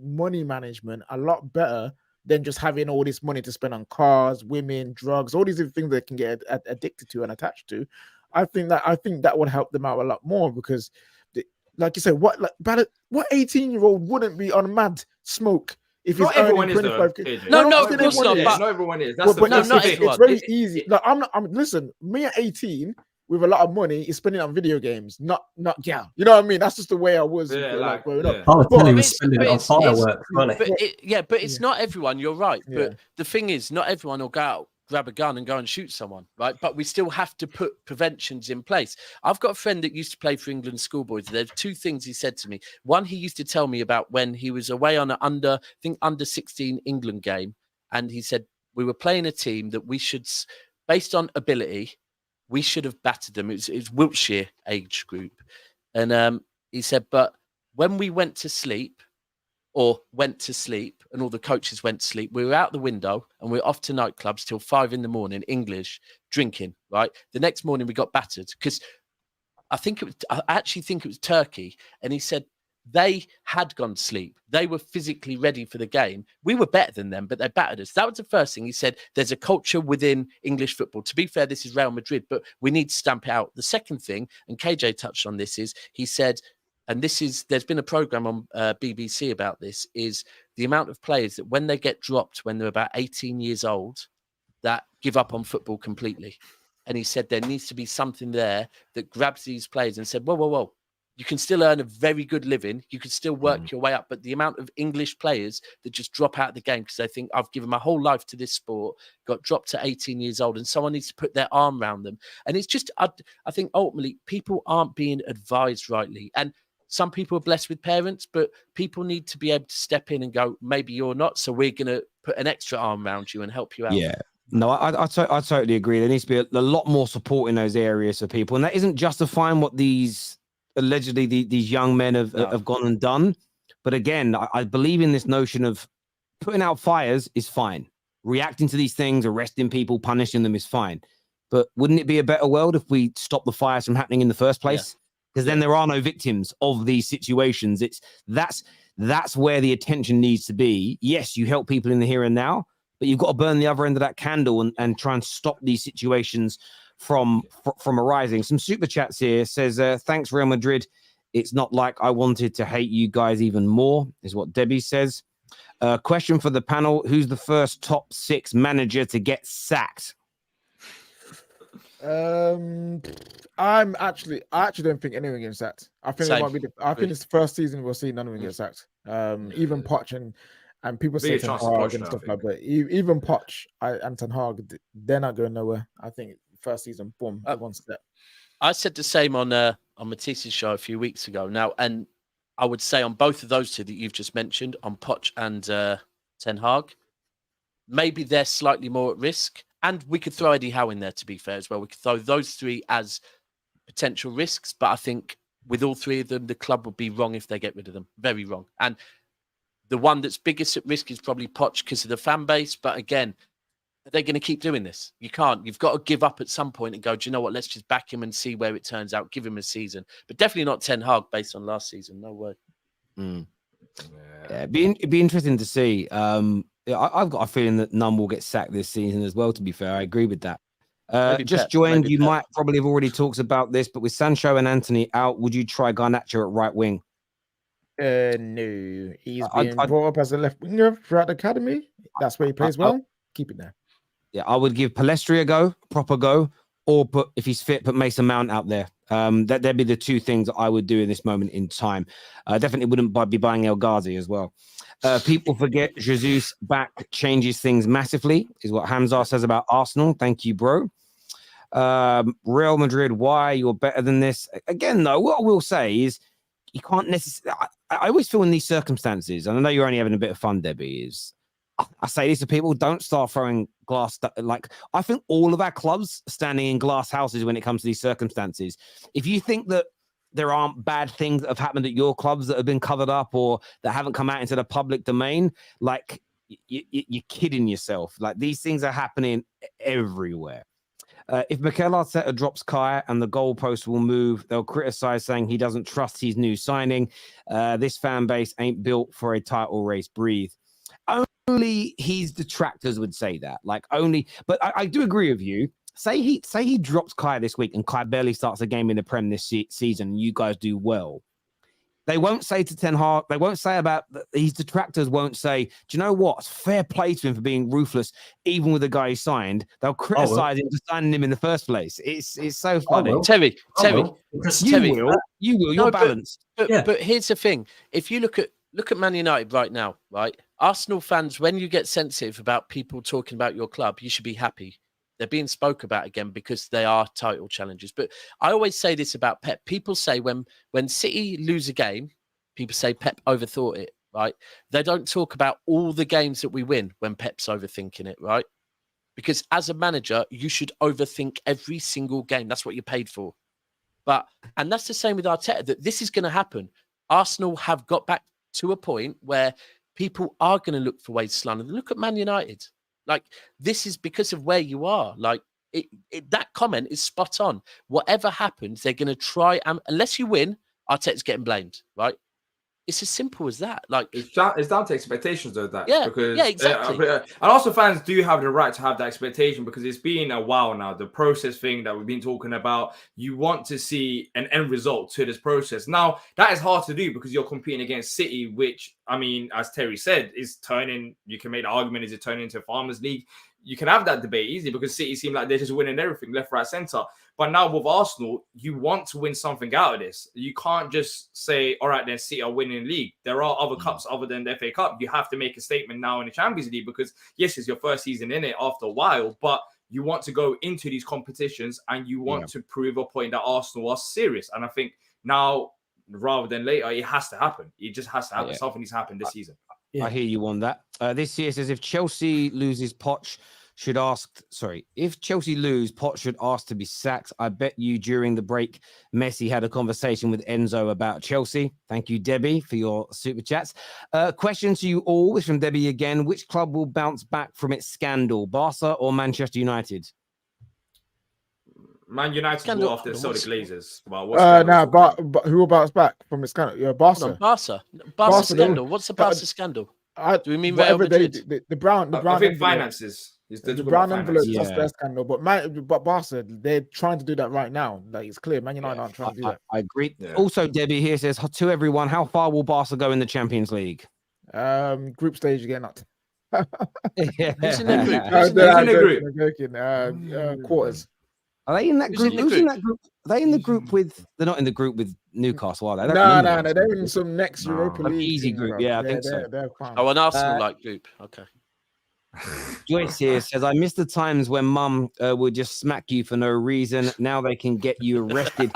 money management a lot better than just having all this money to spend on cars, women, drugs, all these things that can get addicted to and attached to. I think that would help them out a lot more, because, like you said, what 18-year-old wouldn't be on mad smoke? If not everyone is, though. No, of course not. Not everyone is. That's it's very easy. Like, listen, me at 18 with a lot of money is spending on video games, not gal. You know what I mean? That's just the way I was growing up. I was telling you, spending it on fireworks, money. But it's not everyone. You're right. But the thing is, not everyone will go out, grab a gun and go and shoot someone, right? But we still have to put preventions in place. I've got a friend that used to play for England schoolboys. There's two things he said to me. One, he used to tell me about when he was away on an under 16 England game, and he said we were playing a team that we should, based on ability, we should have battered them. It was Wiltshire age group, and he said, but when we went to sleep, and all the coaches went to sleep, we were out the window and we were off to nightclubs till 5 a.m, English, drinking, right? The next morning we got battered, because I actually think it was Turkey. And he said they had gone to sleep. They were physically ready for the game. We were better than them, but they battered us. That was the first thing. He said there's a culture within English football. To be fair, this is Real Madrid, but we need to stamp it out. The second thing, and KJ touched on this, is he said, and there's been a program on BBC about this, is the amount of players that when they get dropped when they're about 18 years old, that give up on football completely. And he said there needs to be something there that grabs these players and said, whoa, You can still earn a very good living. You can still work your way up. But the amount of English players that just drop out of the game because they think, I've given my whole life to this sport, got dropped to 18 years old, and someone needs to put their arm around them. And it's just, I think ultimately people aren't being advised rightly. And some people are blessed with parents, but people need to be able to step in and go, maybe you're not, so we're going to put an extra arm around you and help you out. Yeah. No, I totally agree. There needs to be a lot more support in those areas for people. And that isn't justifying what these allegedly these young men have gone and done. But again, I believe in this notion of putting out fires is fine. Reacting to these things, arresting people, punishing them is fine. But wouldn't it be a better world if we stop the fires from happening in the first place? Because then there are no victims of these situations. That's where the attention needs to be. Yes, you help people in the here and now, but you've got to burn the other end of that candle and try and stop these situations from arising. Some super chats here says, thanks Real Madrid. It's not like I wanted to hate you guys even more, is what Debbie says. Question for the panel: who's the first top 6 manager to get sacked? I actually don't think anyone gets sacked. I think it might be it's the first season we'll see none of them get sacked. Even Poch and people say Ten Hag and stuff like that. But even Poch and Ten Hag, they're not going nowhere. I think first season, boom, everyone's set. I said the same on Matisse's show a few weeks ago now, and I would say on both of those two that you've just mentioned, on Poch and Ten Hag, maybe they're slightly more at risk. And we could throw Eddie Howe in there, to be fair, as well. We could throw those 3 as potential risks, but I think with all 3 of them, the club would be wrong if they get rid of them. Very wrong. And the one that's biggest at risk is probably Poch because of the fan base. But again, are they going to keep doing this? You can't. You've got to give up at some point and go, do you know what? Let's just back him and see where it turns out. Give him a season. But definitely not Ten Hag based on last season. No way. Yeah, it'd be interesting to see. I've got a feeling that none will get sacked this season as well, to be fair. I agree with that. Just joined, you might probably have already talked about this, but with Sancho and Anthony out, would you try Garnacho at right wing? No. He's been brought up as a left winger throughout the academy. That's where he plays well. Keep it there. Yeah, I would give Palestri a go, proper go, or if he's fit, put Mason Mount out there. That'd be the 2 things that I would do in this moment in time. Definitely wouldn't be buying El Ghazi as well. People forget Jesus back changes things massively, is what Hamza says about Arsenal. Thank you, bro. Real Madrid, why you're better than this? Again, though, what I will say is you can't necessarily. I always feel in these circumstances, and I know you're only having a bit of fun, Debbie, is I say this to people: don't start throwing glass. Like, I think all of our clubs are standing in glass houses when it comes to these circumstances. If you think that there aren't bad things that have happened at your clubs that have been covered up or that haven't come out into the public domain, like you're kidding yourself. Like, these things are happening everywhere. If Mikel Arteta drops Kai and the goalpost will move, they'll criticize saying he doesn't trust his new signing. This fan base ain't built for a title race. Breathe. Only his detractors would say that. Like, only, but I do agree with you. Say he drops Kai this week and Kai barely starts a game in the Prem this season and you guys do well. They won't say to Ten Hag, they won't say about his detractors won't say, do you know what? It's fair play to him for being ruthless, even with the guy he signed. They'll criticize him for signing him in the first place. It's so funny. Terry, you will. You're balanced. But here's the thing: if you look at Man United right now, right? Arsenal fans, when you get sensitive about people talking about your club, you should be happy. They're being spoke about again because they are title challenges. But I always say this about Pep. People say when City lose a game, people say Pep overthought it, right? They don't talk about all the games that we win when Pep's overthinking it, right? Because as a manager, you should overthink every single game. That's what you're paid for. And that's the same with Arteta, that this is going to happen. Arsenal have got back to a point where people are going to look for ways to slander. Look at Man United. Like, this is because of where you are. Like, that comment is spot on. Whatever happens, they're going to try, and unless you win, Arteta's getting blamed, right? It's as simple as that. Like, it's down to expectations, though. That yeah, exactly. And also, fans do have the right to have that expectation because it's been a while now. The process thing that we've been talking about, you want to see an end result to this process. Now, that is hard to do because you're competing against City, which, I mean, as Terry said, is turning. You can make the argument: is it turning into a Farmers League? you can have that debate easily because City seem like they're just winning everything left, right, centre. But now with Arsenal, you want to win something out of this. You can't just say, all right, then City are winning the league. There are other cups other than the FA Cup. You have to make a statement now in the Champions League because, yes, it's your first season in it after a while, but you want to go into these competitions and you want to prove a point that Arsenal are serious. And I think now, rather than later, it has to happen. It just has to happen. Something needs to happen this season. I hear you on that. This year says if Chelsea loses, Poch should ask. Sorry, if Chelsea lose, Poch should ask to be sacked. I bet you during the break, Messi had a conversation with Enzo about Chelsea. Thank you, Debbie, for your super chats. Question to you all, this from Debbie again: which club will bounce back from its scandal, Barca or Manchester United? Man United will after the Glazers. Well, but who will bounce back from the scandal? Yeah, Barca. Barca scandal. What's the Barca scandal? Do we mean Real Madrid? The brown I think finances. The brown envelope, that's their scandal. But Barca, they're trying to do that right now. Like, it's clear. Man United aren't trying to do that. I agree. Yeah. Also, Debbie here says to everyone, how far will Barca go in the Champions League? Group stage again. Who's in the group? Quarters. Are they in that group? Who's in that group? Are they in the group with? They're not in the group with Newcastle, are they? No. They're in some next Europa League. Easy group. Yeah, I think so. Oh, an Arsenal-like group. Okay. Joyce here says, I miss the times when mum would just smack you for no reason. Now they can get you arrested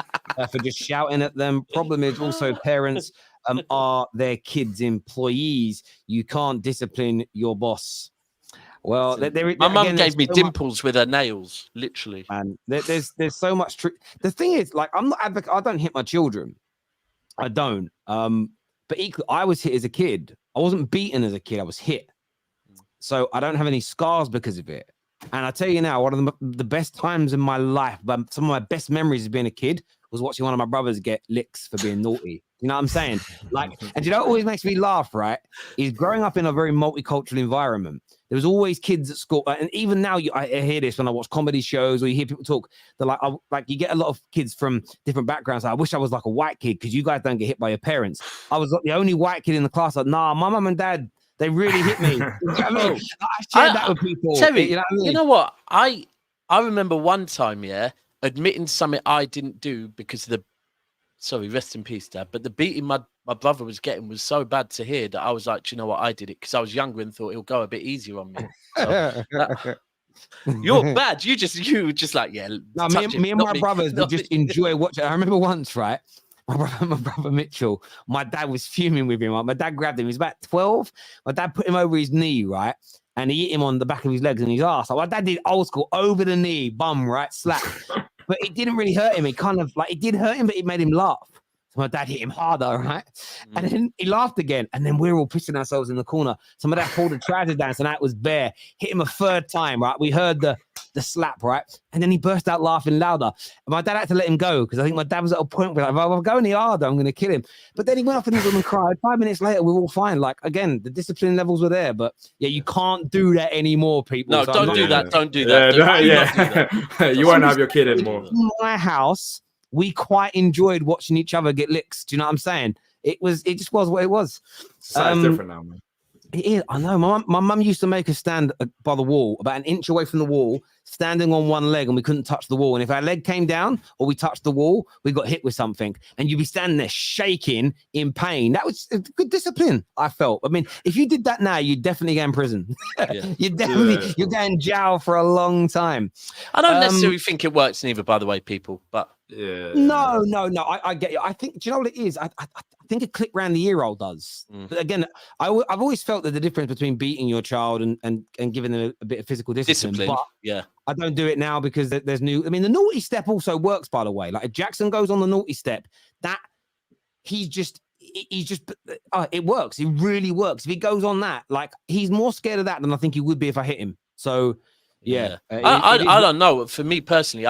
for just shouting at them. Problem is also parents are their kids' employees. You can't discipline your boss. Well, my mum gave me dimples with her nails, literally. Man, there's so much truth. The thing is, like, I'm not advocate. I don't hit my children. I don't. But equally, I was hit as a kid. I wasn't beaten as a kid. I was hit. So I don't have any scars because of it. And I tell you now, one of the best times in my life, but some of my best memories of being a kid was watching one of my brothers get licks for being naughty. You know what I'm saying? Like, and you know what always makes me laugh, right? Is growing up in a very multicultural environment. There was always kids at school, and even now I hear this when I watch comedy shows or you hear people talk. They're like, you get a lot of kids from different backgrounds. I wish I was like a white kid because you guys don't get hit by your parents. I was the only white kid in the class. Like, nah, my mum and dad, they really hit me. You know what I mean? I shared that with people. Terry, you know what I mean? You know what? I remember one time, admitting something I didn't do because of sorry, rest in peace, Dad. But the beating my brother was getting was so bad to hear that I was like, do you know what? I did it because I was younger and thought he'll go a bit easier on me. So, you're bad. You were just like, yeah. No, me and my brothers would just enjoy watching. I remember once, right? My brother Mitchell, my dad was fuming with him. My dad grabbed him. He was about 12. My dad put him over his knee, right? And he hit him on the back of his legs and his ass. Like, my dad did old school, over the knee, bum, right? Slap. But it didn't really hurt him. It kind of like, it did hurt him, but it made him laugh. So my dad hit him harder, right? And then he laughed again. And then we were all pissing ourselves in the corner. So my dad pulled the trousers down, so that was bare. Hit him a third time, right? We heard the slap, right? And then he burst out laughing louder. And my dad had to let him go because I think my dad was at a point where, like, if I go any harder, I'm going to kill him. But then he went off in his room and cried. 5 minutes later, we were all fine. Like, again, the discipline levels were there. But yeah, you can't do that anymore, people. No, so don't do that. Don't do that. Yeah. You won't have your kid anymore. In my house, we quite enjoyed watching each other get licks. Do you know what I'm saying? It just was what it was. It's different now, man. It is. I know. My mum used to make us stand by the wall, about an inch away from the wall, standing on one leg, and we couldn't touch the wall. And if our leg came down or we touched the wall, we got hit with something. And you'd be standing there shaking in pain. That was good discipline, I felt. I mean, if you did that now, you'd definitely go in prison. You'd go in jail for a long time. I don't necessarily think it works neither, by the way, people. But no. I get you. I think, do you know what it is? I think a click round the ear roll does. But again, I've always felt that the difference between beating your child and giving them a bit of physical discipline. But yeah, I don't do it now because there's new. I mean, the naughty step also works, by the way. Like if Jackson goes on the naughty step, that it works. It really works. If he goes on that, like he's more scared of that than I think he would be if I hit him. So yeah, I don't know. For me personally,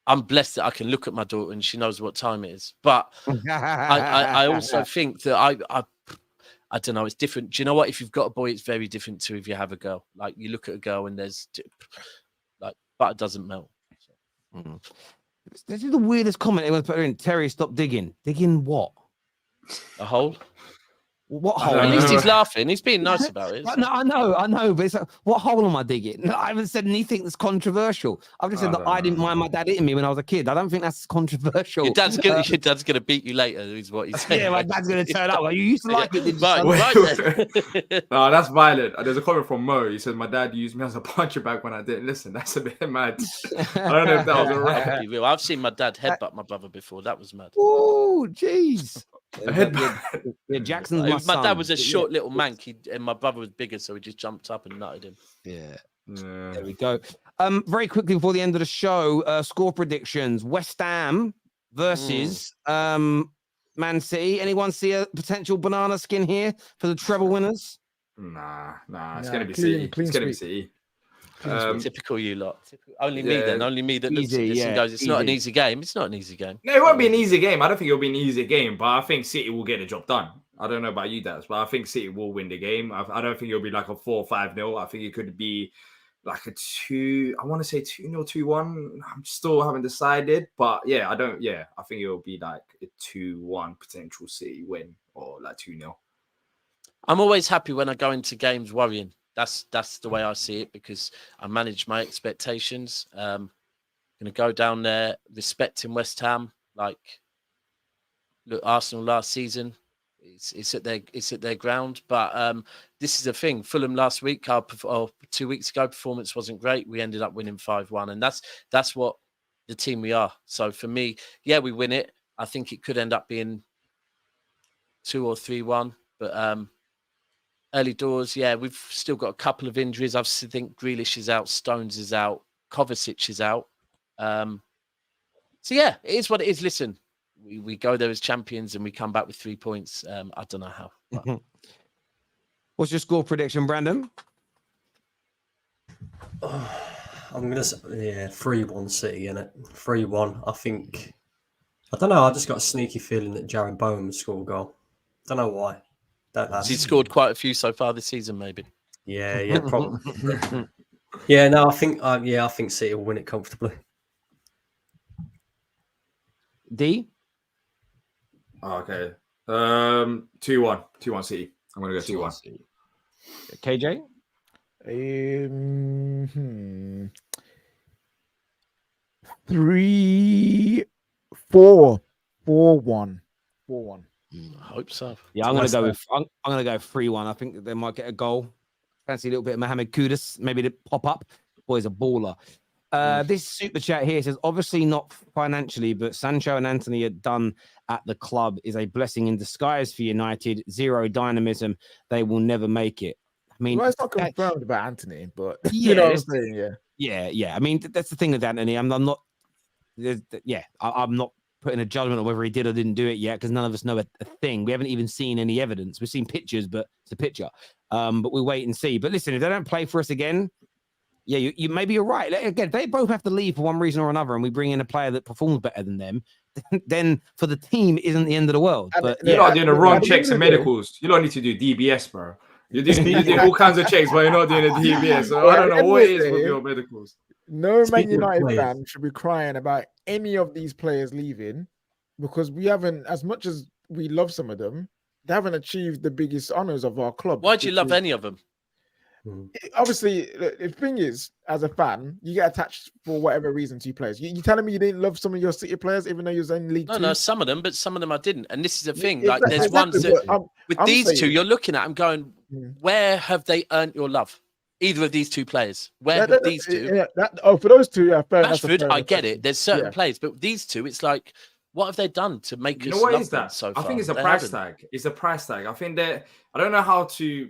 I'm blessed that I can look at my daughter and she knows what time it is. But I also think that I don't know, it's different. Do you know what? If you've got a boy, it's very different to if you have a girl. Like you look at a girl and there's like butter doesn't melt. This is the weirdest comment they was put in. Terry, stop digging. Digging what? A hole? What I hole? don't At least know. he's laughing. He's being nice about it. No, I know, but it's like, what hole am I digging? I haven't said anything that's controversial. I've just said that I didn't mind my dad hitting me when I was a kid. I don't think that's controversial. Your dad's gonna beat you later. Is what he said. Yeah, my dad's gonna turn up. Like, you used to like it, didn't you? Right, son? right then. No, that's violent. There's a comment from Mo. He said, my dad used me as a puncher bag when I didn't listen. That's a bit mad. I don't know if that was a right. Be real. I've seen my dad headbutt my brother before. That was mad. Oh, jeez. Headbutt. Jackson's My my son. dad was a But yeah. short little mank, and my brother was bigger, so he just jumped up and nutted him. Yeah. Yeah. There we go. Very quickly before the end of the show, score predictions. West Ham versus Man City. Anyone see a potential banana skin here for the treble winners? Nah. It's Nah, gonna be clean- City. clean It's gonna be sweep. City. Typical you lot. Only me yeah, then. Only me that looks at easy, this yeah, and goes, "It's not an easy. easy game. It's not an easy game." No, it won't be an easy game. I don't think it'll be an easy game, but I think City will get the job done. I don't know about you, Daz, but I think City will win the game. I don't think it'll be like a 4-5-0. I think it could be like a 2. I want to say 2-0, 2-1. I'm still haven't decided, but yeah, I think it'll be like a 2-1 potential City win or like 2-0. I'm always happy when I go into games worrying. That's the way I see it because I manage my expectations. Going to go down there respecting West Ham. Like, look, Arsenal last season, it's at their ground. But this is the thing. Fulham last week, 2 weeks ago, performance wasn't great. We ended up winning 5-1, and that's what the team we are. So for me, yeah, we win it. I think it could end up being 2 or 3-1, but early doors, yeah, we've still got a couple of injuries. I think Grealish is out, Stones is out, Kovacic is out. So yeah, it is what it is. Listen, we go there as champions and we come back with 3 points. I don't know how. But... What's your score prediction, Brandon? I'm gonna say 3-1 City, innit? 3-1. I think. I don't know. I just got a sneaky feeling that Jared Bowen will score a goal. Don't know why. Don't know. He's scored quite a few so far this season, maybe. Yeah, probably. Yeah, no, I think City will win it comfortably. D? Okay. 2-1 City. I'm gonna go 2-1. KJ? 3-4. 4-1. 4-1. I hope so. Yeah, I'm gonna go 3-1. I think that they might get a goal. Fancy a little bit of Mohamed Kudus, maybe to pop up. Boy's a baller. This super chat here says, obviously not financially, but Sancho and Anthony are done at the club is a blessing in disguise for United. Zero dynamism. They will never make it. I mean, Well, it's not confirmed about Anthony, but Yeah, you know what I'm saying, yeah. Yeah. I mean, that's the thing with Anthony. I'm not putting a judgment on whether he did or didn't do it yet because none of us know a thing. We haven't even seen any evidence. We've seen pictures, but it's a picture. But we'll wait and see. But listen, if they don't play for us again, yeah, you maybe you're right. Again, they both have to leave for one reason or another, and we bring in a player that performs better than them. Then for the team, it isn't the end of the world. But You're not doing the wrong checks and medicals. You don't need to do DBS, bro. You're doing all kinds of checks, but you're not doing a DBS. So I don't know what it is with your medicals. No Man Speaking of United players. fan should be crying about any of these players leaving because we haven't, as much as we love some of them, they haven't achieved the biggest honors of our club. Why do you which love is- any of them? Obviously, the thing is, as a fan, you get attached for whatever reason to players. You telling me you didn't love some of your City players, even though you was in League Two? No, some of them, but some of them I didn't. And this is the thing. Yeah, Like, there's ones exactly, that but with I'm these two, saying- you're looking at them going, where have they earned your love? Either of these two players. Where have these two? For those two, yeah, fair. that's a Rashford, fair I get assessment. it. There's certain Yeah. players, but these two, it's like, what have they done to make You us know what love is them that? so I far? think it's a They price haven't. tag. It's a price tag. I think that I don't know how to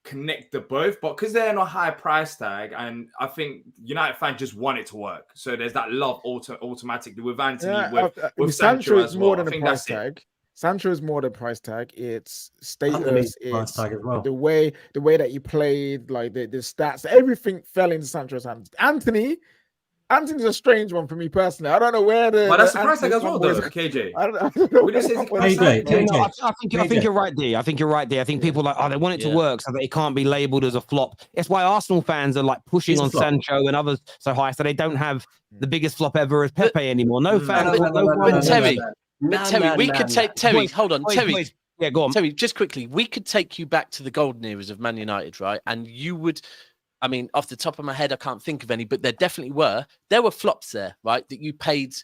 connect the both, but because they're on a high price tag, and I think United fans just want it to work. So there's that love automatically with Anthony, Yeah, with Sancho Sancho is as more well. I than a think price that's it. tag. Sancho is more than a price tag. It's Anthony's status. a price It's tag as well. the way that he played, like the stats, everything fell into Sancho's hands. Anthony's a strange one for me personally. I don't know where the. But that's the the price tag as well, Anthony though, KJ. I don't know. We just said where- KJ, Yeah, no, KJ. I think you're right, D. I think you're right, D. I think people are like, oh, they want it to Yeah. work so that it can't be labelled as a flop. That's why Arsenal fans are like pushing It's a on flop. Sancho and others so high, so they don't have the biggest flop ever as Pepe anymore. No fans. no, no, no, no, But no, Terry, no, Terry, we could take Terry. Boys, Hold on, boys, Terry. boys, Yeah, go on. Terry, just quickly, we could take you back to the golden eras of Man United, right? And you would, I mean, off the top of my head, I can't think of any, but there definitely were. There were flops there, right? That you paid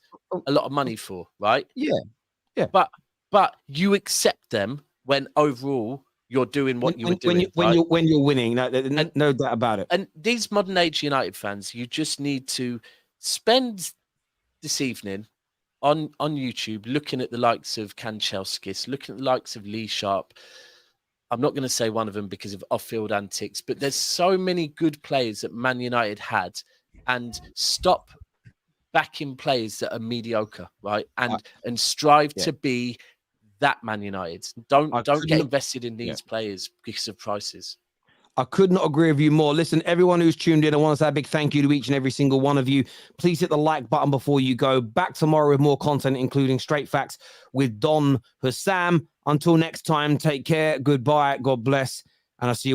a lot of money for, right? Yeah. Yeah. But you accept them when overall you're doing what you were doing. When you're winning, no doubt about it. And these modern age United fans, you just need to spend this evening on YouTube looking at the likes of Kanchelskis, looking at the likes of Lee Sharp. I'm not going to say one of them because of off-field antics, but there's so many good players that Man United had, and stop backing players that are mediocre, right? And strive to be that Man United. Don't get invested in these players because of prices. I could not agree with you more. Listen, everyone who's tuned in, I want to say a big thank you to each and every single one of you. Please hit the like button before you go. Back tomorrow with more content, including Straight Facts with Don Hussam. Until next time, take care. Goodbye. God bless. And I'll see you.